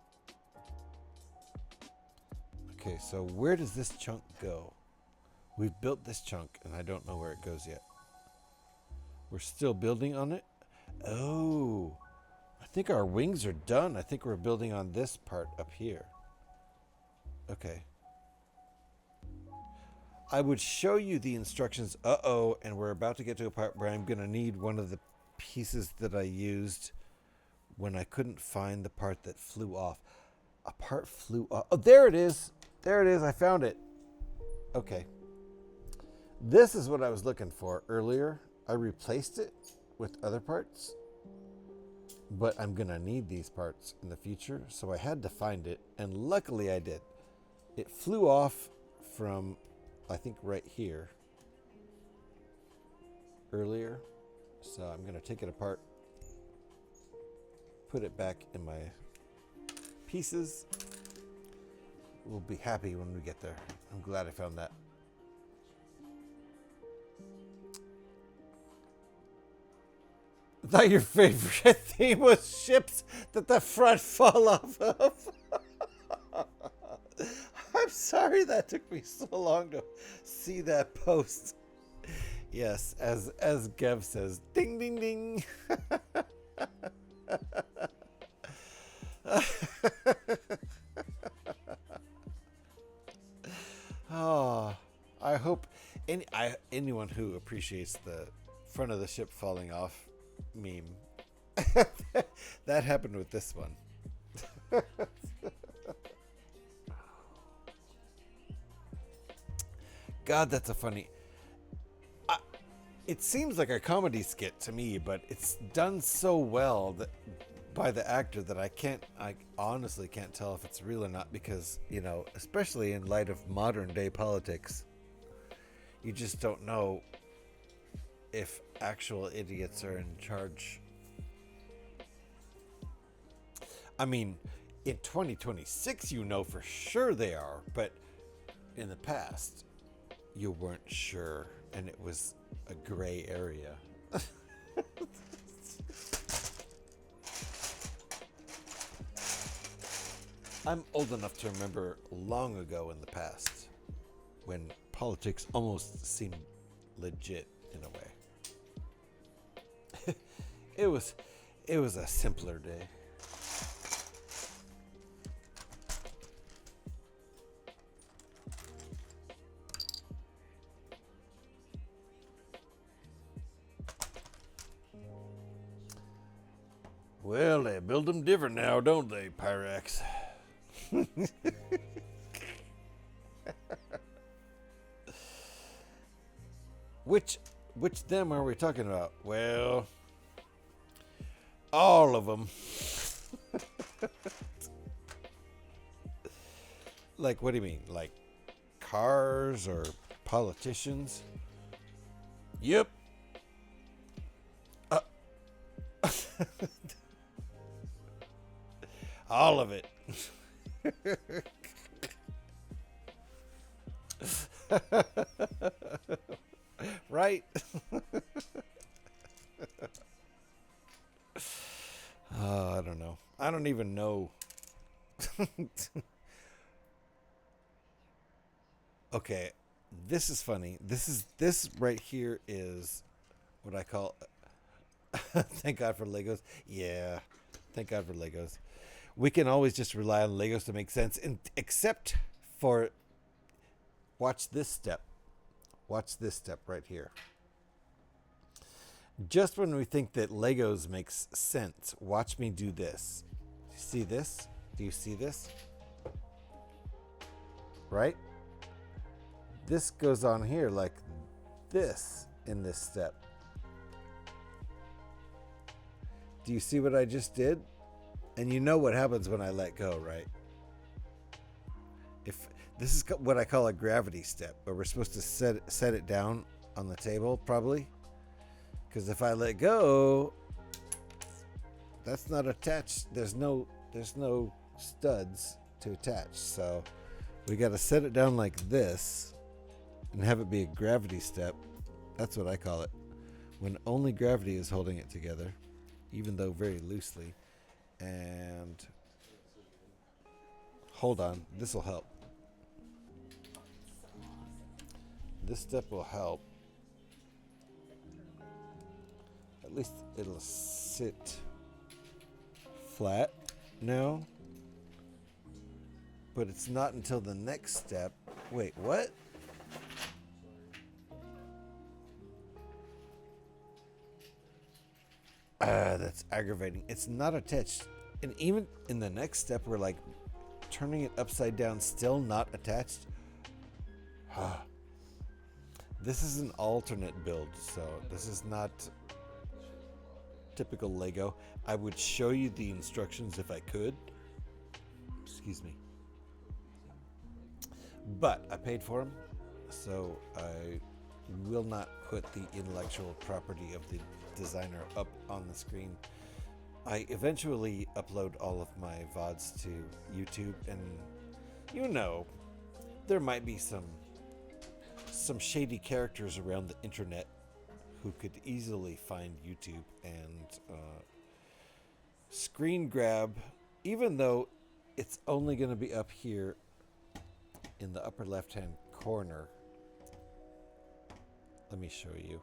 Okay, so where does this chunk go? We've built this chunk and I don't know where it goes yet. We're still building on it. Oh, I think our wings are done. I think we're building on this part up here. Okay. I would show you the instructions. And we're about to get to a part where I'm going to need one of the pieces that I used when I couldn't find the part that flew off. A part flew off. Oh, there it is. There it is. I found it. Okay. This is what I was looking for earlier. I replaced it with other parts, but I'm going to need these parts in the future, so I had to find it, and luckily I did. It flew off from, I think, right here earlier, so I'm going to take it apart, put it back in my pieces. We'll be happy when we get there. I'm glad I found that. I thought your favorite theme was ships that the front fall off of. I'm sorry that took me so long to see that post. Yes, as Gev says, ding, ding, ding. Oh, I hope anyone who appreciates the front of the ship falling off meme. That happened with this one. God, that's a funny. It seems like a comedy skit to me, but it's done so well that by the actor that I honestly can't tell if it's real or not, because, you know, especially in light of modern day politics, you just don't know if actual idiots are in charge. I mean, in 2026, you know for sure they are, but in the past, you weren't sure, and it was a gray area. I'm old enough to remember long ago in the past when politics almost seemed legit in a way. It was a simpler day. Well, they build them different now, don't they, Pyrex? Which them are we talking about? Well, all of them. Like, what do you mean? Like cars or politicians? Yep. All of it. Right? I don't know. I don't even know. Okay, this is funny. This right here is what I call thank God for Legos. Yeah. Thank God for Legos. We can always just rely on Legos to make sense, except for watch this step. Watch this step right here. Just when we think that Legos makes sense, watch me do this. See this? Do you see this? Right? This goes on here like this in this step. Do you see what I just did? And you know what happens when I let go, right? If this is what I call a gravity step, where we're supposed to set it down on the table, probably. Because if I let go, that's not attached. There's no studs to attach. So we got to set it down like this and have it be a gravity step. That's what I call it. When only gravity is holding it together, even though very loosely. And hold on, this will help. This step will help. At least it'll sit flat now. But it's not until the next step. Wait, what? That's aggravating. It's not attached. And even in the next step, we're like turning it upside down, still not attached. This is an alternate build, so this is not typical Lego. I would show you the instructions if I could. Excuse me. But I paid for them, so I will not put the intellectual property of the designer up on the screen. I eventually upload all of my VODs to YouTube, and you know, there might be some shady characters around the internet who could easily find YouTube and screen grab, even though it's only going to be up here in the upper left hand corner. Let me show you.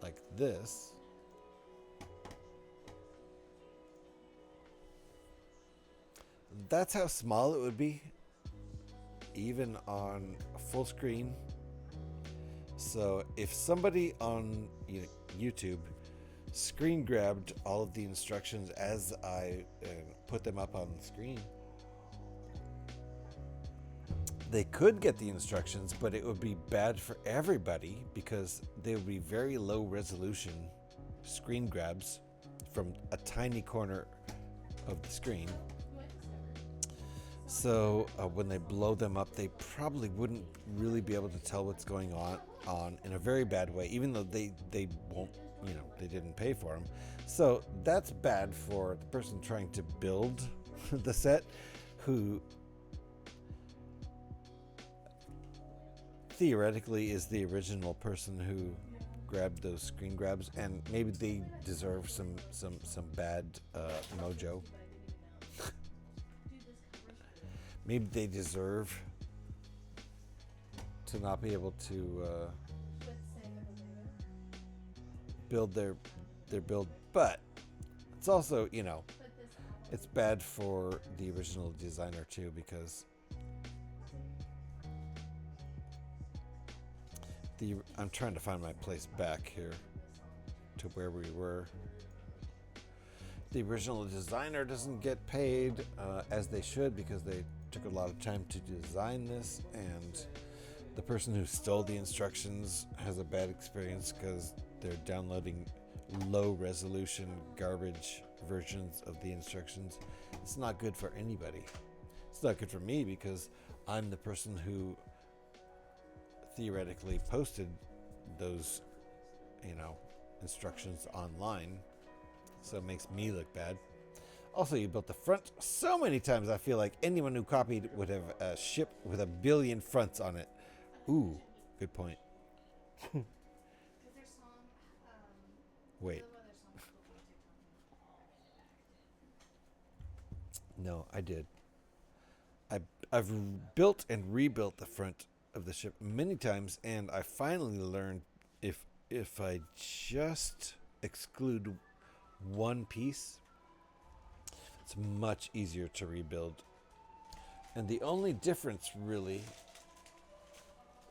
like this. That's how small it would be, even on full screen. So if somebody on YouTube screen grabbed all of the instructions as I put them up on the screen, they could get the instructions, but it would be bad for everybody because they would be very low resolution screen grabs from a tiny corner of the screen. So when they blow them up, they probably wouldn't really be able to tell what's going on in a very bad way, even though they won't, they didn't pay for them. So that's bad for the person trying to build the set, who theoretically is the original person who grabbed those screen grabs, and maybe they deserve some bad mojo. Maybe they deserve to not be able to build their build, but it's also, it's bad for the original designer too, because I'm trying to find my place back here to where we were. The original designer doesn't get paid as they should, because they took a lot of time to design this, and the person who stole the instructions has a bad experience because they're downloading low resolution garbage versions of the instructions. It's not good for anybody. It's not good for me because I'm the person who theoretically posted those instructions online, so it makes me look bad. Also, you built the front so many times, I feel like anyone who copied would have a ship with 1 billion fronts on it. Ooh, good point. Wait. No, I did. I've built and rebuilt the front of the ship many times, and I finally learned if I just exclude one piece, it's much easier to rebuild. And the only difference really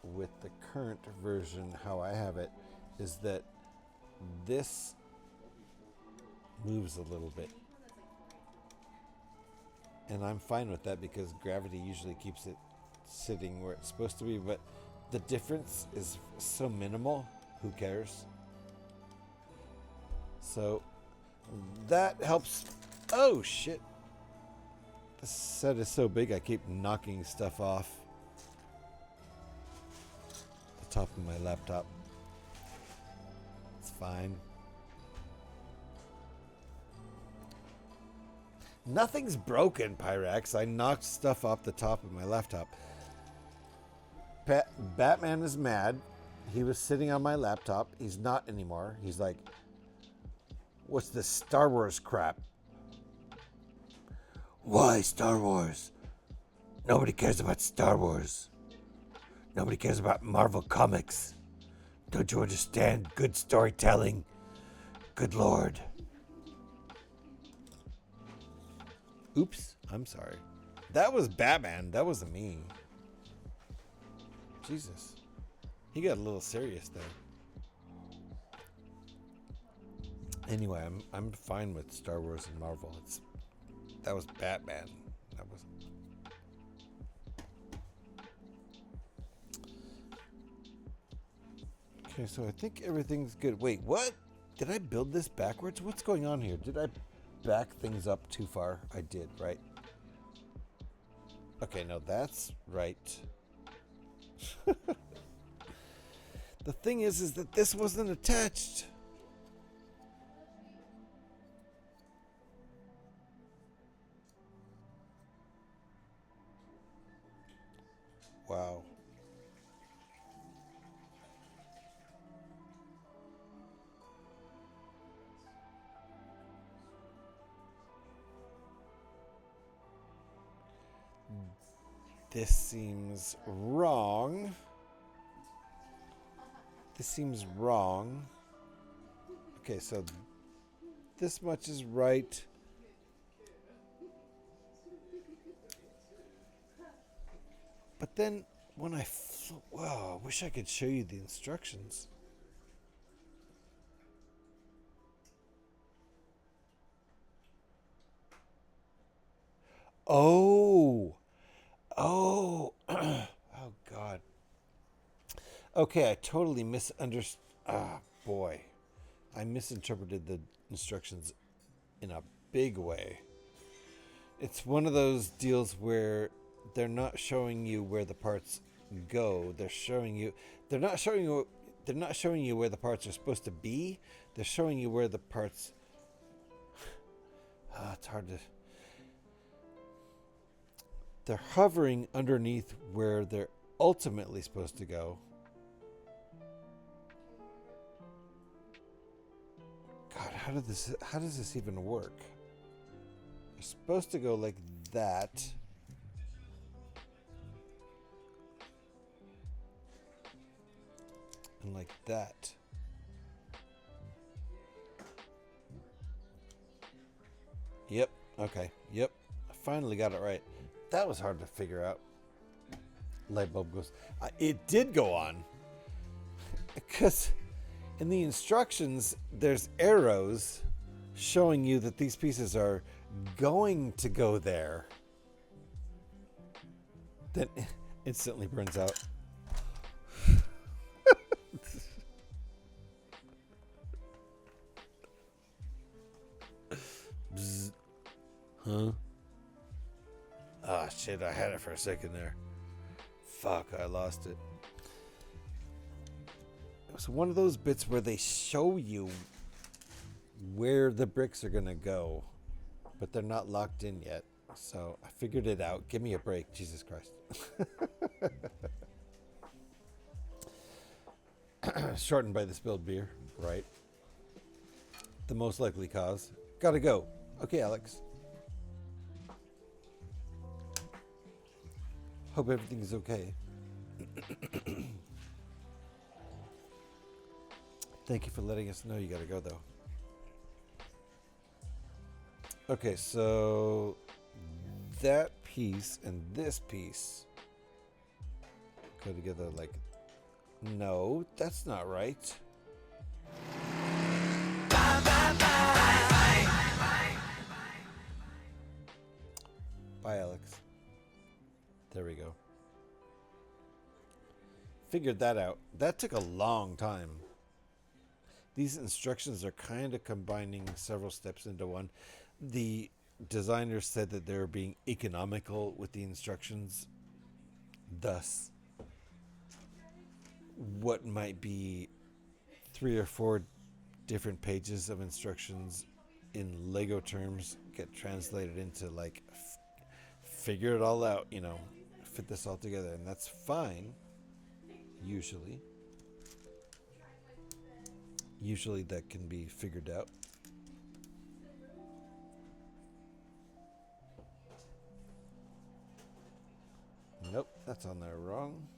with the current version, how I have it, is that this moves a little bit. And I'm fine with that because gravity usually keeps it sitting where it's supposed to be, but the difference is so minimal, who cares? So that helps. Oh shit. This set is so big I keep knocking stuff off the top of my laptop. It's fine. Nothing's broken, Pyrax. I knocked stuff off the top of my laptop. Batman is mad. He was sitting on my laptop. He's not anymore. He's like, what's this Star Wars crap? Why Star Wars? Nobody cares about Star Wars. Nobody cares about Marvel Comics. Don't you understand? Good storytelling. Good Lord. Oops, I'm sorry. That was Batman. That wasn't me. Jesus. He got a little serious there. Anyway, I'm fine with Star Wars and Marvel. That was Batman. That was. Okay, so I think everything's good. Wait, what? Did I build this backwards? What's going on here? Did I back things up too far? I did, right? Okay, no, that's right. The thing is that this wasn't attached. Wow. This seems wrong. This seems wrong. Okay, so this much is right. But then when I wow, I wish I could show you the instructions. Oh. Oh. Oh God. Okay, I totally misunderstood. Ah, boy. I misinterpreted the instructions in a big way. It's one of those deals where they're not showing you where the parts go. They're not showing you where the parts are supposed to be. They're showing you where the parts it's hard to. They're hovering underneath where they're ultimately supposed to go. God, how does this even work? They're supposed to go like that. And like that. Yep. Okay. Yep. I finally got it right. That was hard to figure out. Light bulb goes. It did go on. Because in the instructions, there's arrows showing you that these pieces are going to go there. Then instantly burns out. Bzz. Huh? Ah, shit, I had it for a second there. Fuck, I lost it. It was one of those bits where they show you where the bricks are going to go, but they're not locked in yet. So I figured it out. Give me a break, Jesus Christ. Shortened by the spilled beer, right? The most likely cause. Gotta go. Okay, Alex. Hope everything is okay. Thank you for letting us know you gotta go, though. Okay, so that piece and this piece go together like... No, that's not right. Bye, Alex. There we go. Figured that out. That took a long time. These instructions are kind of combining several steps into one. The designers said that they were being economical with the instructions. Thus, what might be 3 or 4 different pages of instructions in Lego terms get translated into like figure it all out, you know, fit this all together, and that's fine. Usually that can be figured out. Nope, that's on there wrong.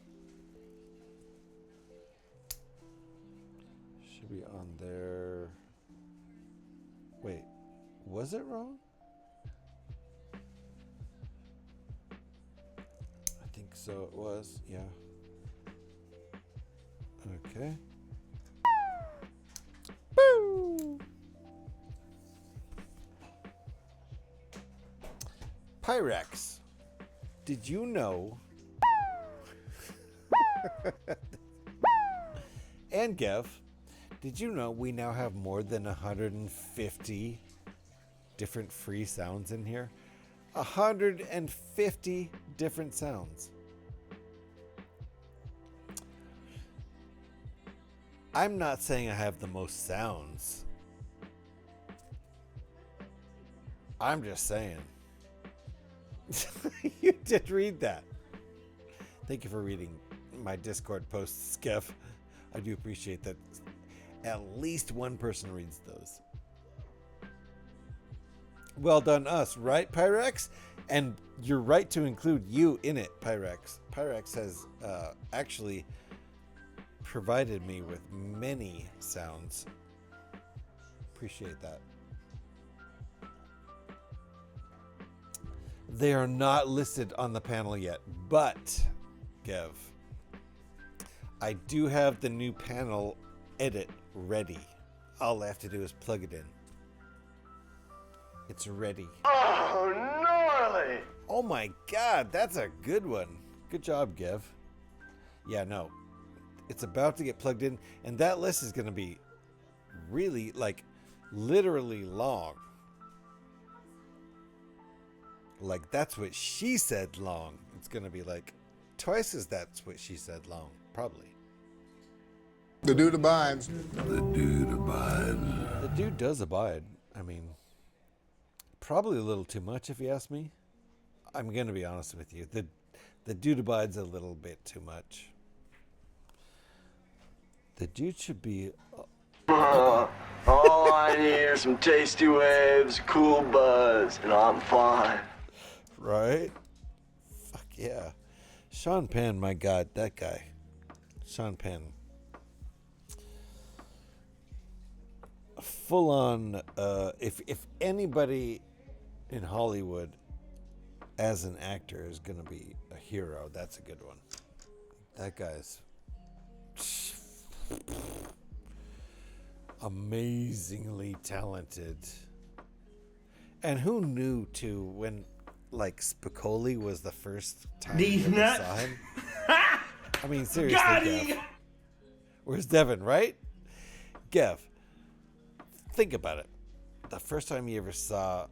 Should be on there. Wait, was it wrong? I think so, it was, yeah. Okay. Boo! Pyrex, did you know? And Gev, did you know we now have more than 150 different free sounds in here? 150 different sounds. I'm not saying I have the most sounds. I'm just saying. You did read that. Thank you for reading my Discord posts, Skev. I do appreciate that. At least one person reads those. Well done us, right, Pyrex? And you're right to include you in it, Pyrex. Pyrex has actually provided me with many sounds Appreciate that. They are not listed on the panel yet, but, Gev, I do have the new panel edit ready. All I have to do is plug it in. It's ready. Oh, gnarly! Oh my god, that's a good one. Good job, Gev. Yeah, no. It's about to get plugged in, and that list is going to be really, like, literally long. Like, that's what she said long. It's going to be like twice as that's what she said long, probably. The dude abides. The dude abides. The dude does abide. I mean, probably a little too much if you ask me. I'm going to be honest with you. The dude abides a little bit too much. The dude should be... All I need are some tasty waves, cool buzz, and I'm fine. Right? Fuck yeah. Sean Penn, my God, that guy. Sean Penn. Full on, if anybody in Hollywood as an actor is going to be a hero, that's a good one. That guy's amazingly talented. And who knew too when like Spicoli was the first time you ever saw him? I mean, seriously, Gev. Where's Devin, right? Gev, think about it. The first time you ever saw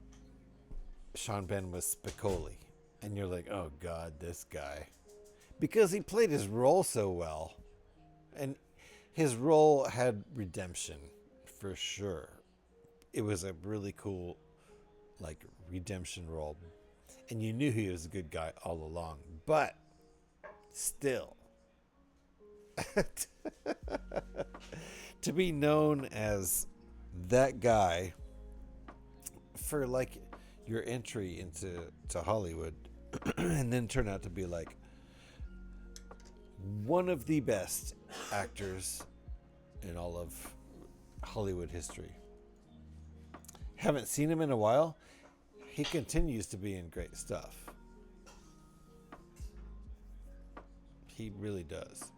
Sean Penn was Spicoli, and you're like, oh God, this guy. Because he played his role so well. And his role had redemption, for sure. It was a really cool, like, redemption role. And you knew he was a good guy all along. But, still, to be known as that guy for, like, your entry into Hollywood, and then turn out to be, like, one of the best actors in all of Hollywood history. Haven't seen him in a while. He continues to be in great stuff. He really does.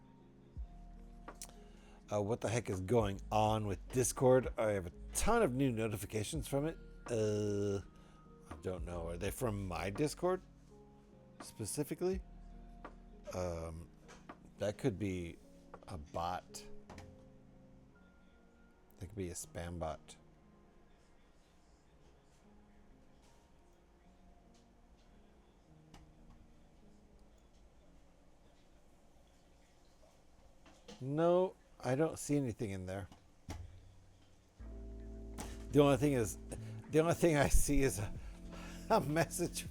What the heck is going on with Discord? I have a ton of new notifications from it. I don't know. Are they from my Discord specifically? That could be a bot. That could be a spam bot. No, I don't see anything in there. The only thing I see is a message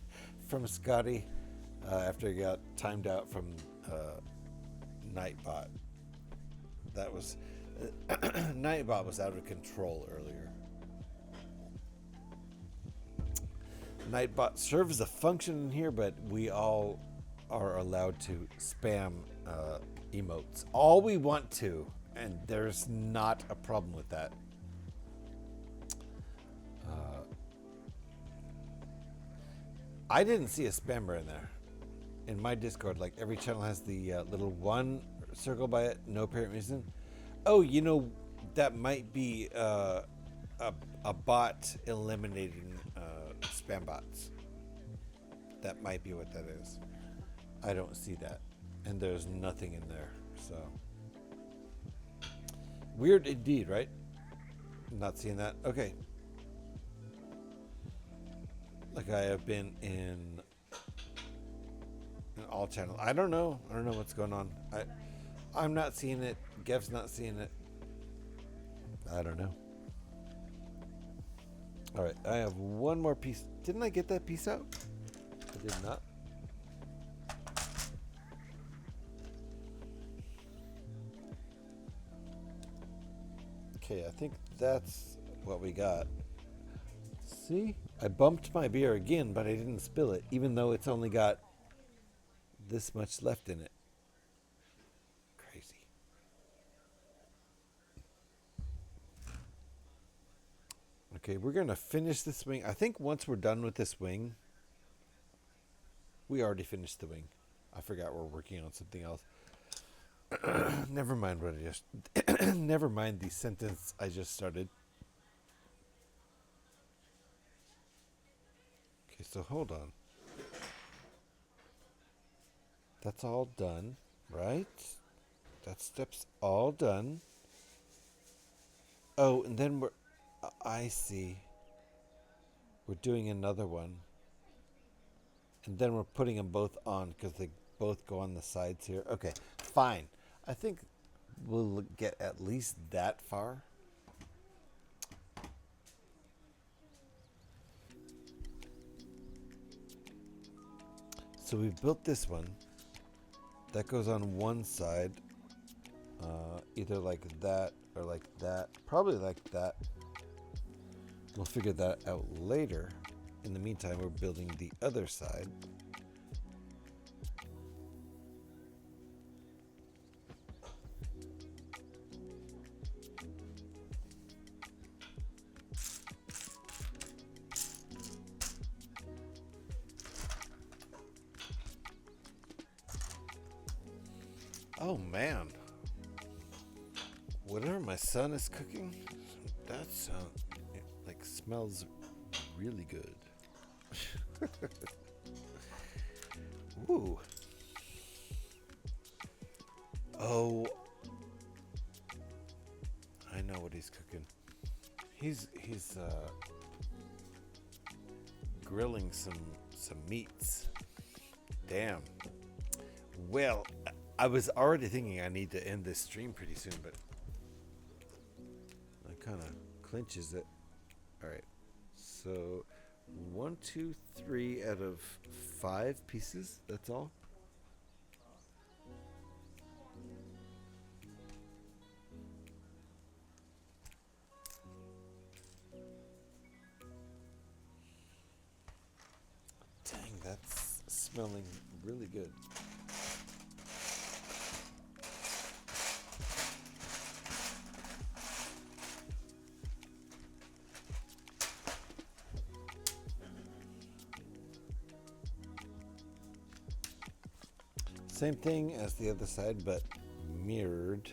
from Scotty after he got timed out from Nightbot. That was Nightbot was out of control earlier. Nightbot serves a function in here, but we all are allowed to spam emotes all we want to, and there's not a problem with that. I didn't see a spammer in there. In my Discord, like every channel has the little one circle by it, no apparent reason. Oh, you know, that might be a bot eliminating spam bots. That might be what that is. I don't see that, and there's nothing in there. So weird indeed, right? Not seeing that. Okay. Like I have been in all channels. I don't know what's going on. I'm not seeing it. Gev's not seeing it. I don't know. All right, I have one more piece. Didn't I get that piece out? I did not. Okay, I think that's what we got. See? I bumped my beer again, but I didn't spill it, even though it's only got this much left in it. Crazy. Okay, we're going to finish this wing. I think once we're done with this wing, we already finished the wing. I forgot we're working on something else. Never mind what I just... Never mind the sentence I just started. Okay, so hold on. That's all done, right? That step's all done. Oh, and then we're... I see. We're doing another one. And then we're putting them both on because they both go on the sides here. Okay, fine. I think we'll get at least that far. So we've built this one. That goes on one side. Either like that or like that. Probably like that. We'll figure that out later. In the meantime, we're building the other side. Oh man. Whatever my son is cooking, that sounds like smells really good. Ooh. Oh. I know what he's cooking. He's grilling some meats. Damn. Well, I was already thinking I need to end this stream pretty soon, but that kind of clinches it. All right. So 1, 2, 3 out of 5 pieces. That's all. Dang, that's smelling really good. Same thing as the other side, but mirrored.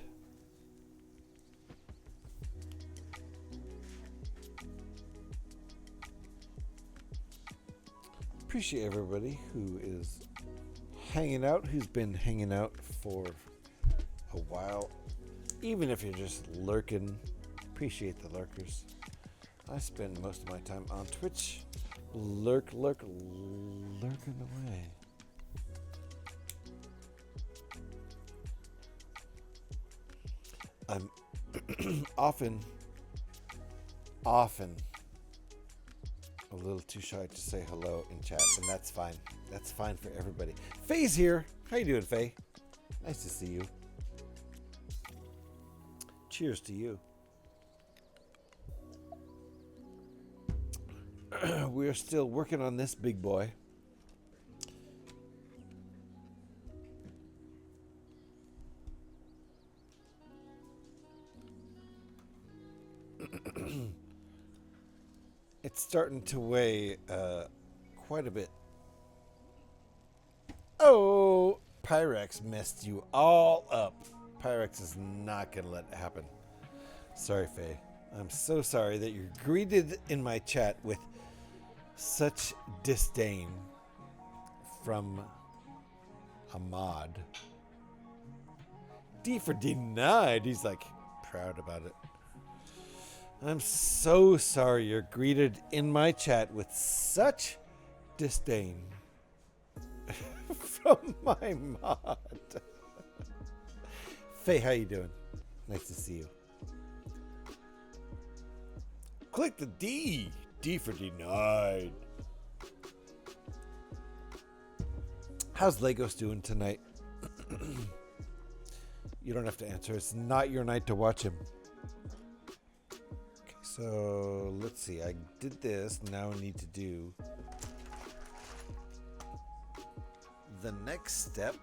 Appreciate everybody who is hanging out, who's been hanging out for a while. Even if you're just lurking, appreciate the lurkers. I spend most of my time on Twitch, lurking away. I'm often a little too shy to say hello in chat, and that's fine. That's fine for everybody. Faye's here. How you doing, Faye? Nice to see you. Cheers to you. We're still working on this big boy. It's starting to weigh quite a bit. Oh, Pyrex messed you all up. Pyrex is not going to let it happen. Sorry, Faye. I'm so sorry that you're greeted in my chat with such disdain from a mod. D for denied. He's like proud about it. I'm so sorry you're greeted in my chat with such disdain from my mod. Faye, how you doing? Nice to see you. Click the D. D for denied. How's Legos doing tonight? You don't have to answer. It's not your night to watch him. So let's see, I did this, now I need to do the next step.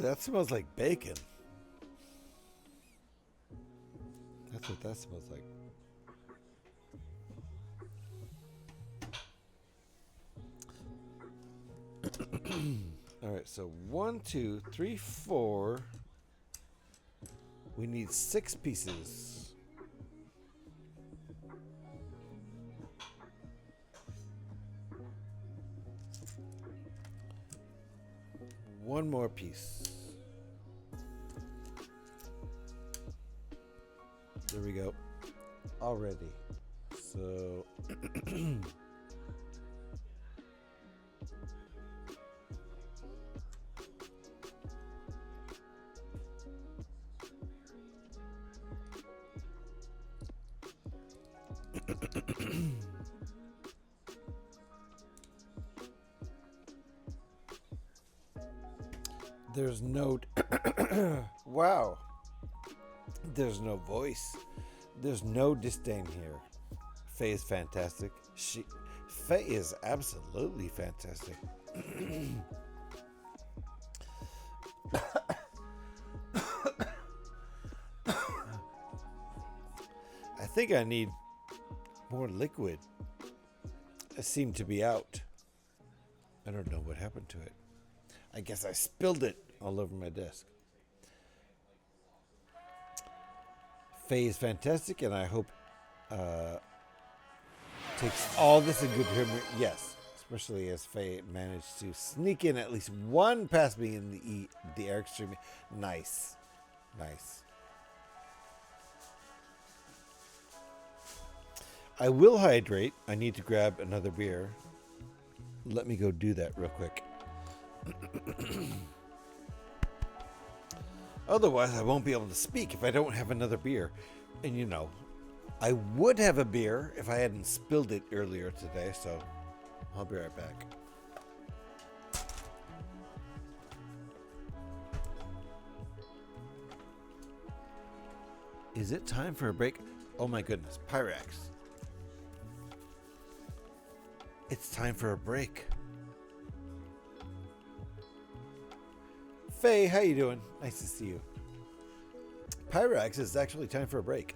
that smells like bacon. That's what that smells like. All right, so 1, 2, 3, 4. We need 6 pieces. One more piece. There we go. Already. So there's no wow. There's no voice. There's no disdain here. Faye is fantastic. Faye is absolutely fantastic. I think I need more liquid. I seem to be out. I don't know what happened to it. I guess I spilled it all over my desk. Faye is fantastic, and I hope takes all this in good humor. Yes, especially as Faye managed to sneak in at least one past me in the ARC stream. Nice, nice. I will hydrate. I need to grab another beer. Let me go do that real quick. Otherwise, I won't be able to speak if I don't have another beer. And you know, I would have a beer if I hadn't spilled it earlier today, so I'll be right back. Is it time for a break? Oh my goodness, Pyrax. It's time for a break. Faye, how you doing? Nice to see you. Pyrax, it's actually time for a break.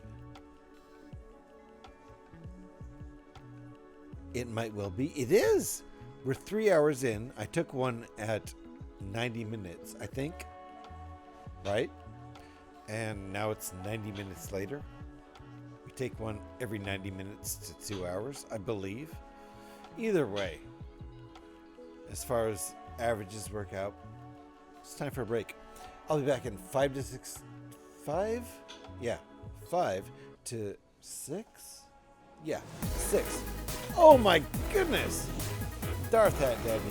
It might well be. It is. We're 3 hours in. I took one at 90 minutes, I think. Right? And now it's 90 minutes later. We take one every 90 minutes to 2 hours, I believe. Either way, as far as averages work out, it's time for a break. I'll be back in 5 to 6. 5? Yeah. 5 to 6? Yeah. 6. Oh my goodness! Darth Hat Daddy.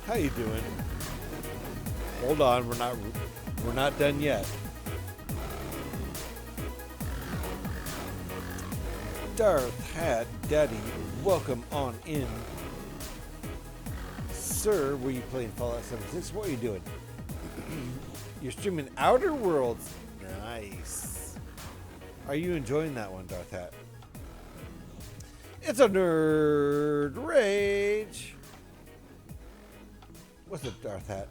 How you doing? Hold on, we're not done yet. Darth Hat Daddy, welcome on in. Sir, were you playing Fallout 76? What are you doing? You're streaming Outer Worlds. Nice. Are you enjoying that one, Darth Hat? It's a nerd rage. What's up, Darth Hat?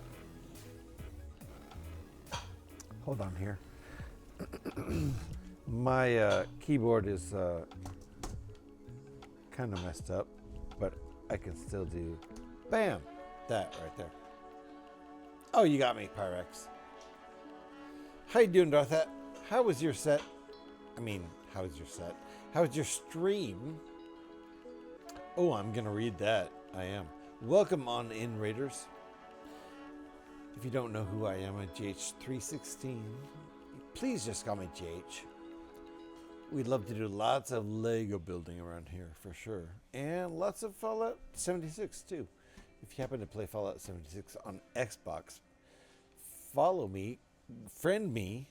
Hold on here. My keyboard is kind of messed up, but I can still do, bam, that right there. Oh, you got me, Pyrex. How you doing, Darth Hat? How was your set? I mean, how was your set? How was your stream? Oh, I'm going to read that. I am. Welcome on in, Raiders. If you don't know who I am, I'm GH316. Please just call me GH. We'd love to do lots of Lego building around here, for sure. And lots of Fallout 76, too. If you happen to play Fallout 76 on Xbox, follow me, friend me.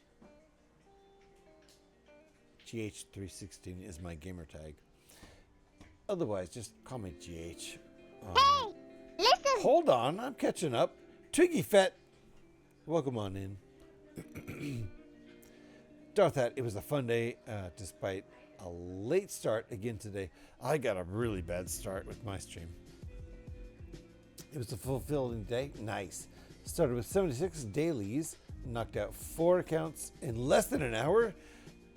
GH316 is my gamer tag. Otherwise, just call me GH. Hey, listen. Hold on, I'm catching up. Twiggy Fett, welcome on in. Darth Hat, it was a fun day, despite a late start again today. I got a really bad start with my stream. It was a fulfilling day. Nice. Started with 76 dailies, knocked out 4 accounts in less than an hour.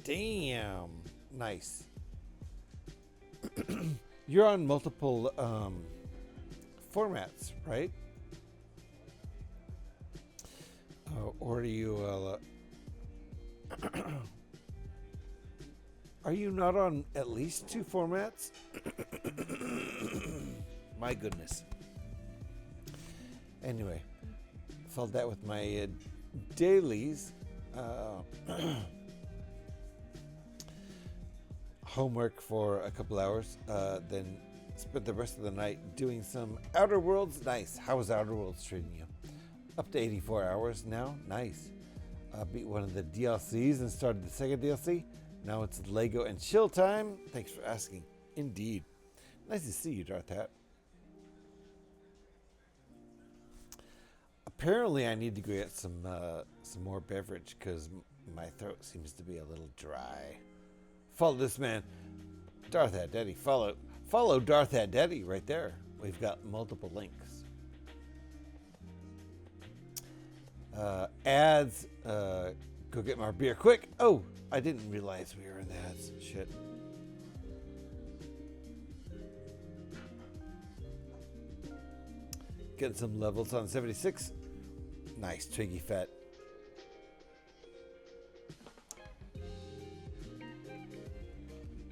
Damn, nice. You're on multiple formats, right? Or do you? Are you not on at least 2 formats? My goodness. Anyway, followed that with my dailies. Homework for a couple hours. Then spent the rest of the night doing some Outer Worlds. Nice. How was Outer Worlds treating you? Up to 84 hours now. Nice. Beat one of the DLCs and started the second DLC. Now it's Lego and chill time. Thanks for asking. Indeed. Nice to see you, Darth Hat. Apparently, I need to go get some more beverage because my throat seems to be a little dry. Follow this man, Darth Hat Daddy. Follow Darth Hat Daddy right there. We've got multiple links. Ads. Go get my beer quick. Oh, I didn't realize we were in the ads. Shit. Getting some levels on 76. Nice, Twiggy Fat.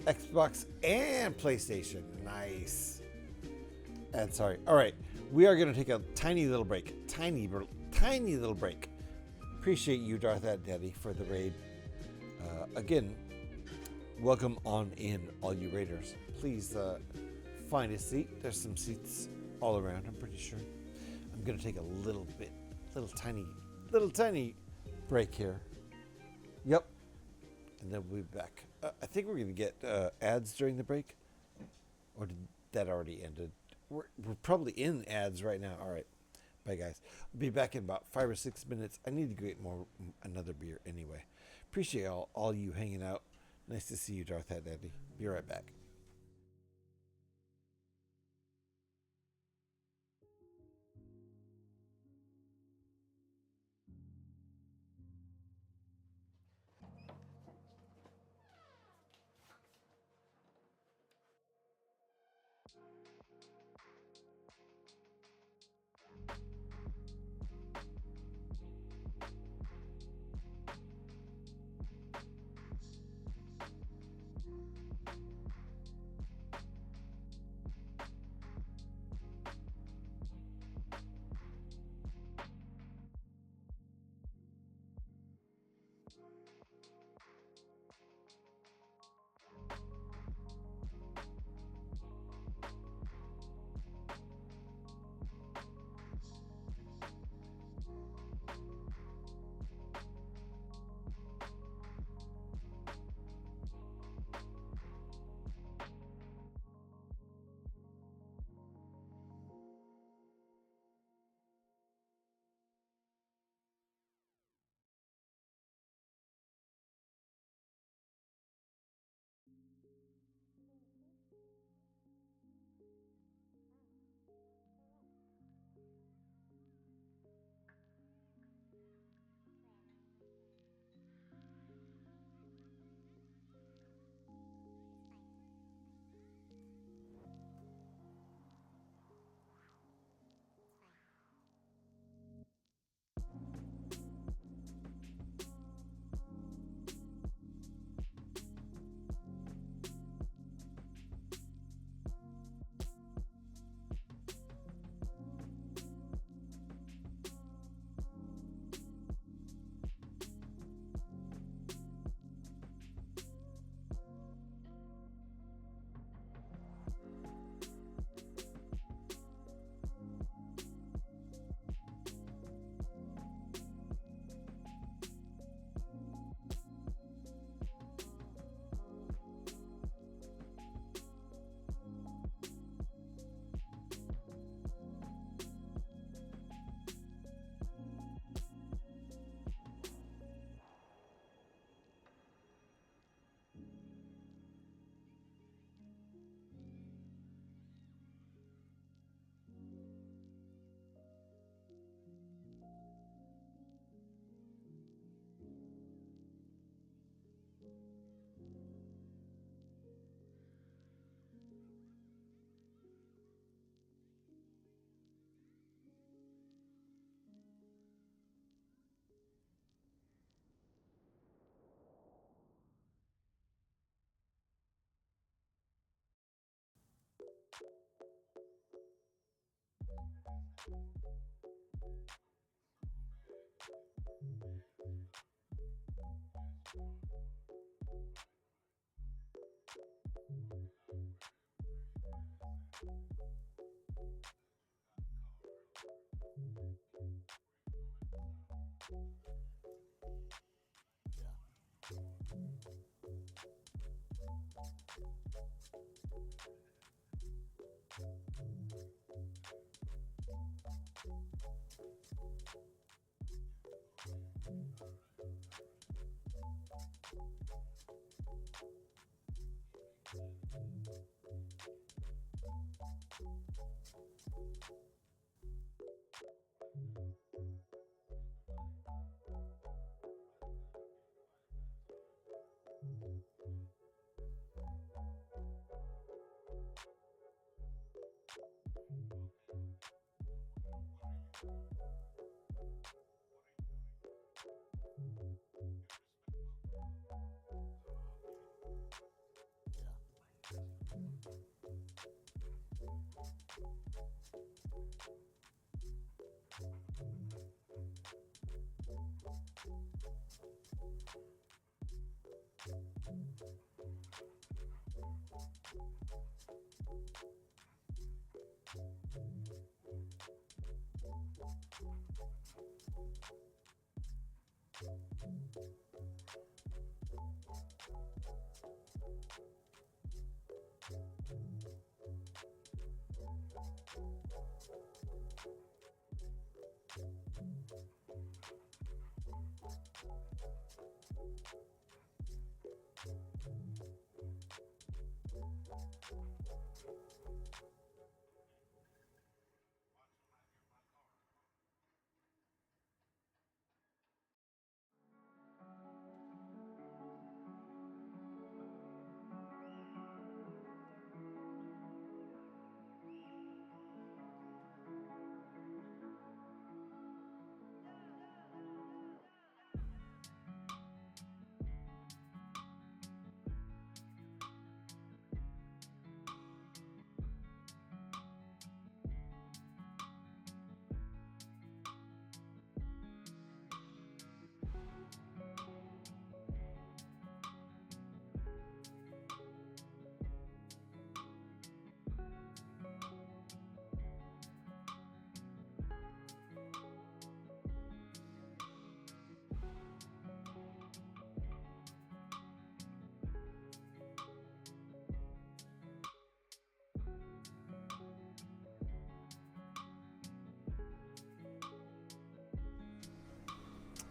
Xbox and PlayStation. Nice. And sorry. All right. We are going to take a tiny little break. Tiny little break. Appreciate you, Darth Hat Daddy, for the raid. Again, welcome on in, all you raiders. Please find a seat. There's some seats all around, I'm pretty sure. I'm going to take a little tiny break here. Yep. And then we'll be back. I think we're going to get ads during the break. Or did that already ended? We're probably in ads right now. All right. Bye, guys. I'll be back in about 5 or 6 minutes. I need to go get another beer anyway. Appreciate all you hanging out. Nice to see you, Darth Hat Daddy. Be right back.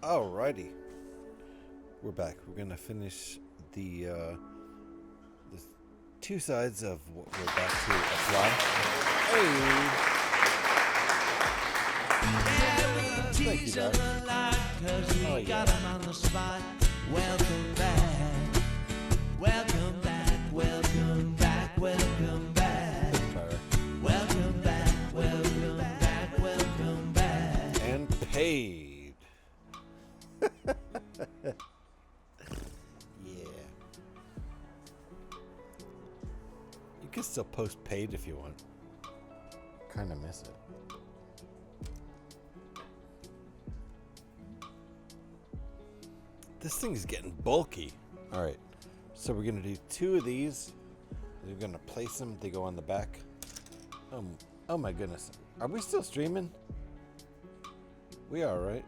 Alrighty, we're back. We're gonna finish the two sides of what we're back to apply. Thank you, guys. Oh, yeah. On the spot. Welcome back. Welcome back. Welcome back. Welcome back. Welcome back. Welcome back. Welcome back. And paid. Yeah. You can still post paid if you want. Kind of miss it. This thing is getting bulky. All right, so we're gonna do two of these. We're gonna place them. They go on the back. Oh my goodness. Are we still streaming? We are, right?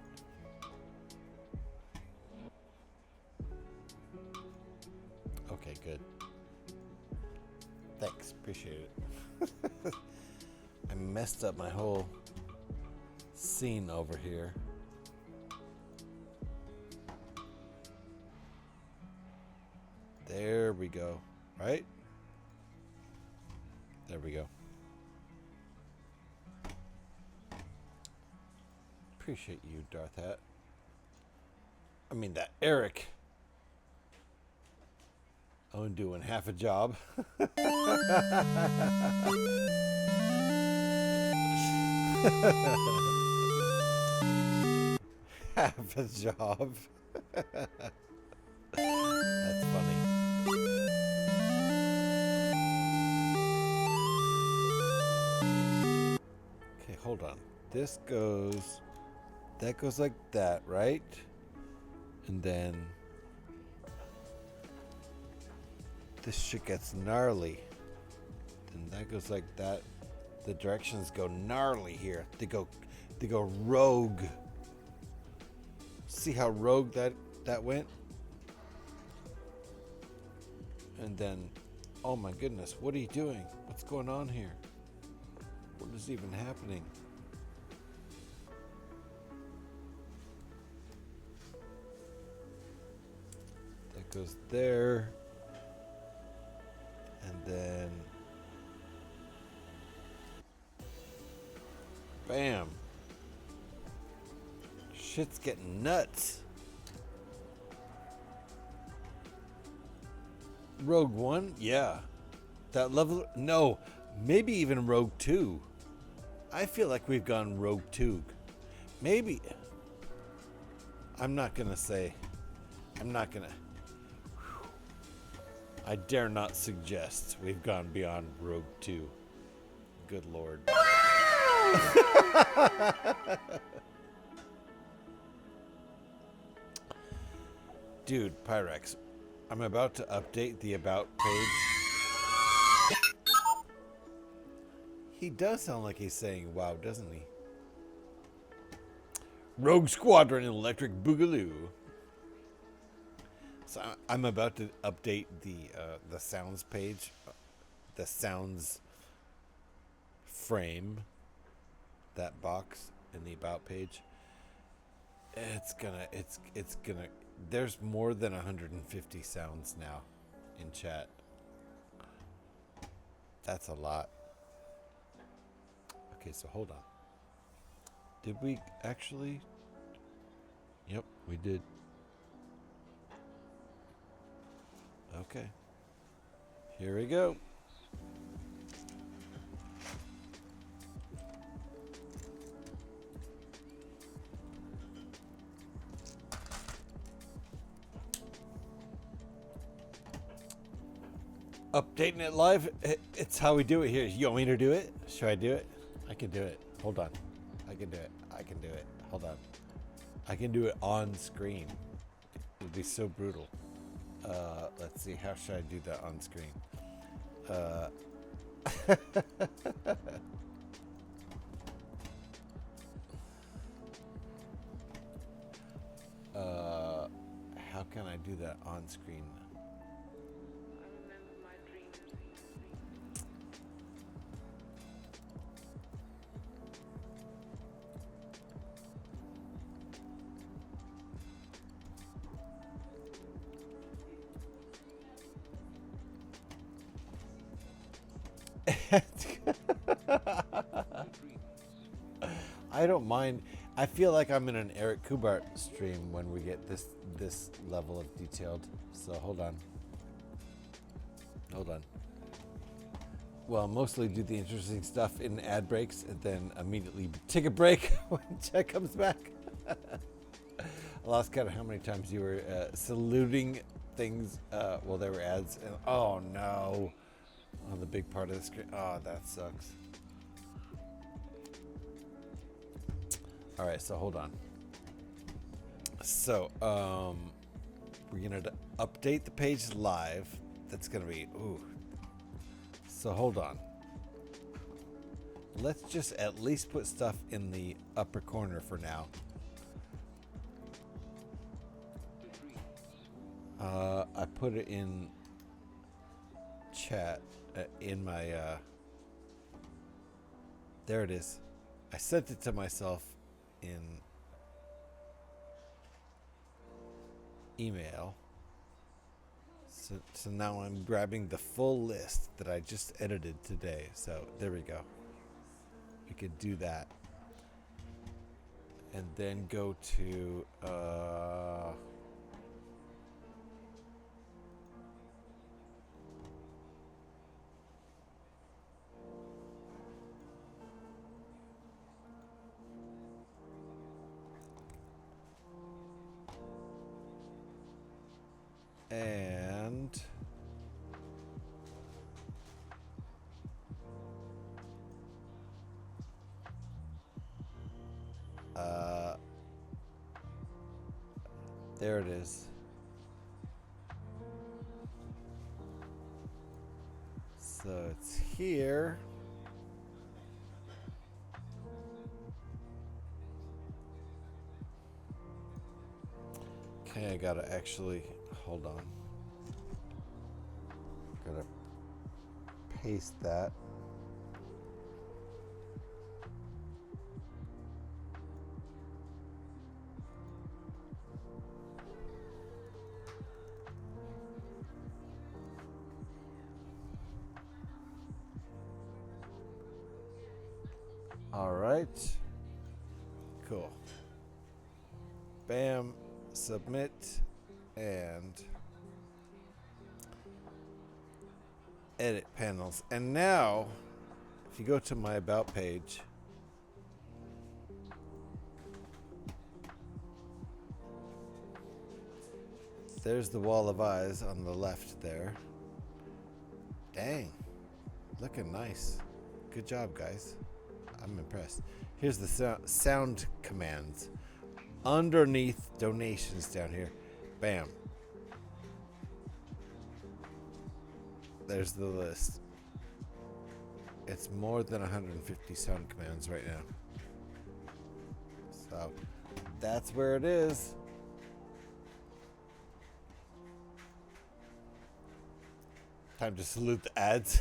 Okay, good. Thanks, appreciate it. I messed up my whole scene over here. There we go. Right? There we go. Appreciate you, Darth Hat. I mean, that Eric. I'm doing half a job. Half a job. That's funny. Okay, hold on. This goes that goes like that, right? And then this shit gets gnarly. And that goes like that. The directions go gnarly here. They go rogue. See how rogue that went? And then, oh my goodness, what are you doing? What's going on here? What is even happening? That goes there. And then bam. Shit's getting nuts. Rogue 1? Yeah. That level? No. Maybe even Rogue 2. I feel like we've gone Rogue 2. Maybe. I'm not gonna say. I'm not gonna. I dare not suggest we've gone beyond Rogue 2. Good Lord. Dude, Pyrex, I'm about to update the About page. He does sound like he's saying wow, doesn't he? Rogue Squadron Electric Boogaloo. So I'm about to update the sounds page, the sounds frame, that box in the About page. It's gonna. There's more than 150 sounds now in chat. That's a lot. Okay, so hold on. Did we actually? Yep, we did. Okay. Here we go. Updating it live. It's how we do it here. You want me to do it? Should I do it? I can do it. Hold on. I can do it. I can do it. Hold on. I can do it on screen. It would be so brutal. Let's see. How should I do that on screen? How can I do that on screen? I don't mind. I feel like I'm in an Eric Kubart stream when we get this level of detailed. So hold on. Hold on. Well, mostly do the interesting stuff in ad breaks and then immediately take a break when Jack comes back. I lost count of how many times you were saluting things while there were ads. And, oh no. On the big part of the screen. Oh, that sucks. All right, so hold on. So, we're going to update the page live. That's going to be, ooh. So hold on. Let's just at least put stuff in the upper corner for now. I put it in chat. In my there it is. I sent it to myself in email. So now I'm grabbing the full list that I just edited today. So there we go. We could do that. And then go to and There it is. So it's here. Okay, I gotta actually, hold on. Gotta paste that. All right. Cool. Bam. Submit. And edit panels. And now, if you go to my About page, there's the wall of eyes on the left there. Dang. Looking nice. Good job, guys. I'm impressed. Here's the sound commands. Underneath donations down here. Bam. There's the list. It's more than 150 sound commands right now. So that's where it is. Time to salute the ads.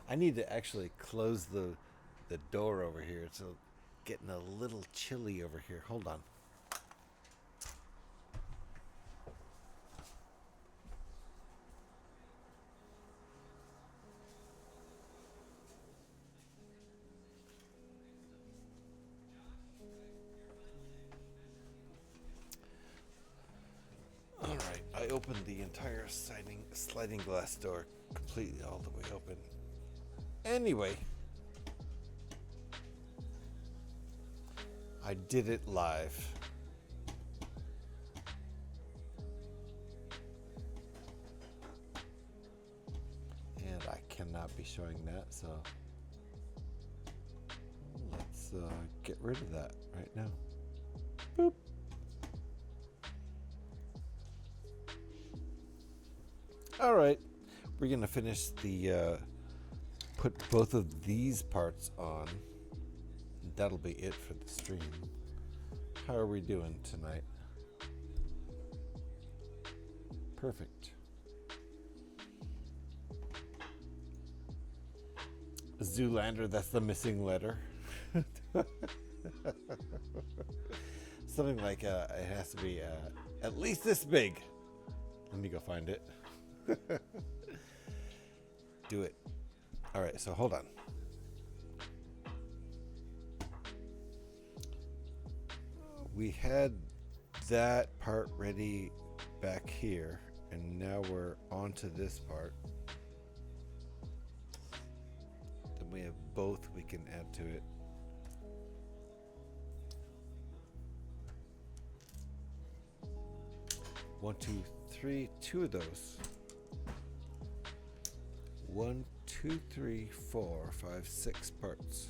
I need to actually close the door over here. It's getting a little chilly over here. Hold on. All right, I opened the entire sliding glass door completely all the way open. Anyway, I did it live. And I cannot be showing that, so let's get rid of that right now. Boop. All right, we're gonna finish the put both of these parts on. That'll be it for the stream. How are we doing tonight? Perfect. Zoolander, that's the missing letter. Something like it has to be at least this big. Let me go find it. Do it. All right, so hold on. We had that part ready back here, and now we're on to this part. Then we have both we can add to it. One, two, three, two of those. 1, 2, 3, 4, 5, 6 parts.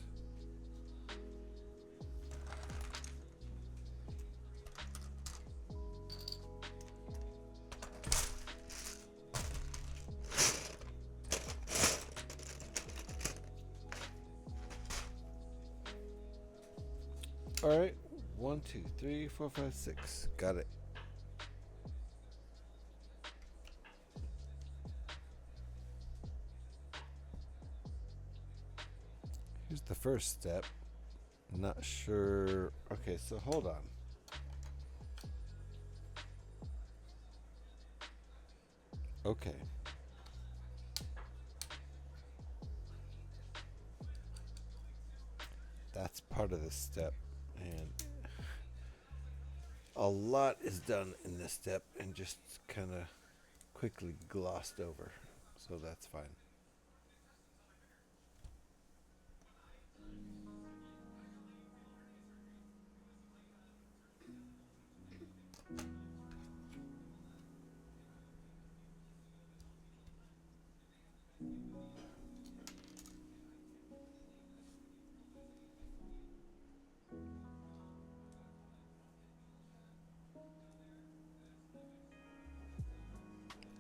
All right, 1, 2, 3, 4, 5, 6. Got it. Here's the first step. Not sure. Okay, so hold on. Okay. That's part of this step. And a lot is done in this step and just kind of quickly glossed over. So that's fine.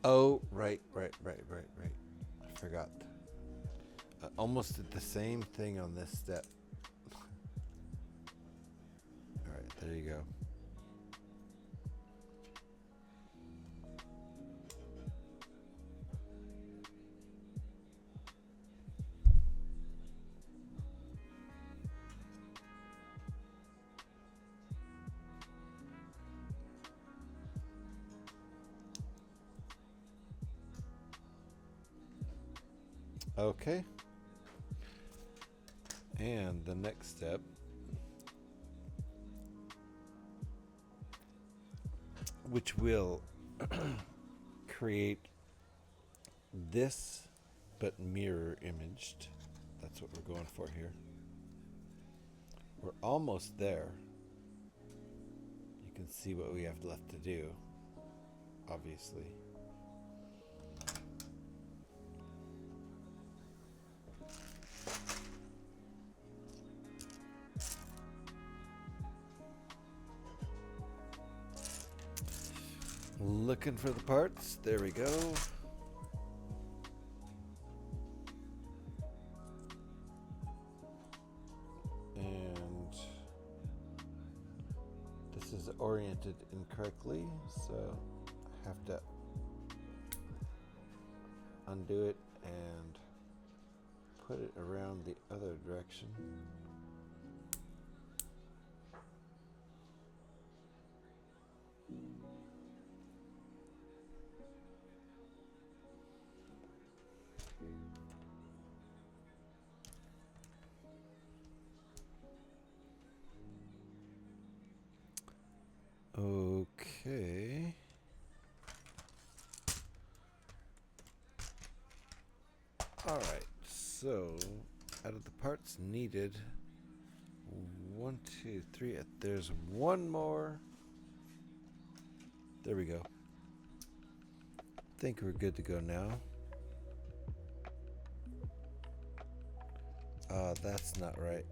Oh, right. I forgot. I almost did the same thing on this step. Alright, there you go. Okay. And the next step, which will create this but mirror imaged. That's what we're going for here. We're almost there. You can see what we have left to do, obviously. Looking for the parts. There we go. And this is oriented incorrectly, so I have to undo it and put it around the other direction. Okay. All right. So, out of the parts needed, 1, 2, 3. There's one more. There we go. Think we're good to go now. That's not right.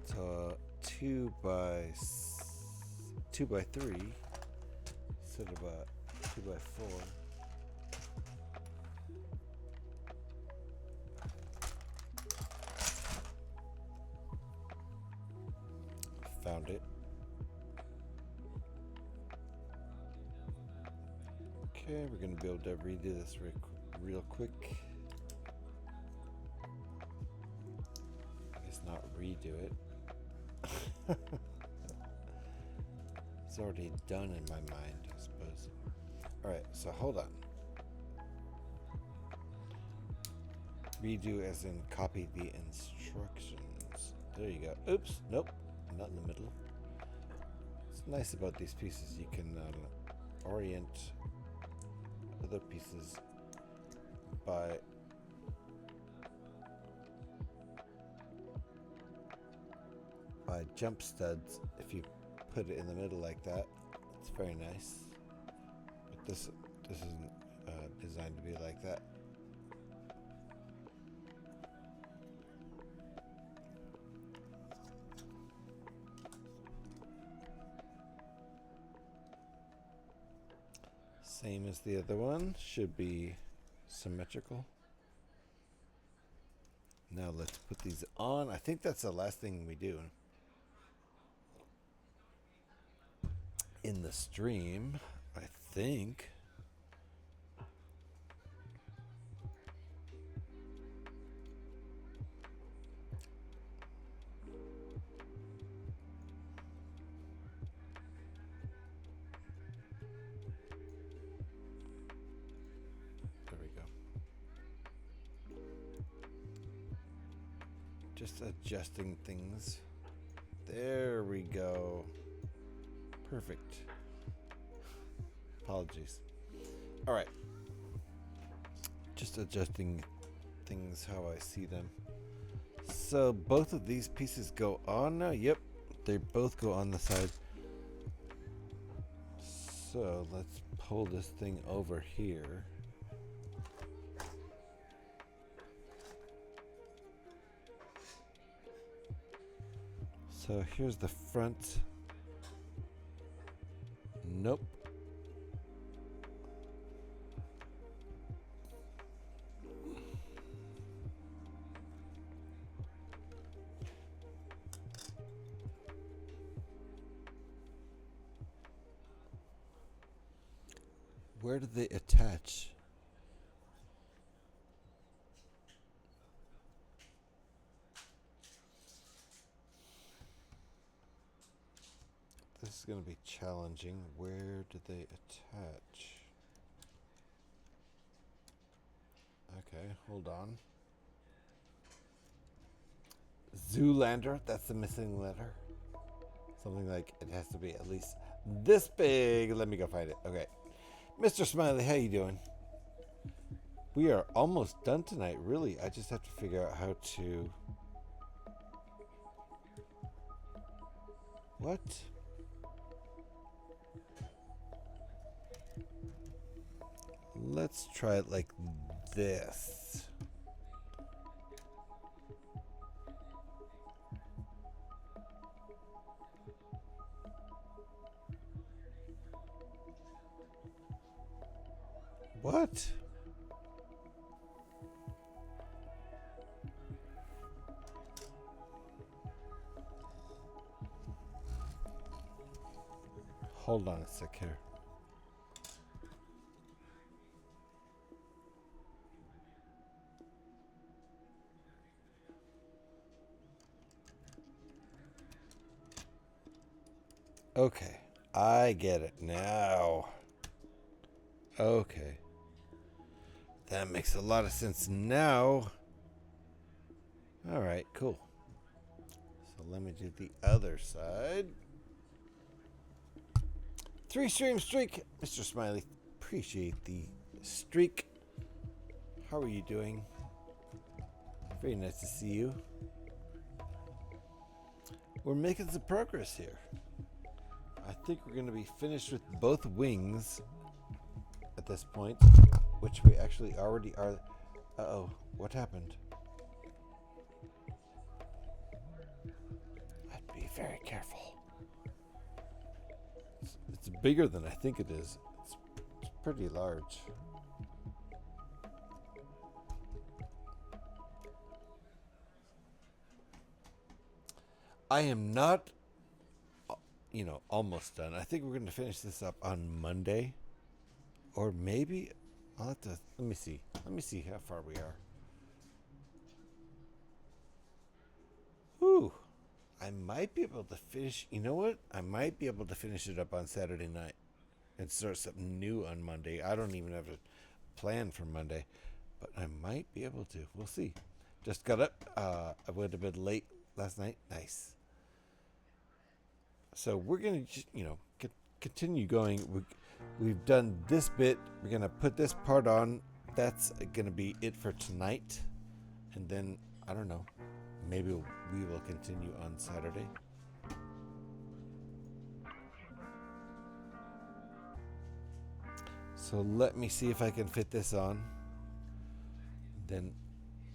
So 2 by 3 instead of 2 by 4. Found it. Okay, we're gonna be able to redo this real quick. I guess not redo it. It's already done in my mind, I suppose. Alright, so hold on. Redo as in copy the instructions. There you go. Oops, nope, not in the middle. What's nice about these pieces, you can orient other pieces by jump studs. If you put it in the middle like that, it's very nice. But this isn't designed to be like that. Same as the other one, should be symmetrical. Now let's put these on. I think that's the last thing we do in the stream, I think. There we go. Just adjusting things. There we go. Perfect. Apologies. All right. Just adjusting things how I see them. So both of these pieces go on now. Yep, they both go on the side. So let's pull this thing over here. So here's the front. Nope. Where do they attach? This is going to be challenging. Where do they attach? Okay, hold on. Zoolander, that's the missing letter. Something like it has to be at least this big. Let me go find it. Okay. Mr. Smiley, how you doing? We are almost done tonight, really. I just have to figure out how to... What? Let's try it like this. What? Hold on a sec here. Okay, I get it now. Okay. That makes a lot of sense now. All right, cool. So let me do the other side. 3-stream streak. Mr. Smiley, appreciate the streak. How are you doing? Very nice to see you. We're making some progress here. I think we're going to be finished with both wings at this point, which we actually already are. Uh-oh, what happened? I'd be very careful. It's bigger than I think it is. It's pretty large. I am not, almost done. I think we're going to finish this up on Monday. Or maybe I'll have to, let me see. Let me see how far we are. Ooh, I might be able to finish, you know what? I might be able to finish it up on Saturday night and start something new on Monday. I don't even have a plan for Monday, but I might be able to. We'll see. Just got up. I went to bed late last night. Nice. So we're going to, continue going. We've done this bit. We're going to put this part on. That's going to be it for tonight. And then, I don't know, maybe we will continue on Saturday. So let me see if I can fit this on. Then,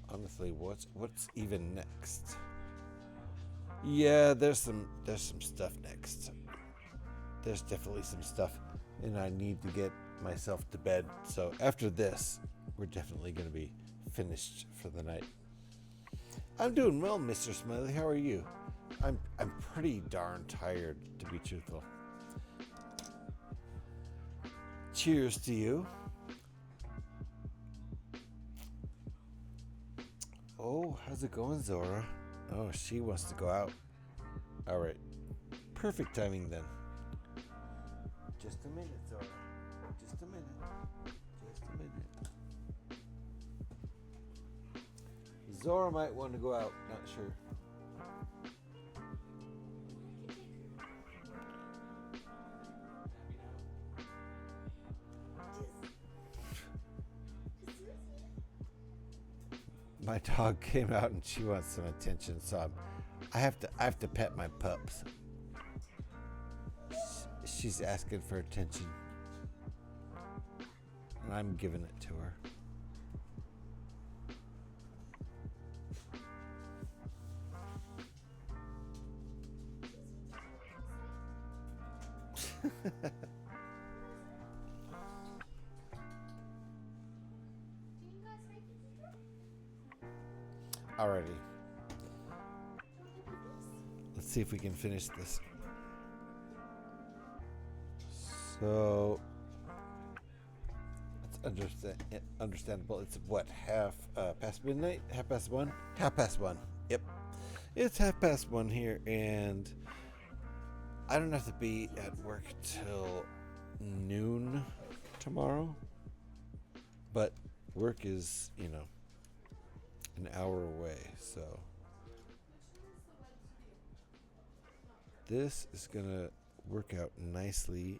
honestly, what's even next? Yeah, there's some stuff next. There's definitely some stuff, and I need to get myself to bed. So after this, we're definitely going to be finished for the night. I'm doing well, Mr. Smiley. How are you? I'm pretty darn tired, to be truthful. Cheers to you. Oh, how's it going, Zora? Oh, she wants to go out. All right. Perfect timing then. Just a minute, Zora. Just a minute. Just a minute. Zora might want to go out. Not sure. My dog came out and she wants some attention, so I have to pet my pups. She's asking for attention, and I'm giving it to her. Alrighty. Let's see if we can finish this. So understandable. It's what, half past midnight? Half past one? Half past one. Yep. It's half past one here, and I don't have to be at work till noon tomorrow. But work is, you know, an hour away, so this is gonna work out nicely.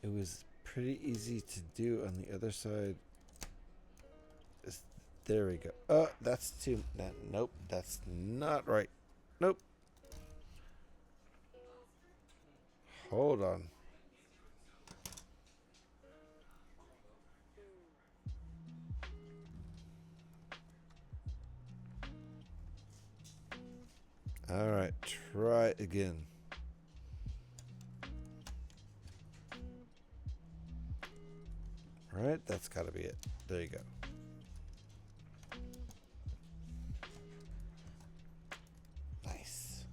It was pretty easy to do on the other side. There we go. Oh, that's too. Nope, that's not right. Nope. Hold on. All right, try again. All right, that's got to be it. There you go. Nice.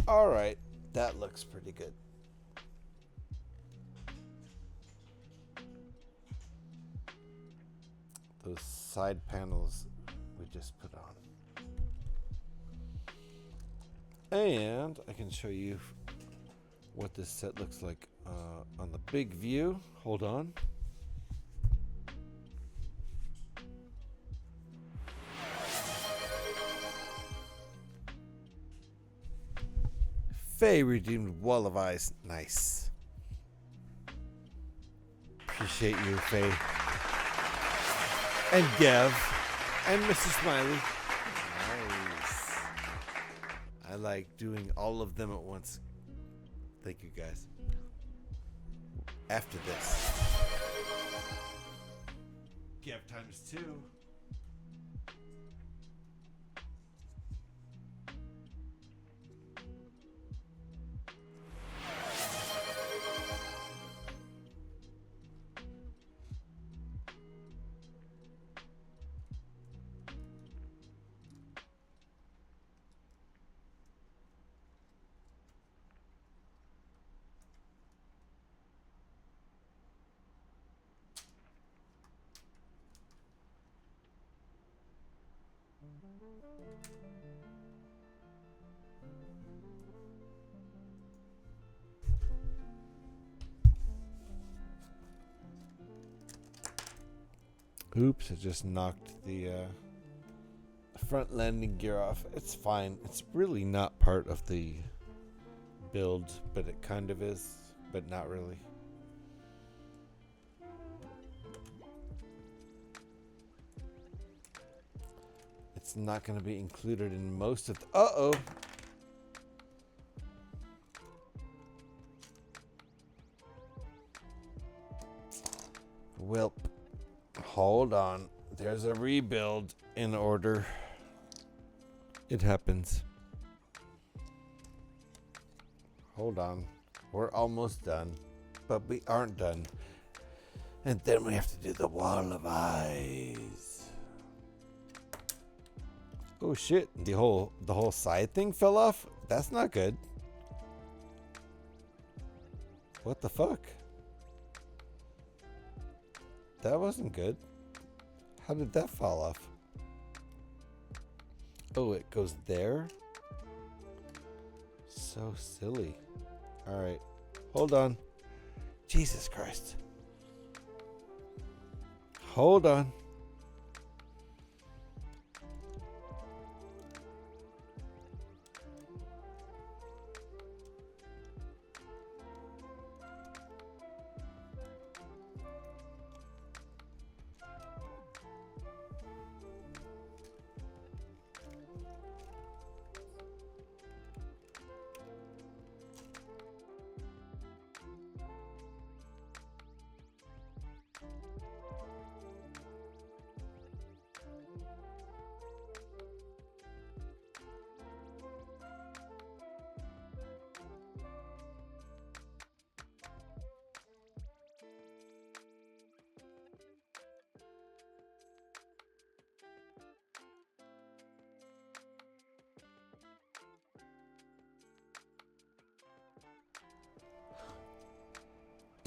All right, that looks pretty good. Those side panels we just put on. And I can show you what this set looks like on the big view. Hold on. Faye redeemed wall of eyes. Nice. Appreciate you, Faye. And Gav. And Mr. Smiley. Nice. I like doing all of them at once. Thank you, guys. After this. Gav times 2. Oops, I just knocked the front landing gear off. It's fine. It's really not part of the build, but it kind of is, but not really. It's not going to be included in most of the... Uh-oh! Welp. Hold on. There's a rebuild in order. It happens. Hold on. We're almost done. But we aren't done. And then we have to do the wall of eyes. Oh shit. The whole side thing fell off? That's not good. What the fuck? That wasn't good. How did that fall off? Oh, it goes there? So silly. Alright. Hold on. Jesus Christ. Hold on.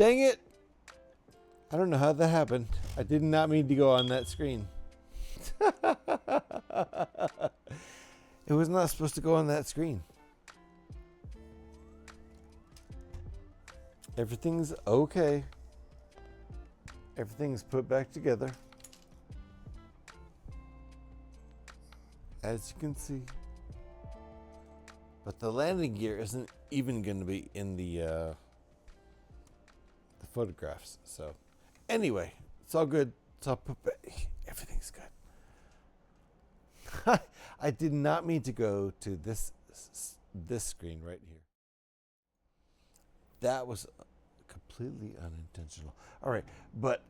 Dang it! I don't know how that happened. I did not mean to go on that screen. It was not supposed to go on that screen. Everything's okay. Everything's put back together. As you can see. But the landing gear isn't even going to be in the photographs. So anyway, it's all good. It's all put back. Everything's good. I did not mean to go to this screen right here. That was completely unintentional. All right, but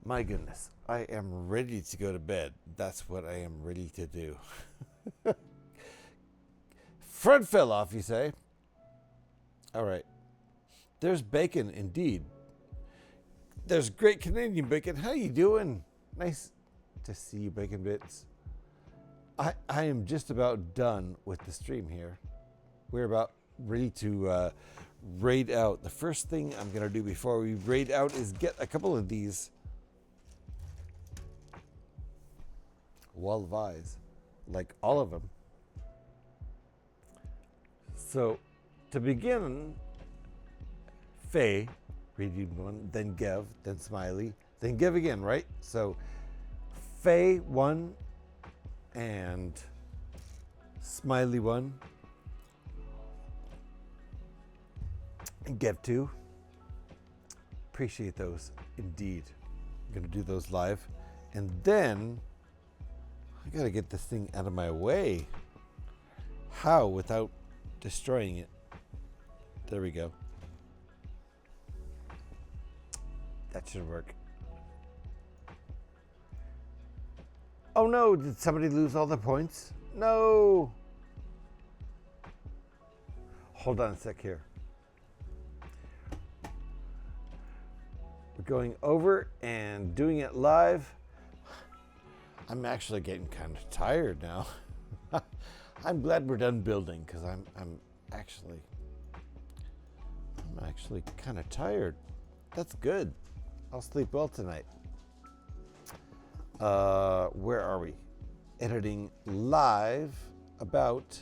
my goodness, I am ready to go to bed. That's what I am ready to do. Front fell off, you say? All right. There's bacon, indeed. There's great Canadian bacon. How you doing? Nice to see you, Bacon Bits. I am just about done with the stream here. We're about ready to raid out. The first thing I'm going to do before we raid out is get a couple of these wall of eyes, like all of them. So to begin, Faye, reading one, then Gev, then Smiley, then Gev again, right? So Faye 1 and Smiley 1 and Gev 2. Appreciate those indeed. I'm gonna do those live, and then I gotta get this thing out of my way. How without destroying it? There we go. That should work. Oh no, did somebody lose all their points? No. Hold on a sec here. We're going over and doing it live. I'm actually getting kind of tired now. I'm glad we're done building because I'm actually kind of tired. That's good. I'll sleep well tonight. Where are we? Editing live about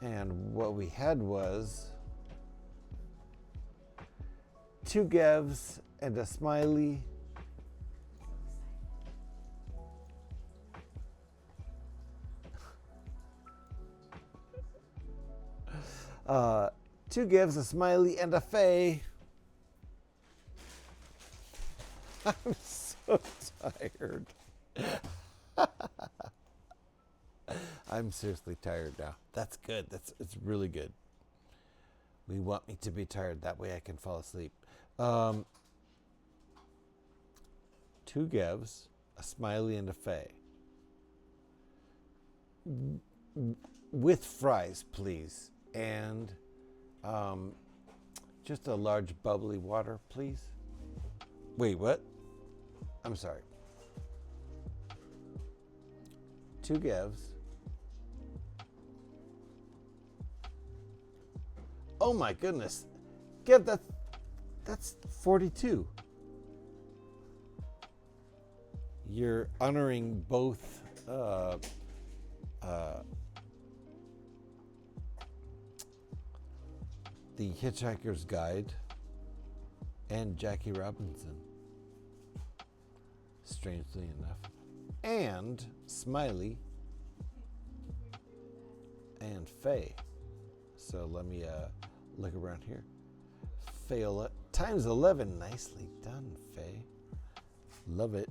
and what we had was 2 Gevs and a Smiley. Two Gevs, a Smiley, and a Faye. I'm so tired. I'm seriously tired now. That's good. It's really good. We want me to be tired. That way I can fall asleep. 2 Gevs, a Smiley, and a Faye. With fries, please. And just a large bubbly water, please. Wait, what? I'm sorry. 2 Gevs. Oh my goodness. Gev, that's 42. You're honoring both The Hitchhiker's Guide and Jackie Robinson, strangely enough, and Smiley and Faye. So let me look around here. Faye times 11. Nicely done, Faye. Love it.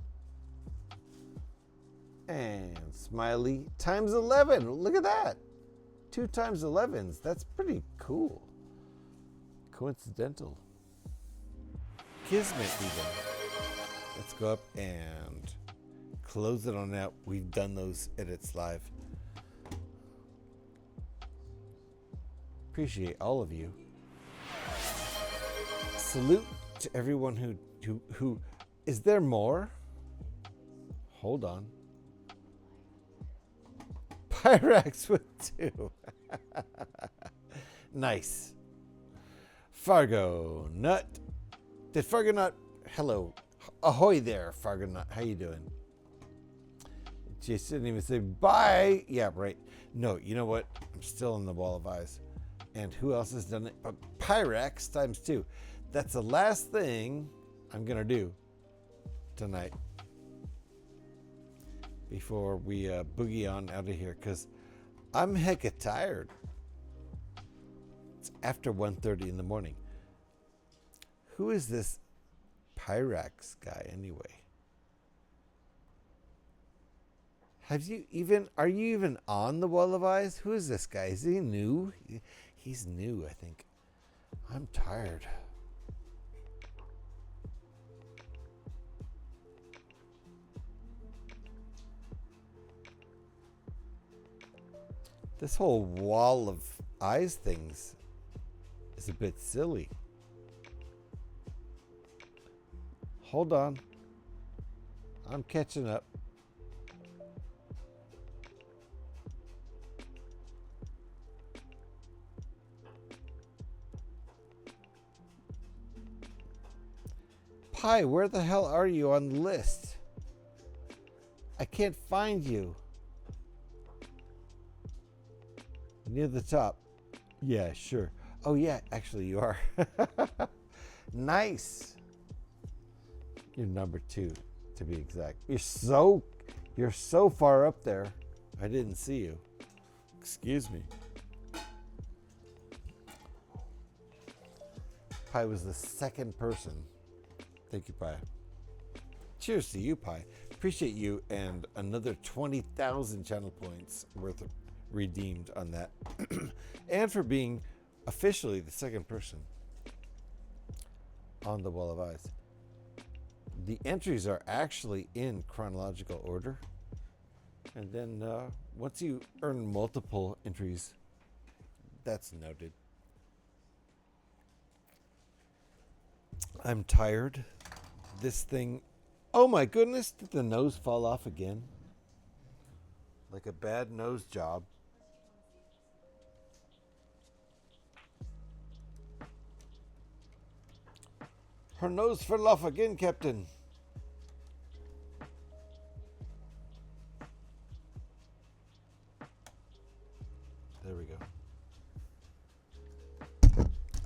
And Smiley times 11. Look at that. 2 times 11s. That's pretty cool. Coincidental. Kismet even. Let's go up and close it on out. We've done those edits live. Appreciate all of you. Salute to everyone who is there more? Hold on. Pyrax with 2. Nice. Fargo Nut. Did Fargo Nut? Hello. Ahoy there, Fargo Nut. How you doing? Just didn't even say bye. Yeah, right. No, you know what? I'm still in the wall of eyes. And who else has done it? But Pyrax times 2. That's the last thing I'm going to do tonight before we boogie on out of here, because I'm hecka tired. It's after 1:30 in the morning. Who is this Pyrax guy anyway? Are you even on the wall of eyes? Who is this guy? Is he new? He's new, I think. I'm tired. This whole wall of eyes things is a bit silly. Hold on. I'm catching up. Pi, where the hell are you on the list? I can't find you. Near the top. Yeah, sure. Oh yeah, actually you are. Nice. You're number 2, to be exact. You're so far up there. I didn't see you. Excuse me. Pi was the second person. Thank you, Pi. Cheers to you, Pi. Appreciate you, and another 20,000 channel points worth of redeemed on that. And for being officially the second person on the Wall of Eyes. The entries are actually in chronological order. And then once you earn multiple entries, that's noted. I'm tired. This thing, oh my goodness, did the nose fall off again? Like a bad nose job. Her nose fell off again, Captain. There we go.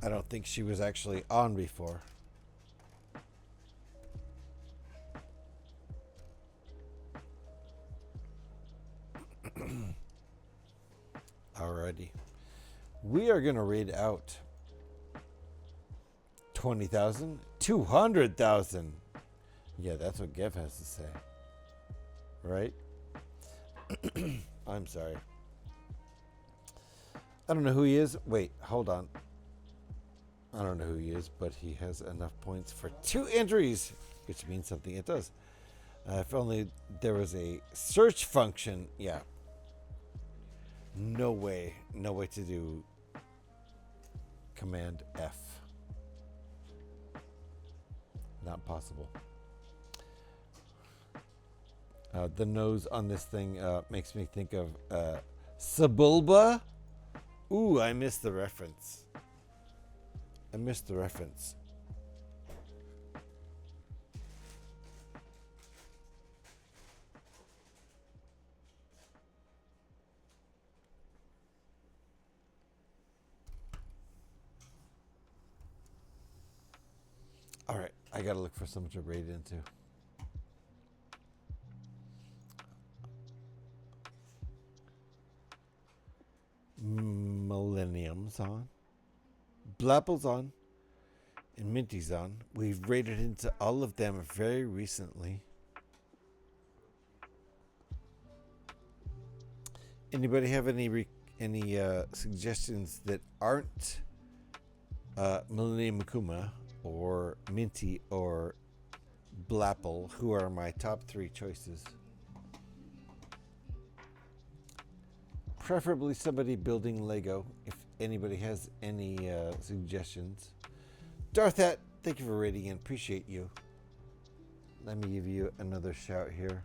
I don't think she was actually on before. Alrighty. We are going to read out 20,000, 200,000. Yeah, that's what Gev has to say. Right? I'm sorry. I don't know who he is. Wait, hold on. I don't know who he is, but he has enough points for 2 entries, which means something. It does. If only there was a search function. Yeah. No way to do Command F. Not possible. The nose on this thing makes me think of Sebulba. Ooh, I missed the reference. All right, I gotta look for someone to raid into. Millennium's on, Blapple's on, and Minty's on. We've raided into all of them very recently. Anybody have any suggestions that aren't Millennium Makuma or Minty or Blapple, who are my top 3 choices? Preferably somebody building Lego, if anybody has any suggestions. Darthat, thank you for rating in. Appreciate you. Let me give you another shout here.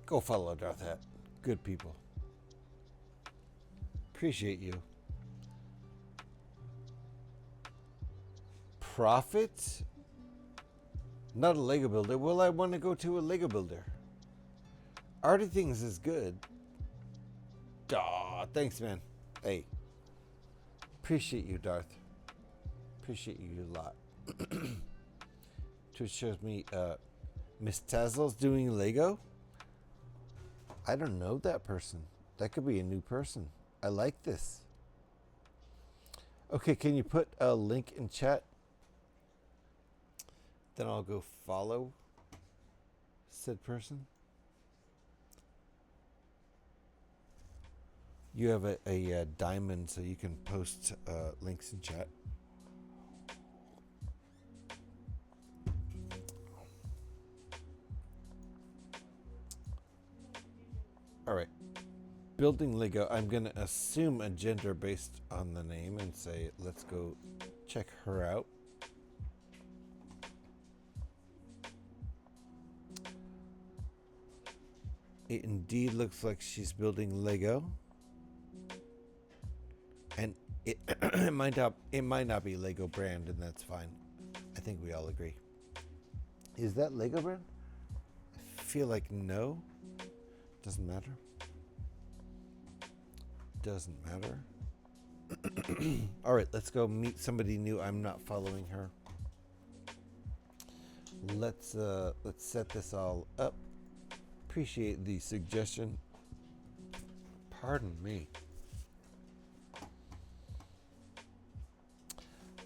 Go follow Darth Hat. Good people. Appreciate you. Profit? Not a Lego builder. Well, I want to go to a Lego builder. Arty Things is good. Aw, thanks, man. Hey. Appreciate you, Darth. Appreciate you a lot. Twitch shows me Miss Tazzle's doing Lego. I don't know that person. That could be a new person. I like this. Okay, can you put a link in chat? Then I'll go follow said person. You have a diamond, so you can post links in chat. All right. Building Lego. I'm going to assume a gender based on the name and say, let's go check her out. It indeed looks like she's building Lego. And it it might not be Lego brand, and that's fine. I think we all agree. Is that Lego brand? I feel like no. Doesn't matter. Doesn't matter. All right, let's go meet somebody new. I'm not following her. Let's set this all up. Appreciate the suggestion. Pardon me.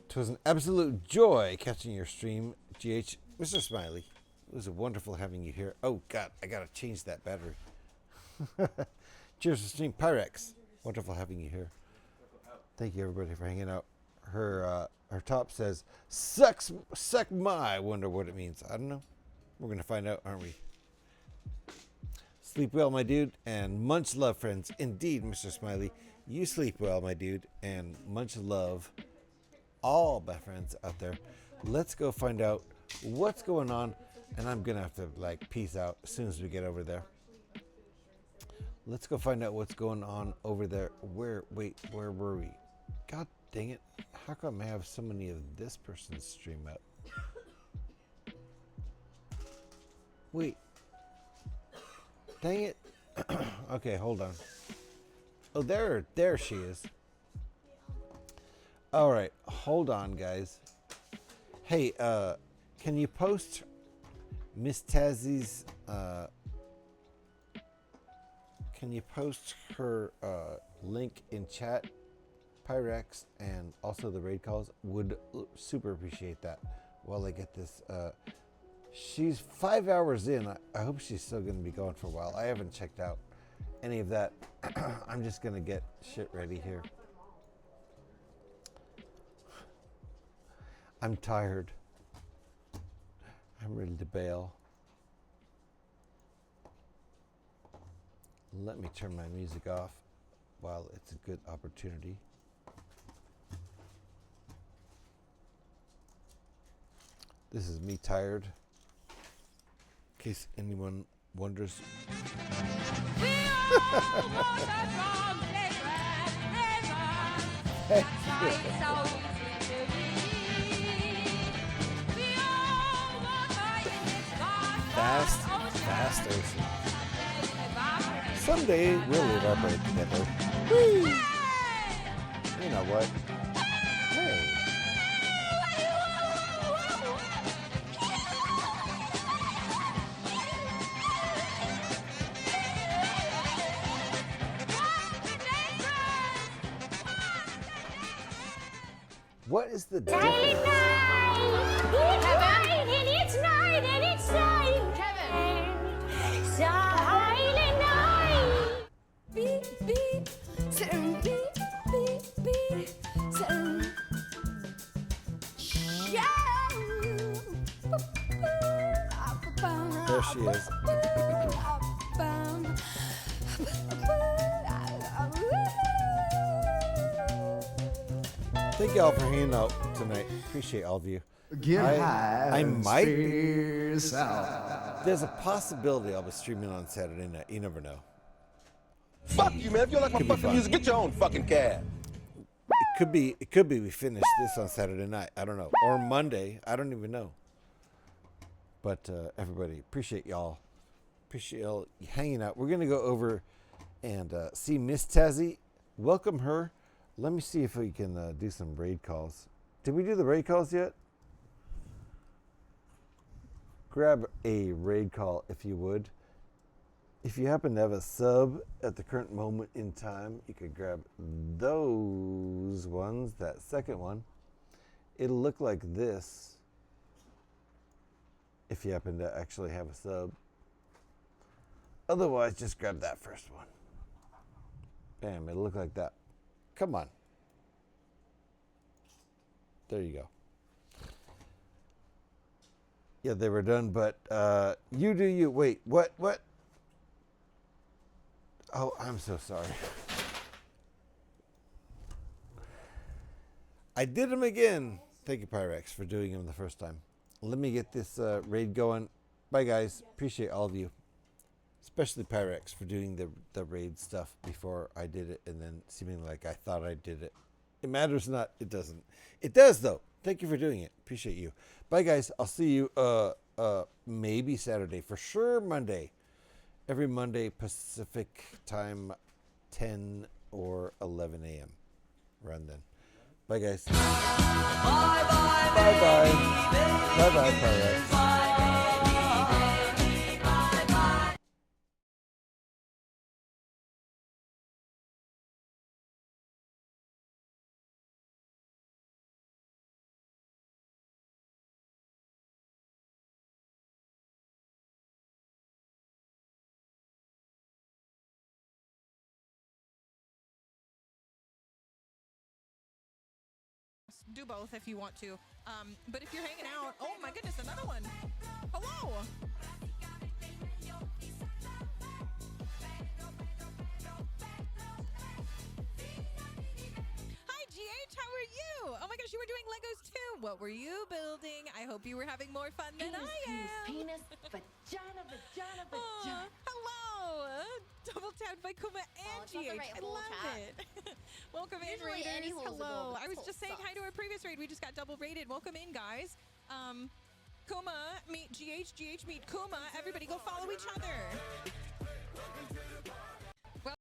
'Twas an absolute joy catching your stream, GH. Mr. Smiley, it was wonderful having you here. Oh, God, I got to change that battery. Cheers to stream, Pyrex. Wonderful having you here. Thank you, everybody, for hanging out. Her top says, suck my. I wonder what it means. I don't know. We're going to find out, aren't we? Sleep well, my dude, and much love, friends. Indeed, Mr. Smiley, you sleep well, my dude, and much love, all my friends out there. Let's go find out what's going on, and I'm gonna have to peace out as soon as we get over there. Let's go find out what's going on over there. Where were we? God dang it! How come I have so many of this person's stream up? Wait. Dang it. Okay, hold on. Oh, there she is. All right, hold on, guys. Hey, can you post Miss Tazzy's, can you post her link in chat, Pyrex, and also the raid calls? Would super appreciate that while I get this. She's 5 hours in. I hope she's still going to be going for a while. I haven't checked out any of that. I'm just going to get shit ready here. I'm tired. I'm ready to bail. Let me turn my music off while it's a good opportunity. This is me tired. In case anyone wonders. Fast ocean. Someday we'll live our break together. Whee! You know what? Hey. What is the difference? Silent night, and it's night, and it's night. Kevin. Silent night. Beep, beep, sitting, beep, beep, beep, sitting. There she is. Thank y'all for hanging out tonight. Appreciate all of you. Get high I and might. space out. There's a possibility I'll be streaming on Saturday night. You never know. Fuck you, man. If you don't like my Could be fucking fun. music, get your own fucking cab. It could be we finish this on Saturday night. I don't know. Or Monday. I don't even know. But everybody, appreciate y'all. Appreciate y'all hanging out. We're going to go over and see Miss Tazzy. Welcome her. Let me see if we can do some raid calls. Did we do the raid calls yet? Grab a raid call if you would. If you happen to have a sub at the current moment in time, you could grab those ones, that second one. It'll look like this if you happen to actually have a sub. Otherwise, just grab that first one. Bam, it'll look like that. Come on. There you go. Yeah, they were done, but you do you. Wait, what? Oh, I'm so sorry. I did them again. Thank you, Pyrex, for doing them the first time. Let me get this raid going. Bye, guys. Appreciate all of you. Especially Pyrex for doing the raid stuff before I did it and then seeming like I thought I did it. It matters not. It doesn't. It does, though. Thank you for doing it. Appreciate you. Bye, guys. I'll see you maybe Saturday. For sure Monday. Every Monday Pacific time, 10 or 11 a.m. Around then. Bye, guys. Bye-bye. Bye-bye. Bye-bye, Pyrex. Do both if you want to. But if you're hanging out, oh my goodness, another one. Hello. Hi, GH, how are you? Oh my gosh, you were doing Legos too. What were you building? I hope you were having more fun than I am. Penis, vagina. Hello. Double tapped by Kuma and it's not the GH. right I hole, love chat. it. Welcome in, Usually any raiders. hole's a goal, Hello. but I this was just hole saying hi sucks. to our previous raid. We just got double raided. Welcome in, guys. Kuma, meet GH, GH, meet Kuma. Everybody go follow each other.